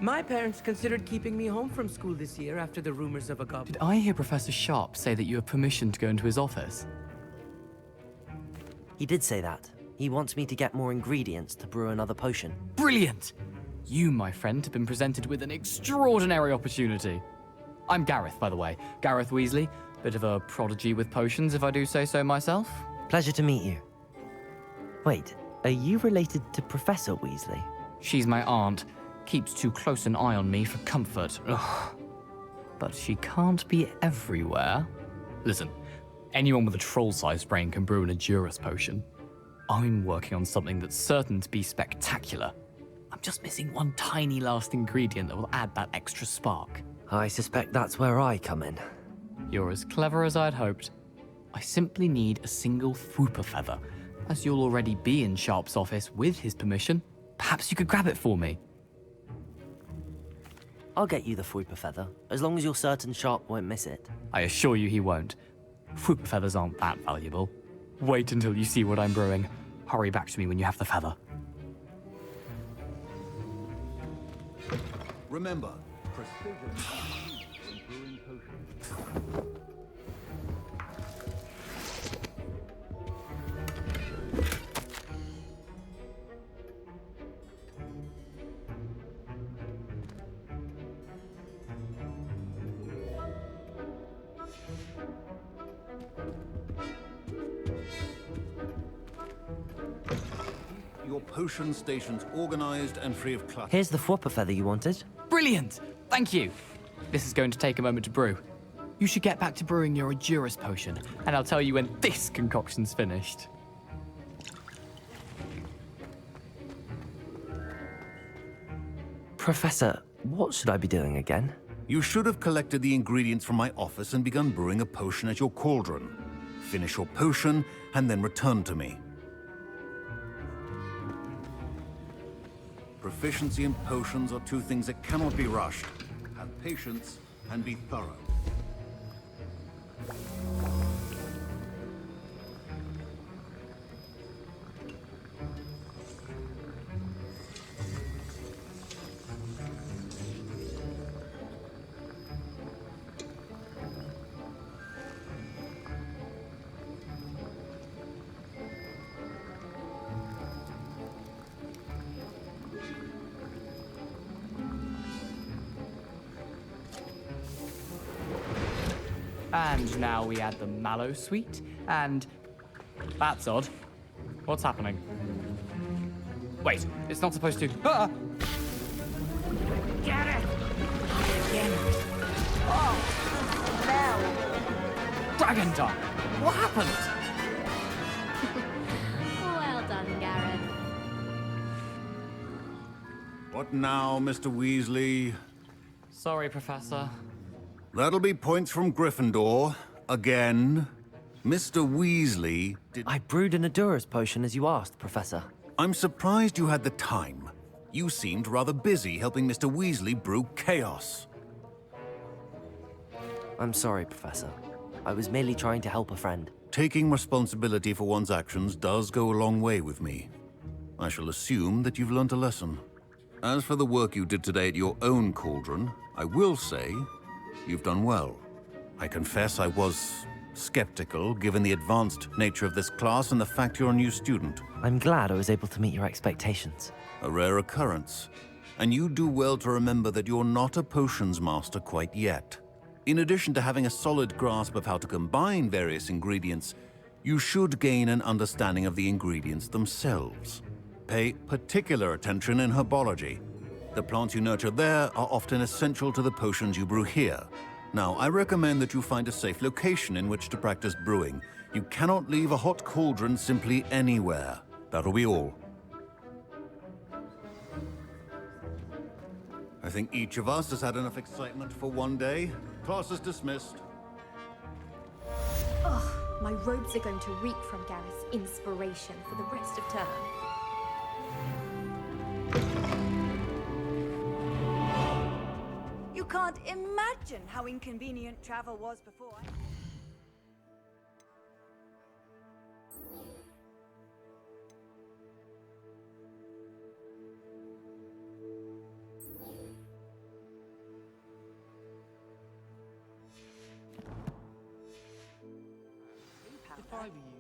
My parents considered keeping me home from school this year after the rumors of a goblin. Did I hear Professor Sharp say that you have permission to go into his office? He did say that. He wants me to get more ingredients to brew another potion. Brilliant! You, my friend, have been presented with an extraordinary opportunity. I'm Gareth, by the way. Gareth Weasley. Bit of a prodigy with potions, if I do say so myself. Pleasure to meet you. Wait, are you related to Professor Weasley? She's my aunt. Keeps too close an eye on me for comfort. Ugh. But she can't be everywhere. Listen, anyone with a troll-sized brain can brew an Edurus potion. I'm working on something that's certain to be spectacular. I'm just missing one tiny last ingredient that will add that extra spark. I suspect that's where I come in. You're as clever as I'd hoped. I simply need a single Fwooper feather. As you'll already be in Sharp's office with his permission, perhaps you could grab it for me. I'll get you the Fwooper feather, as long as you're certain Sharp won't miss it. I assure you he won't. Fwooper feathers aren't that valuable. Wait until you see what I'm brewing. Hurry back to me when you have the feather. Remember, precision is key when brewing potions. Your potion station's organized and free of clutter. Here's the Fwooper feather you wanted. Brilliant! Thank you! This is going to take a moment to brew. You should get back to brewing your Edurus potion, and I'll tell you when this concoction's finished. Professor, what should I be doing again? You should have collected the ingredients from my office and begun brewing a potion at your cauldron. Finish your potion, and then return to me. Proficiency in potions are two things that cannot be rushed. Have patience and be thorough. And now we add the mallow sweet, and... That's odd. What's happening? Wait, it's not supposed to... Ah! Get it! Again. Oh, no. Dragon Dog! What happened? Well done, Gareth. What now, Mr. Weasley? Sorry, Professor. That'll be points from Gryffindor. Again. Mr. Weasley did... I brewed an Edurus potion as you asked, Professor. I'm surprised you had the time. You seemed rather busy helping Mr. Weasley brew chaos. I'm sorry, Professor. I was merely trying to help a friend. Taking responsibility for one's actions does go a long way with me. I shall assume that you've learnt a lesson. As for the work you did today at your own cauldron, I will say you've done well. I confess I was skeptical, given the advanced nature of this class and the fact you're a new student. I'm glad I was able to meet your expectations. A rare occurrence. And you do well to remember that you're not a potions master quite yet. In addition to having a solid grasp of how to combine various ingredients, you should gain an understanding of the ingredients themselves. Pay particular attention in herbology. The plants you nurture there are often essential to the potions you brew here. Now, I recommend that you find a safe location in which to practice brewing. You cannot leave a hot cauldron simply anywhere. That'll be all. I think each of us has had enough excitement for one day. Class is dismissed. Ugh, my robes are going to reek from Gareth's inspiration for the rest of term. You can't imagine how inconvenient travel was before. If I were you.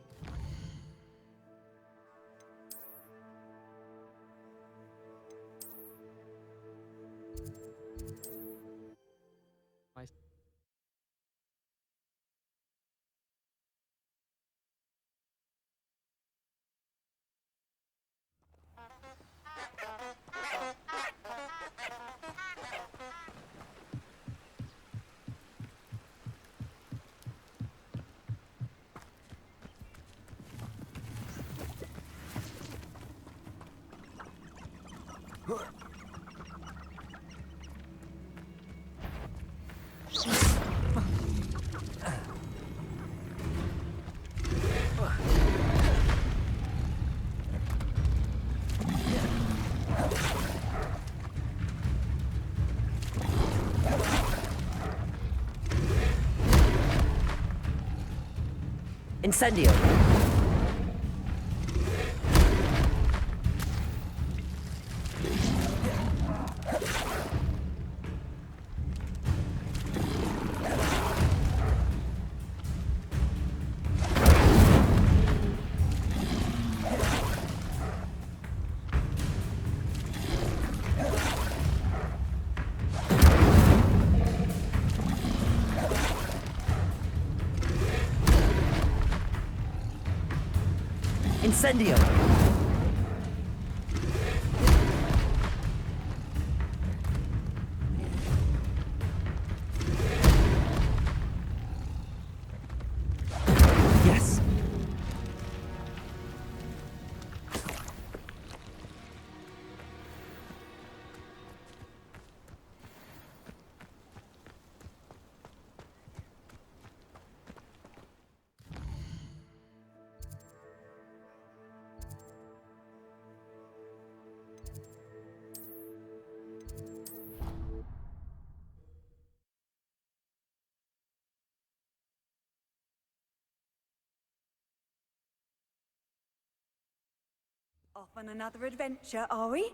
Incendio! Incendio! Yes. Off on another adventure, are we?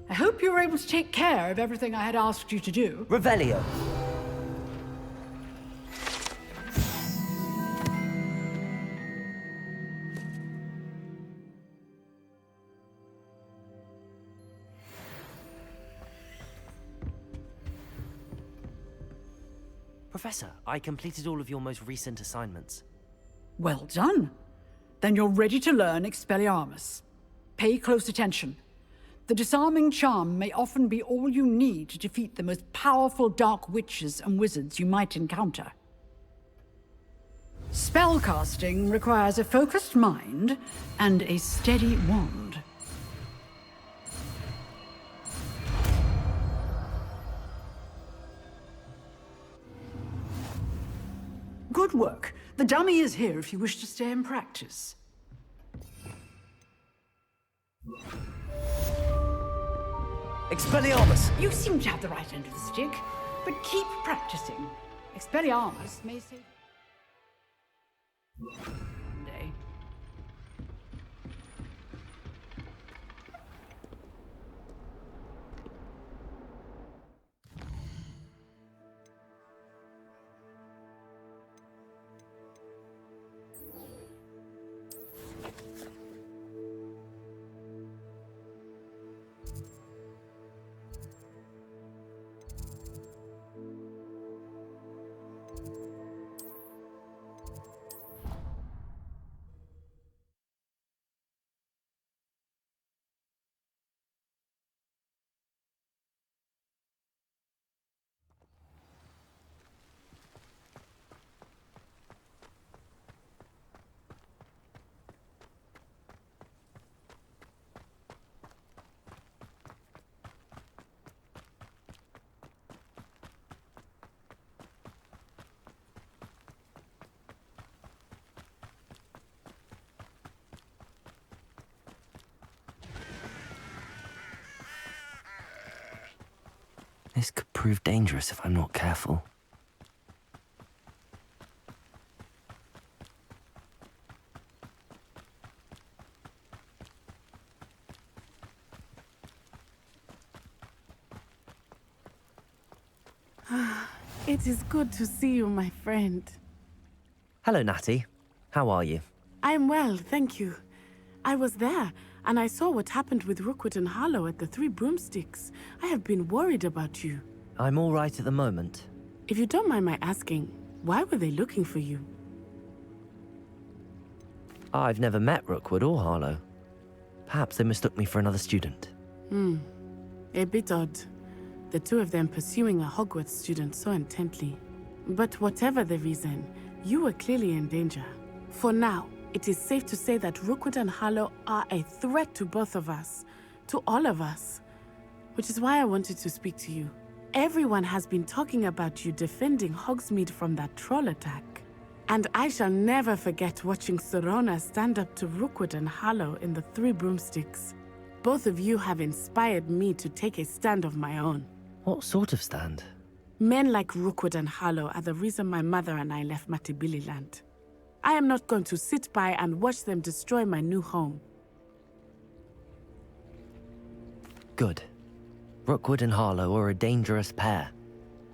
I hope you were able to take care of everything I had asked you to do. Revelio. Professor, I completed all of your most recent assignments. Well done. Then you're ready to learn Expelliarmus. Pay close attention. The disarming charm may often be all you need to defeat the most powerful dark witches and wizards you might encounter. Spellcasting requires a focused mind and a steady wand. Good work. The dummy is here if you wish to stay and practice. Expelliarmus! You seem to have the right end of the stick, but keep practicing. Expelliarmus may save... Day. This could prove dangerous if I'm not careful. It is good to see you, my friend. Hello, Natty. How are you? I'm well, thank you. I was there, and I saw what happened with Rookwood and Harlow at the Three Broomsticks. I have been worried about you. I'm all right at the moment. If you don't mind my asking, why were they looking for you? I've never met Rookwood or Harlow. Perhaps they mistook me for another student. A bit odd. The two of them pursuing a Hogwarts student so intently. But whatever the reason, you were clearly in danger. For now, it is safe to say that Rookwood and Harlow are a threat to both of us, to all of us. Which is why I wanted to speak to you. Everyone has been talking about you defending Hogsmeade from that troll attack. And I shall never forget watching Serona stand up to Rookwood and Harlow in the Three Broomsticks. Both of you have inspired me to take a stand of my own. What sort of stand? Men like Rookwood and Harlow are the reason my mother and I left Matibili Land. I am not going to sit by and watch them destroy my new home. Good. Rookwood and Harlow are a dangerous pair.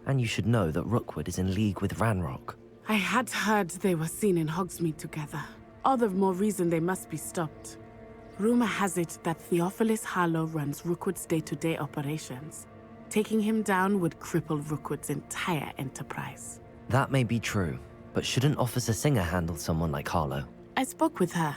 And you should know that Rookwood is in league with Ranrock. I had heard they were seen in Hogsmeade together. All the more reason they must be stopped. Rumor has it that Theophilus Harlow runs Rookwood's day-to-day operations. Taking him down would cripple Rookwood's entire enterprise. That may be true, but shouldn't Officer Singer handle someone like Harlow? I spoke with her.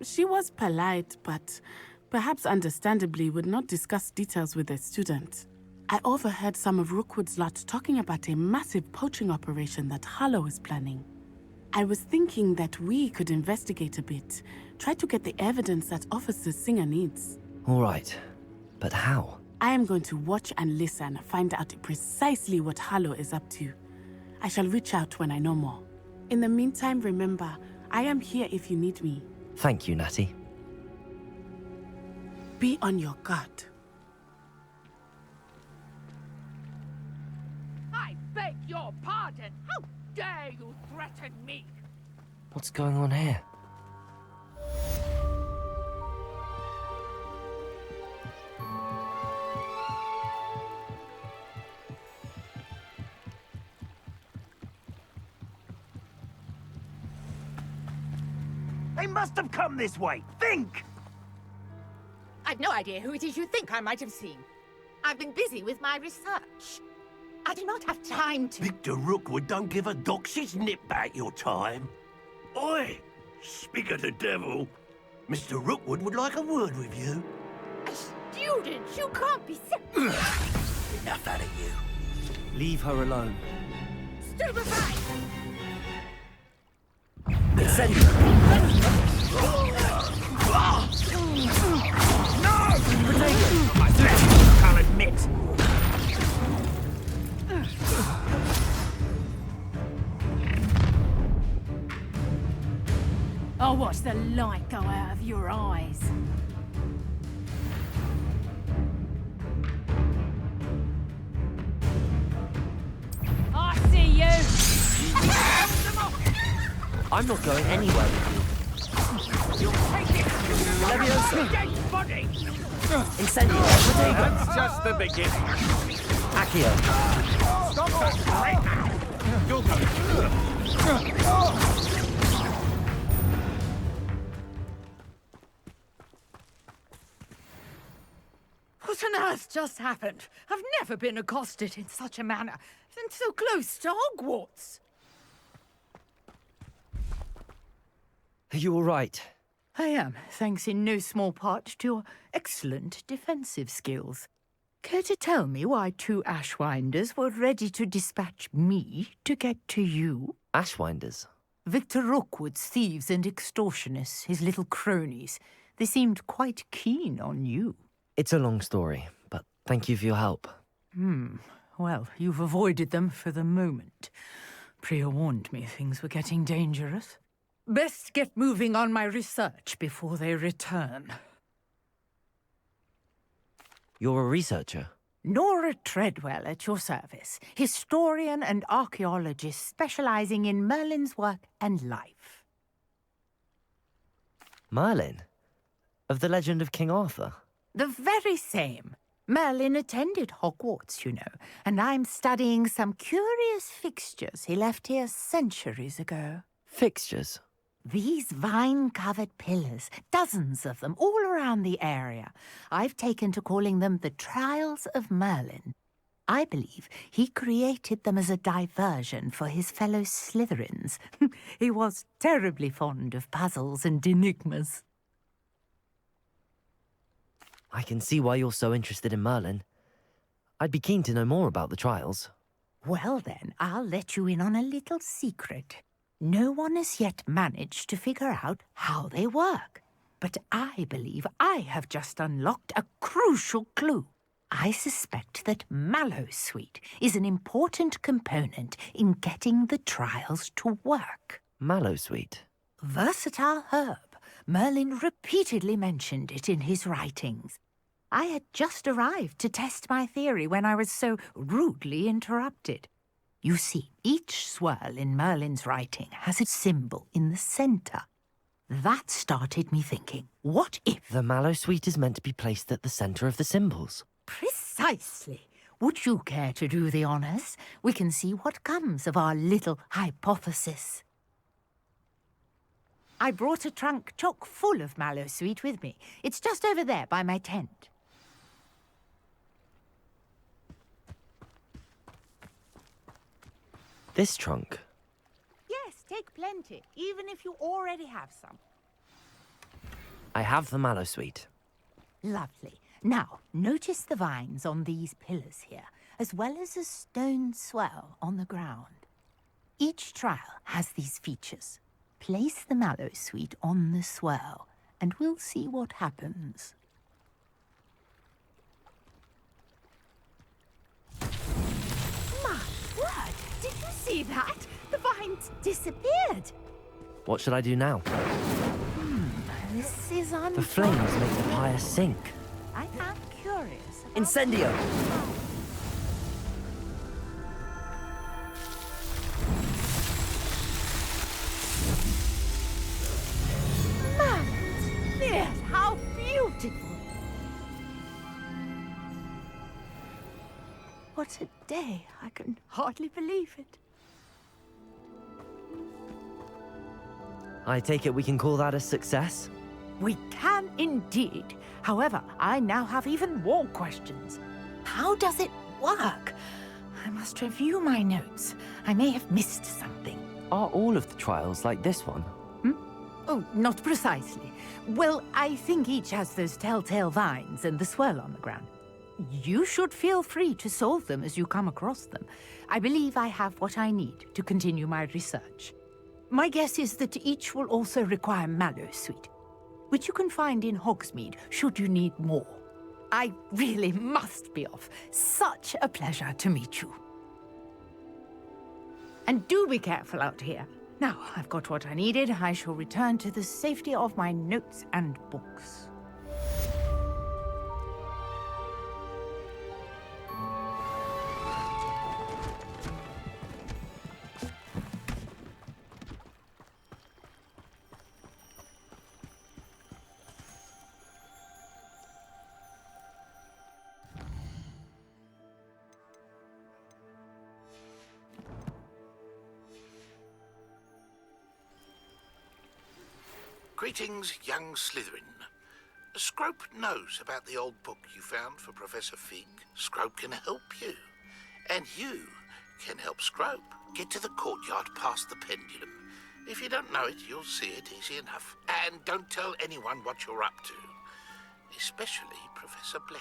She was polite, but perhaps understandably would not discuss details with a student. I overheard some of Rookwood's lot talking about a massive poaching operation that Harlow is planning. I was thinking that we could investigate a bit, try to get the evidence that Officer Singer needs. All right, but how? I am going to watch and listen, find out precisely what Harlow is up to. I shall reach out when I know more. In the meantime, remember, I am here if you need me. Thank you, Natty. Be on your guard. I beg your pardon. How dare you threaten me? What's going on here? They must have come this way. Think! I've no idea who it is you think I might have seen. I've been busy with my research. I do not have time to... Victor Rookwood don't give a doxy's nip back your time. Oi! Speak of the devil. Mr. Rookwood would like a word with you. Students, you can't be so... Enough out of you. Leave her alone. Stupefy! I'll admit. I'll watch the light go out of your eyes. I'm not going anywhere with you. You'll take it! Leviosa! Dead body! Incendio! Potato! That's just the beginning. Accio! Stop that right now! You'll go. What on earth just happened? I've never been accosted in such a manner, and so close to Hogwarts. Are you all right? I am, thanks in no small part to your excellent defensive skills. Care to tell me why 2 Ashwinders were ready to dispatch me to get to you? Ashwinders? Victor Rookwood's thieves and extortionists, his little cronies. They seemed quite keen on you. It's a long story, but thank you for your help. Well, you've avoided them for the moment. Priya warned me things were getting dangerous. Best get moving on my research before they return. You're a researcher? Nora Treadwell at your service, historian and archaeologist specializing in Merlin's work and life. Merlin? Of the legend of King Arthur? The very same. Merlin attended Hogwarts, you know, and I'm studying some curious fixtures he left here centuries ago. Fixtures? These vine-covered pillars, dozens of them, all around the area. I've taken to calling them the Trials of Merlin. I believe he created them as a diversion for his fellow Slytherins. He was terribly fond of puzzles and enigmas. I can see why you're so interested in Merlin. I'd be keen to know more about the trials. Well then, I'll let you in on a little secret. No one has yet managed to figure out how they work. But I believe I have just unlocked a crucial clue. I suspect that Mallowsweet is an important component in getting the trials to work. Mallowsweet? Versatile herb. Merlin repeatedly mentioned it in his writings. I had just arrived to test my theory when I was so rudely interrupted. You see, each swirl in Merlin's writing has a symbol in the centre. That started me thinking, what if... The Mallowsweet is meant to be placed at the centre of the symbols. Precisely. Would you care to do the honours? We can see what comes of our little hypothesis. I brought a trunk chock full of Mallowsweet with me. It's just over there by my tent. This trunk? Yes, take plenty, even if you already have some. I have the Mallowsweet. Lovely. Now, notice the vines on these pillars here, as well as a stone swell on the ground. Each trial has these features. Place the Mallowsweet on the swirl, and we'll see what happens. My word! Did you see that? The vines disappeared. What should I do now? This is unfair. The flames make the pyre sink. I am curious. Incendio! Yes, how beautiful! What a day! I can hardly believe it. I take it we can call that a success? We can indeed. However, I now have even more questions. How does it work? I must review my notes. I may have missed something. Are all of the trials like this one? Oh, not precisely. Well, I think each has those telltale vines and the swirl on the ground. You should feel free to solve them as you come across them. I believe I have what I need to continue my research. My guess is that each will also require Mallowsweet, which you can find in Hogsmeade should you need more. I really must be off. Such a pleasure to meet you. And do be careful out here. Now, I've got what I needed. I shall return to the safety of my notes and books. Greetings, young Slytherin. Scrope knows about the old book you found for Professor Fig. Scrope can help you. And you can help Scrope get to the courtyard past the pendulum. If you don't know it, you'll see it easy enough. And don't tell anyone what you're up to. Especially Professor Black.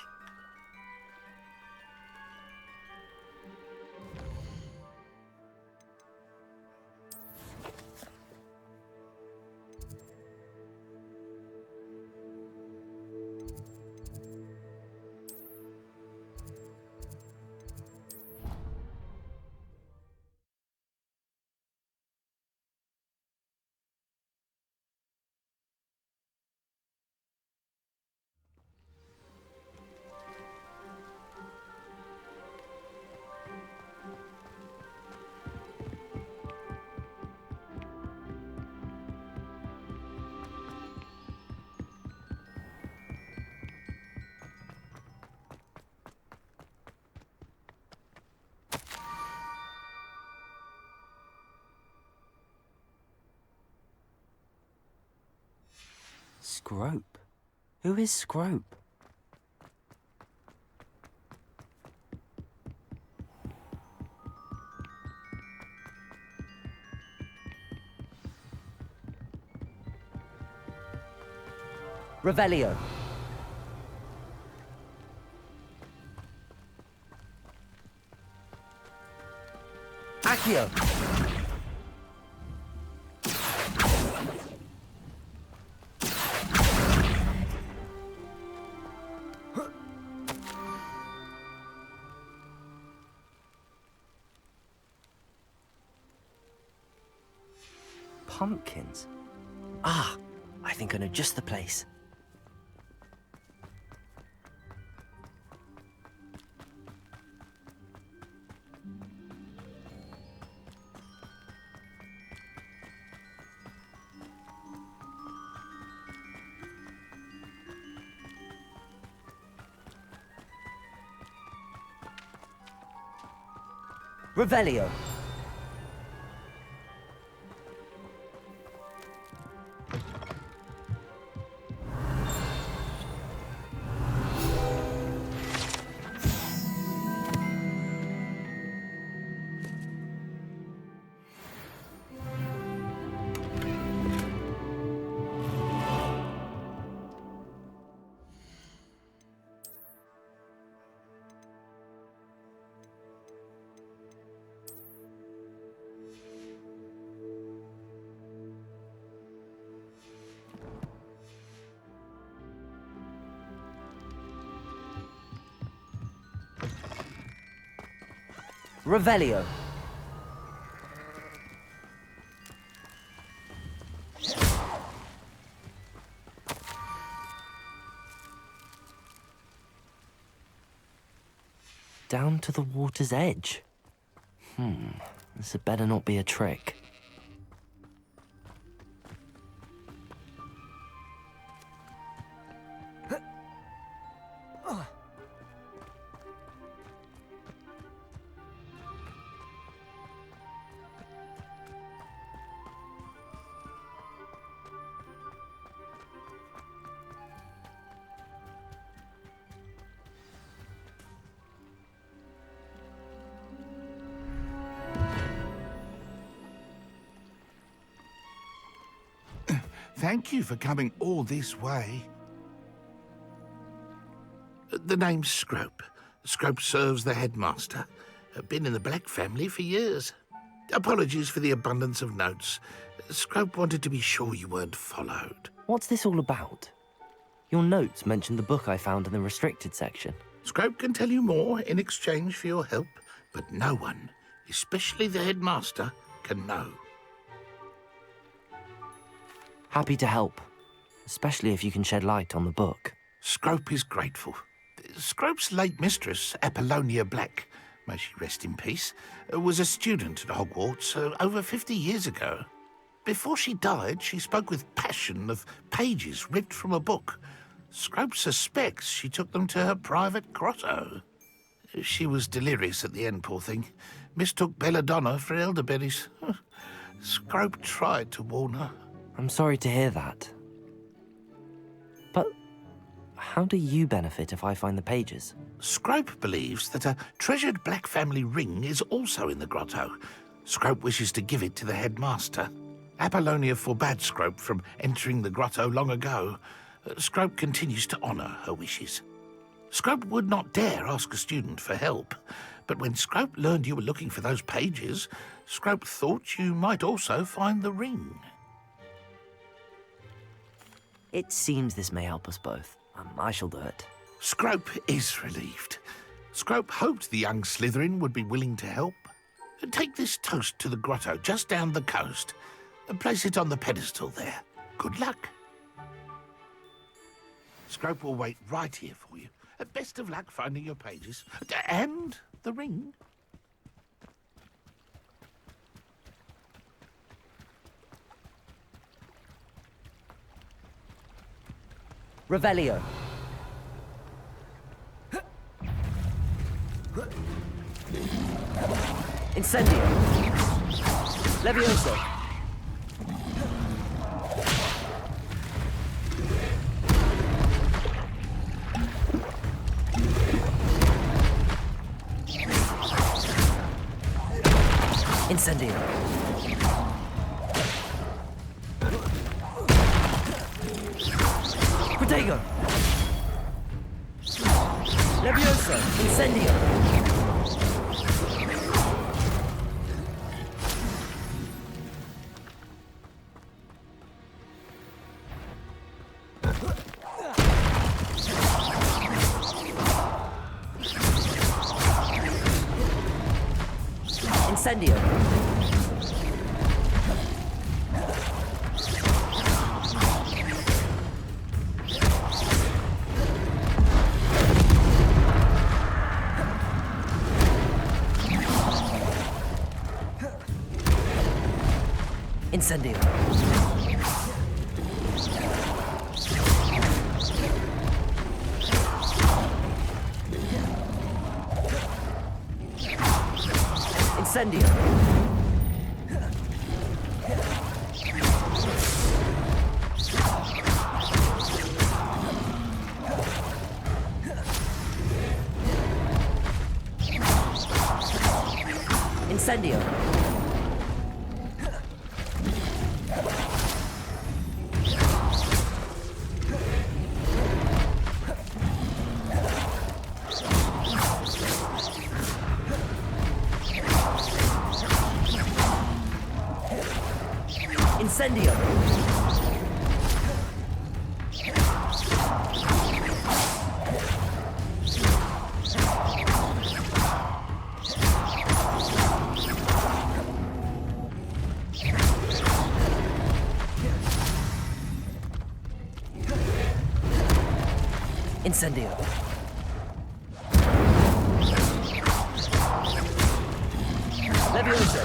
Scrope? Who is Scrope? Revelio. Accio. Pumpkins? Ah, I think I know just the place. Revelio. Revelio. Down to the water's edge. This had better not be a trick. Thank you for coming all this way. The name's Scrope. Scrope serves the headmaster. Been in the Black family for years. Apologies for the abundance of notes. Scrope wanted to be sure you weren't followed. What's this all about? Your notes mentioned the book I found in the restricted section. Scrope can tell you more in exchange for your help, but no one, especially the headmaster, can know. Happy to help, especially if you can shed light on the book. Scrope is grateful. Scrope's late mistress, Apollonia Black, may she rest in peace, was a student at Hogwarts over 50 years ago. Before she died, she spoke with passion of pages ripped from a book. Scrope suspects she took them to her private grotto. She was delirious at the end, poor thing. Mistook belladonna for elderberries. Scrope tried to warn her. I'm sorry to hear that. But how do you benefit if I find the pages? Scrope believes that a treasured black family ring is also in the grotto. Scrope wishes to give it to the headmaster. Apollonia forbade Scrope from entering the grotto long ago. Scrope continues to honour her wishes. Scrope would not dare ask a student for help, but when Scrope learned you were looking for those pages, Scrope thought you might also find the ring. It seems this may help us both. I shall do it. Scrope is relieved. Scrope hoped the young Slytherin would be willing to help. Take this toast to the grotto just down the coast and place it on the pedestal there. Good luck. Scrope will wait right here for you. Best of luck finding your pages. And the ring. Revelio. Incendio. Levioso. Incendio. Protego. Levioso. Incendio. Incendio. Incendio. Incendio. Incendio. Incendio. Incendio. Levioso.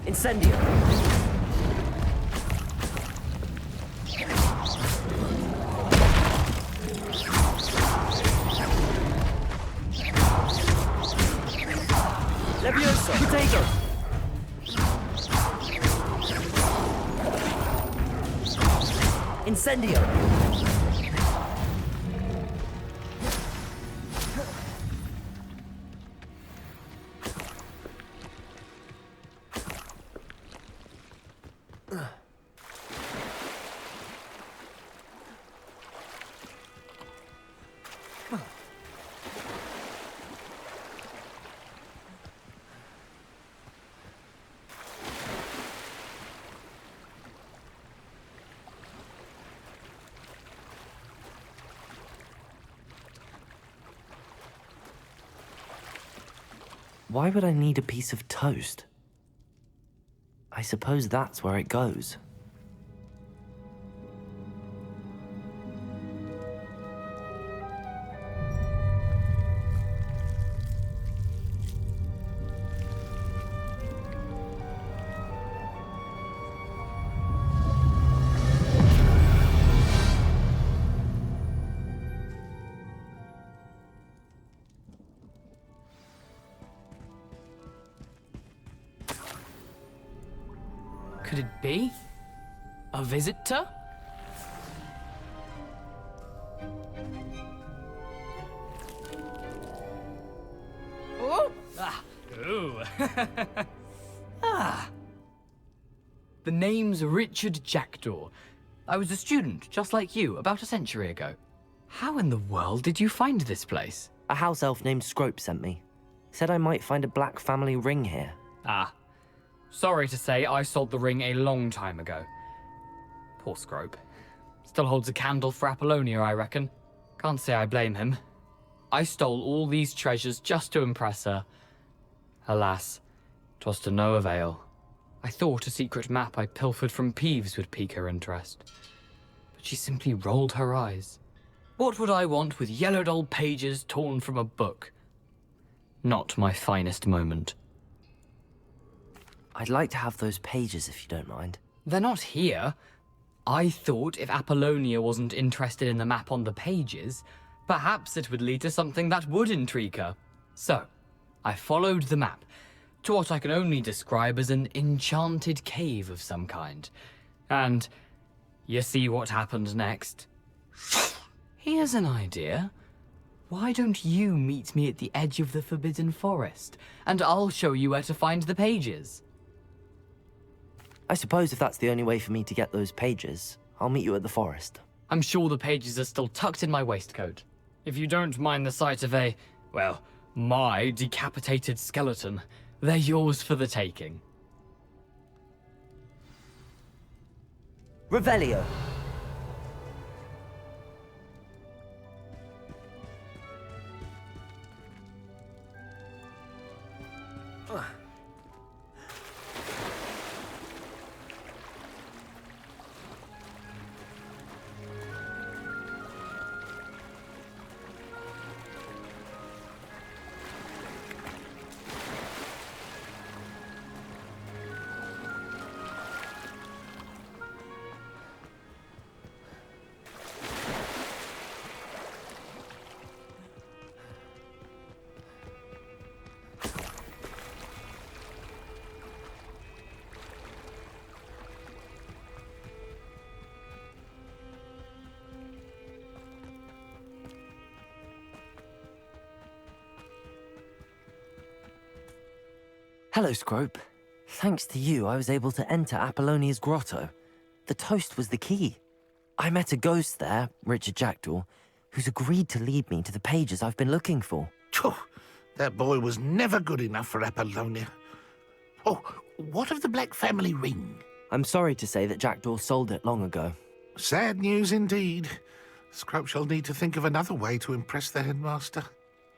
Incendio. Levioso. Protego. Incendio. Why would I need a piece of toast? I suppose that's where it goes. could it be? A visitor? Oh! Ah! Ooh! Ah! The name's Richard Jackdaw. I was a student, just like you, about a century ago. How in the world did you find this place? A house elf named Scrope sent me. Said I might find a black family ring here. Ah. Sorry to say, I sold the ring a long time ago. Poor Scrope. Still holds a candle for Apollonia, I reckon. Can't say I blame him. I stole all these treasures just to impress her. Alas, 'twas to no avail. I thought a secret map I pilfered from Peeves would pique her interest. But she simply rolled her eyes. What would I want with yellowed old pages torn from a book? Not my finest moment. I'd like to have those pages if you don't mind. They're not here. I thought if Apollonia wasn't interested in the map on the pages, perhaps it would lead to something that would intrigue her. So, I followed the map to what I can only describe as an enchanted cave of some kind. And you see what happened next? Here's an idea. Why don't you meet me at the edge of the Forbidden Forest, and I'll show you where to find the pages? I suppose if that's the only way for me to get those pages, I'll meet you at the forest. I'm sure the pages are still tucked in my waistcoat. If you don't mind the sight of my decapitated skeleton, they're yours for the taking. Revelio! Hello, Scrope. Thanks to you, I was able to enter Apollonia's grotto. The toast was the key. I met a ghost there, Richard Jackdaw, who's agreed to lead me to the pages I've been looking for. That boy was never good enough for Apollonia. Oh, what of the Black family ring? I'm sorry to say that Jackdaw sold it long ago. Sad news indeed. Scrope shall need to think of another way to impress the headmaster.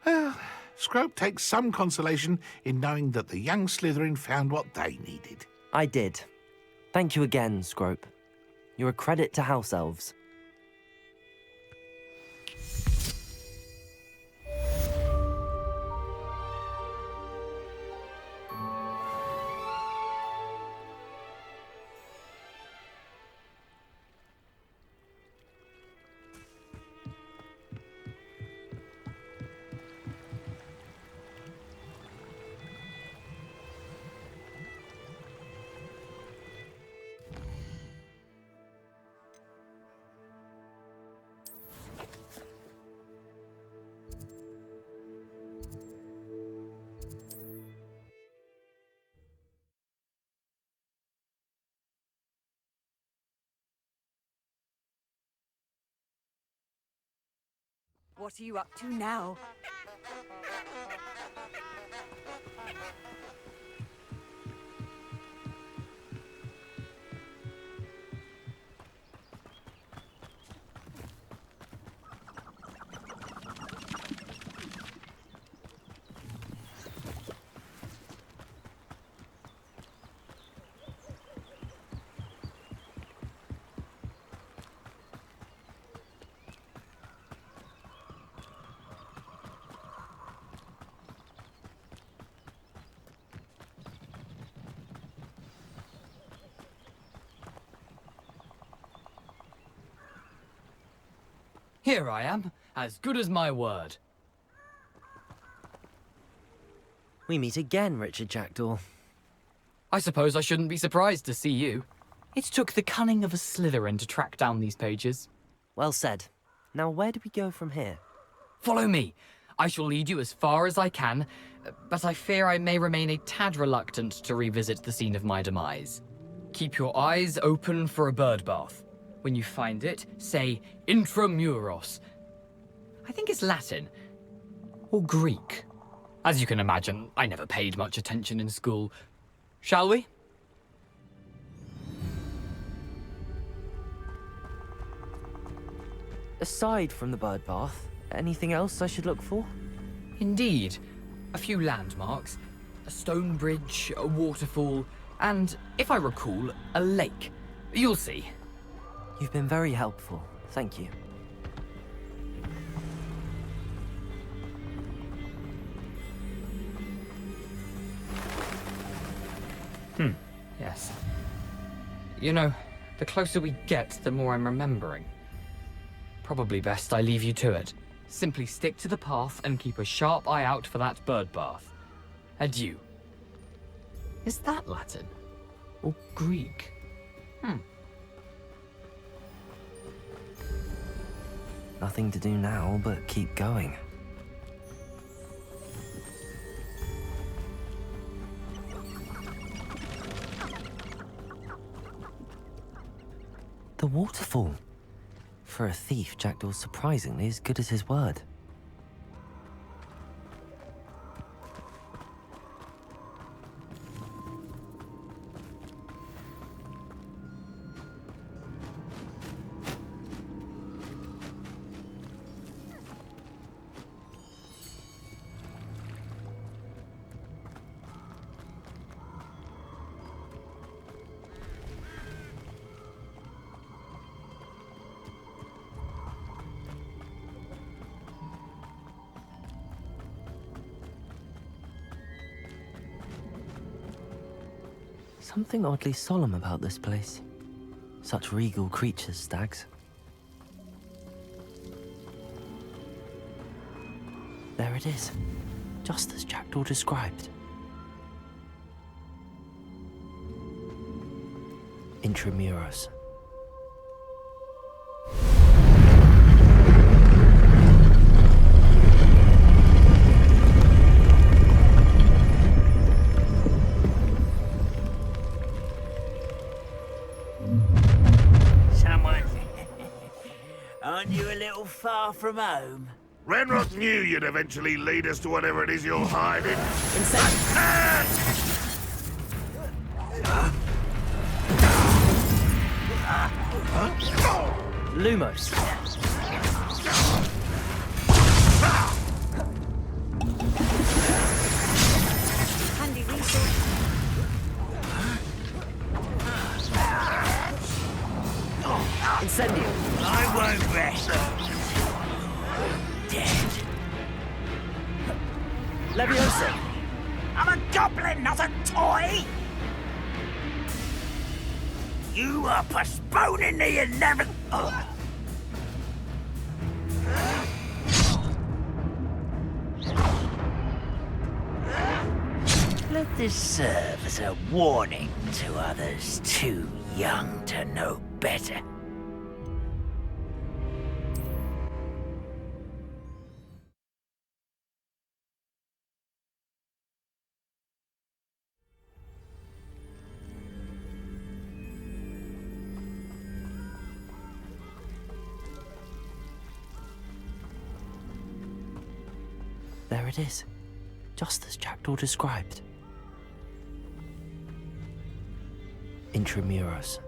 Well, Scrope takes some consolation in knowing that the young Slytherin found what they needed. I did. Thank you again, Scrope. You're a credit to house elves. What are you up to now? Here I am, as good as my word. We meet again, Richard Jackdaw. I suppose I shouldn't be surprised to see you. It took the cunning of a Slytherin to track down these pages. Well said. Now where do we go from here? Follow me. I shall lead you as far as I can, but I fear I may remain a tad reluctant to revisit the scene of my demise. Keep your eyes open for a bird bath. When you find it, say intramuros. I think it's Latin. Or Greek. As you can imagine, I never paid much attention in school. Shall we? Aside from the bird bath, anything else I should look for? Indeed. A few landmarks. A stone bridge, a waterfall, and, if I recall, a lake. You'll see. You've been very helpful. Thank you. Yes. You know, the closer we get, the more I'm remembering. Probably best I leave you to it. Simply stick to the path and keep a sharp eye out for that bird bath. Adieu. Is that Latin? Or Greek? Nothing to do now but keep going. The waterfall. For a thief, Jackdaw's surprisingly as good as his word. Something oddly solemn about this place. Such regal creatures, stags. There it is, just as Jackdaw described. Intramuros. Aren't you a little far from home? Renrock knew you'd eventually lead us to whatever it is you're hiding. Lumos. Handy resource. Incendio. I won't rest. Dead. Leviosa. I'm a goblin, not a toy! You are postponing the inevitable. Let this serve as a warning to others too young to know better. There it is, just as Jackdaw described. Intramuros.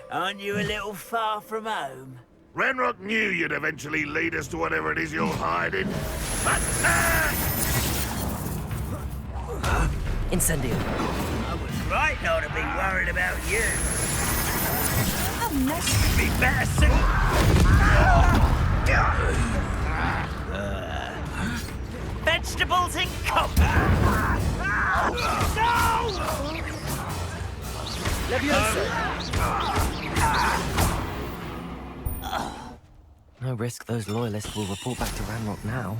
Aren't you a little far from home? Renrock knew you'd eventually lead us to whatever it is you're hiding. Incendio. I was right not to be worried about you. Oh, no. Be better soon. Vegetables in combat. No risk those loyalists will report back to Ranrock now.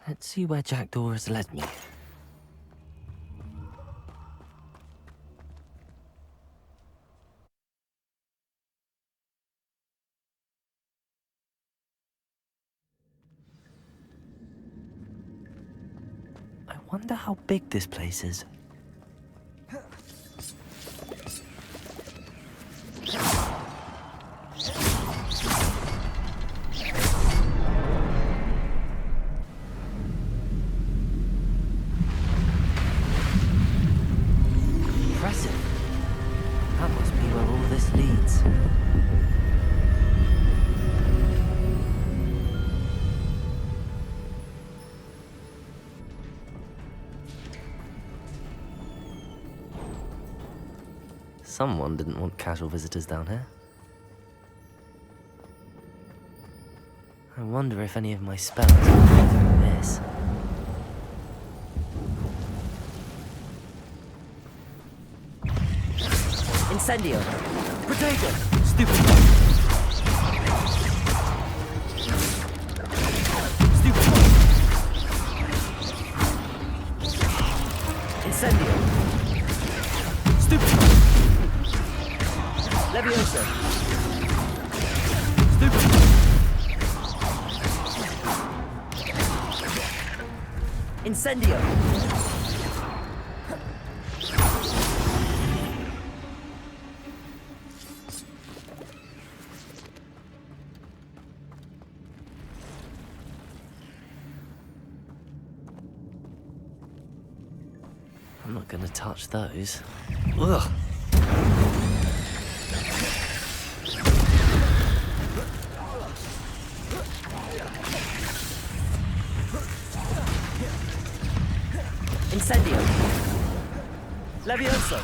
Let's see where Jackdaw has led me. I wonder how big this place is. Impressive. That must be where all this leads. Someone didn't want casual visitors down here. I wonder if any of my spells will go through this. Incendio! Protego! Stupid! Stupid! Incendio! Stupid! Leviosa! Stupid! Incendio! I'm not gonna touch those. Ugh! Incendio! Leviosa!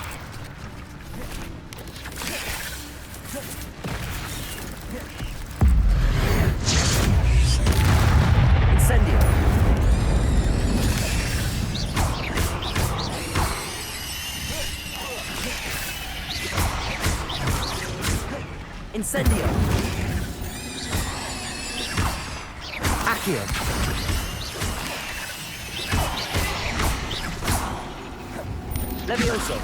Incendio! Incendio! Accio! Levioso!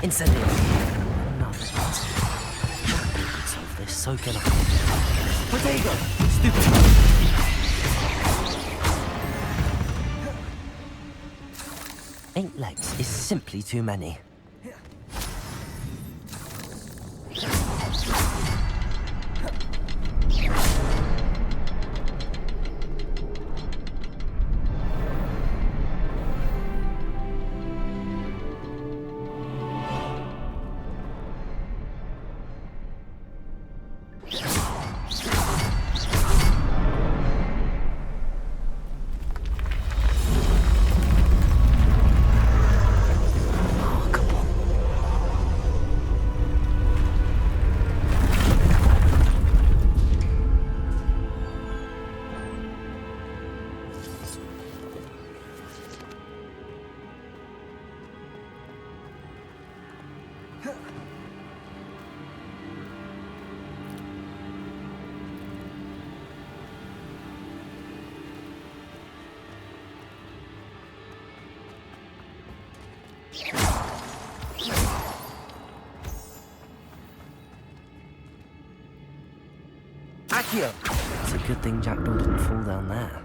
Incendio! Another one. Jackdaw could solve this, so can I. Protego! Stupid! 8 legs is simply too many. Accio! It's a good thing Jackdaw didn't fall down there.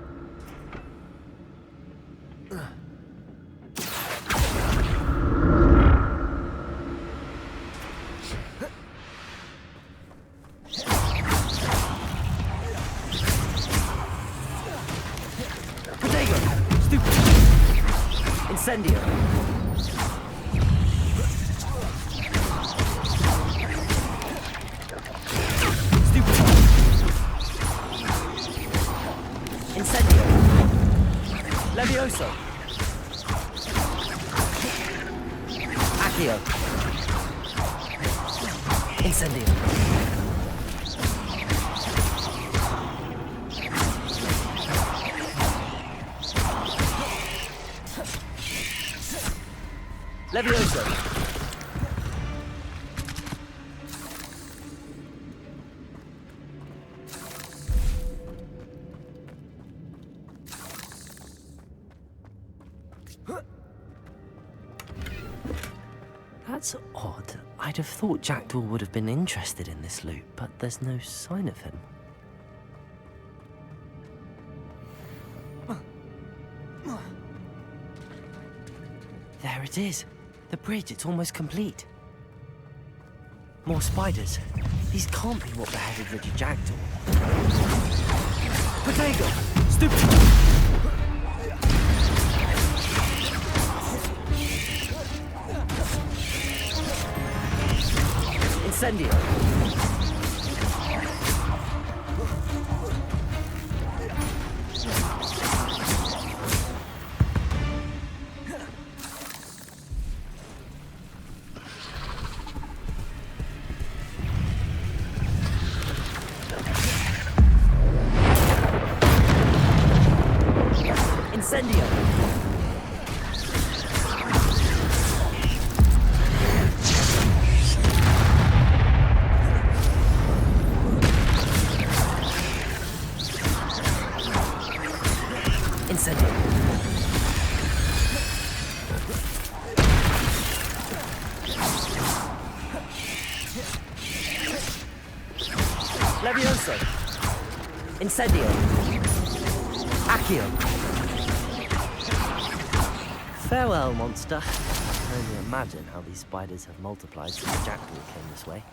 Potato! Stupid! Incendio! Incendio! Levioso! Accio! Incendio! Levioso! That's odd. I'd have thought Jackdaw would have been interested in this loot, but there's no sign of him. There it is. The bridge, it's almost complete. More spiders. These can't be what beheaded Richard Jackdaw. Potato! Stupid! Incendio! Incendio! Incendio! Levioso! Incendio! Accio! Farewell, monster. I can only imagine how these spiders have multiplied since Jackdaw came this way.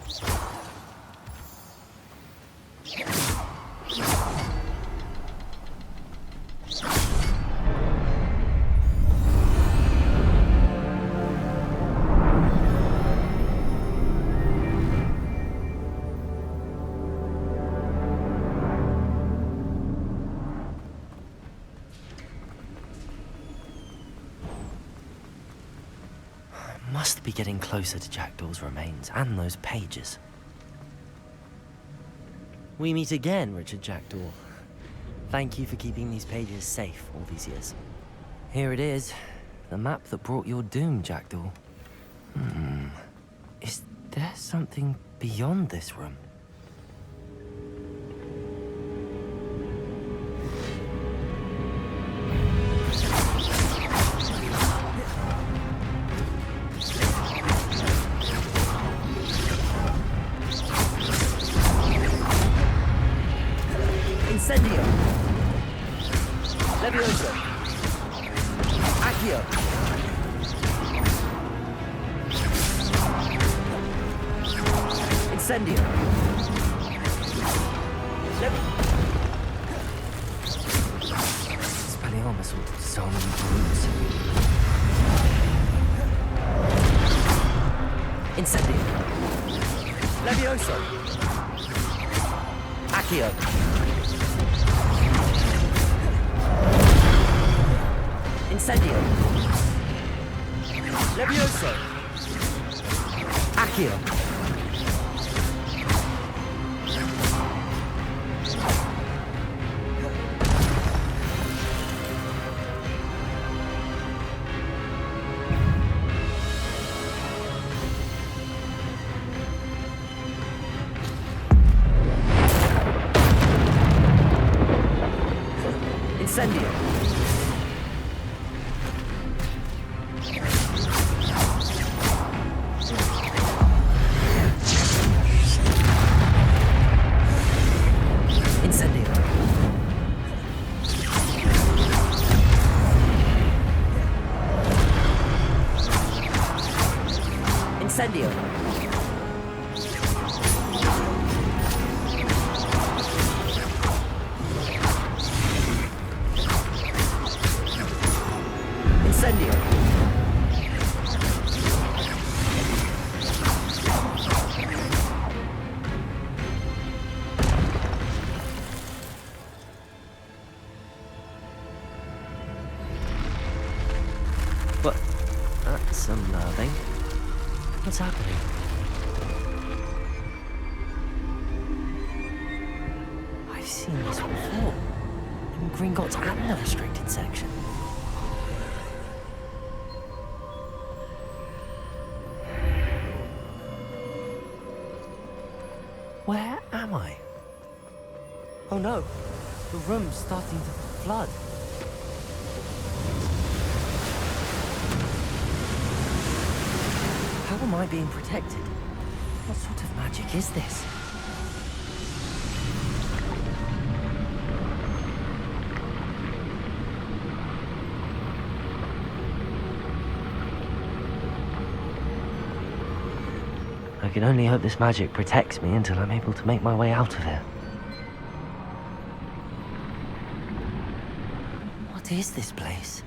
Must be getting closer to Jackdaw's remains and those pages. We meet again, Richard Jackdaw. Thank you for keeping these pages safe all these years. Here it is, the map that brought your doom, Jackdaw. Is there something beyond this room? Incendio! Levioso! Accio! Incendio! Spelliarmus with so many brutes. Incendio! Levioso! Accio! Incendio! Levioso! Accio! Incendio! That's unnerving. What's happening? I've seen this before. In Gringotts and the restricted section. Where am I? Oh no, the room's starting to flood. How am I being protected? What sort of magic is this? I can only hope this magic protects me until I'm able to make my way out of here. What is this place?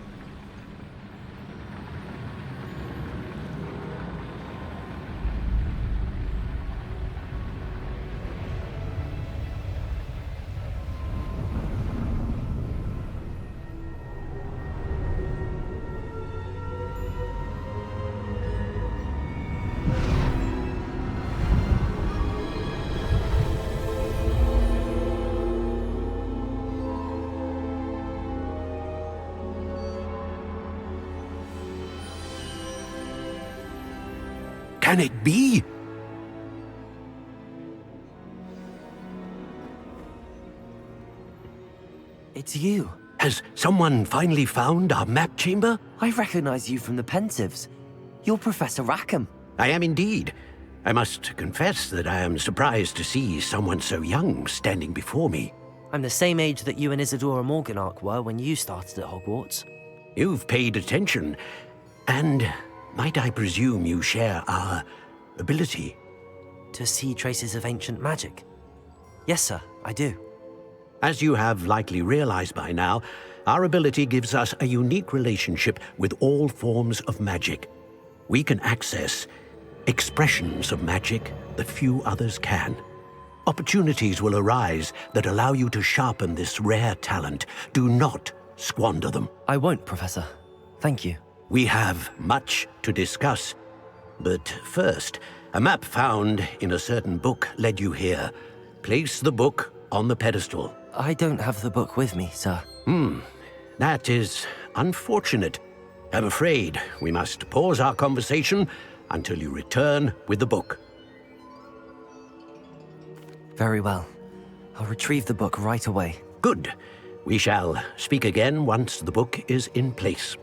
Can it be? It's you. Has someone finally found our map chamber? I recognize you from the Pensieves. You're Professor Rackham. I am indeed. I must confess that I am surprised to see someone so young standing before me. I'm the same age that you and Isadora Morganach were when you started at Hogwarts. You've paid attention, and might I presume you share our ability? To see traces of ancient magic? Yes, sir, I do. As you have likely realized by now, our ability gives us a unique relationship with all forms of magic. We can access expressions of magic that few others can. Opportunities will arise that allow you to sharpen this rare talent. Do not squander them. I won't, Professor. Thank you. We have much to discuss. But first, a map found in a certain book led you here. Place the book on the pedestal. I don't have the book with me, sir. That is unfortunate. I'm afraid we must pause our conversation until you return with the book. Very well. I'll retrieve the book right away. Good. We shall speak again once the book is in place.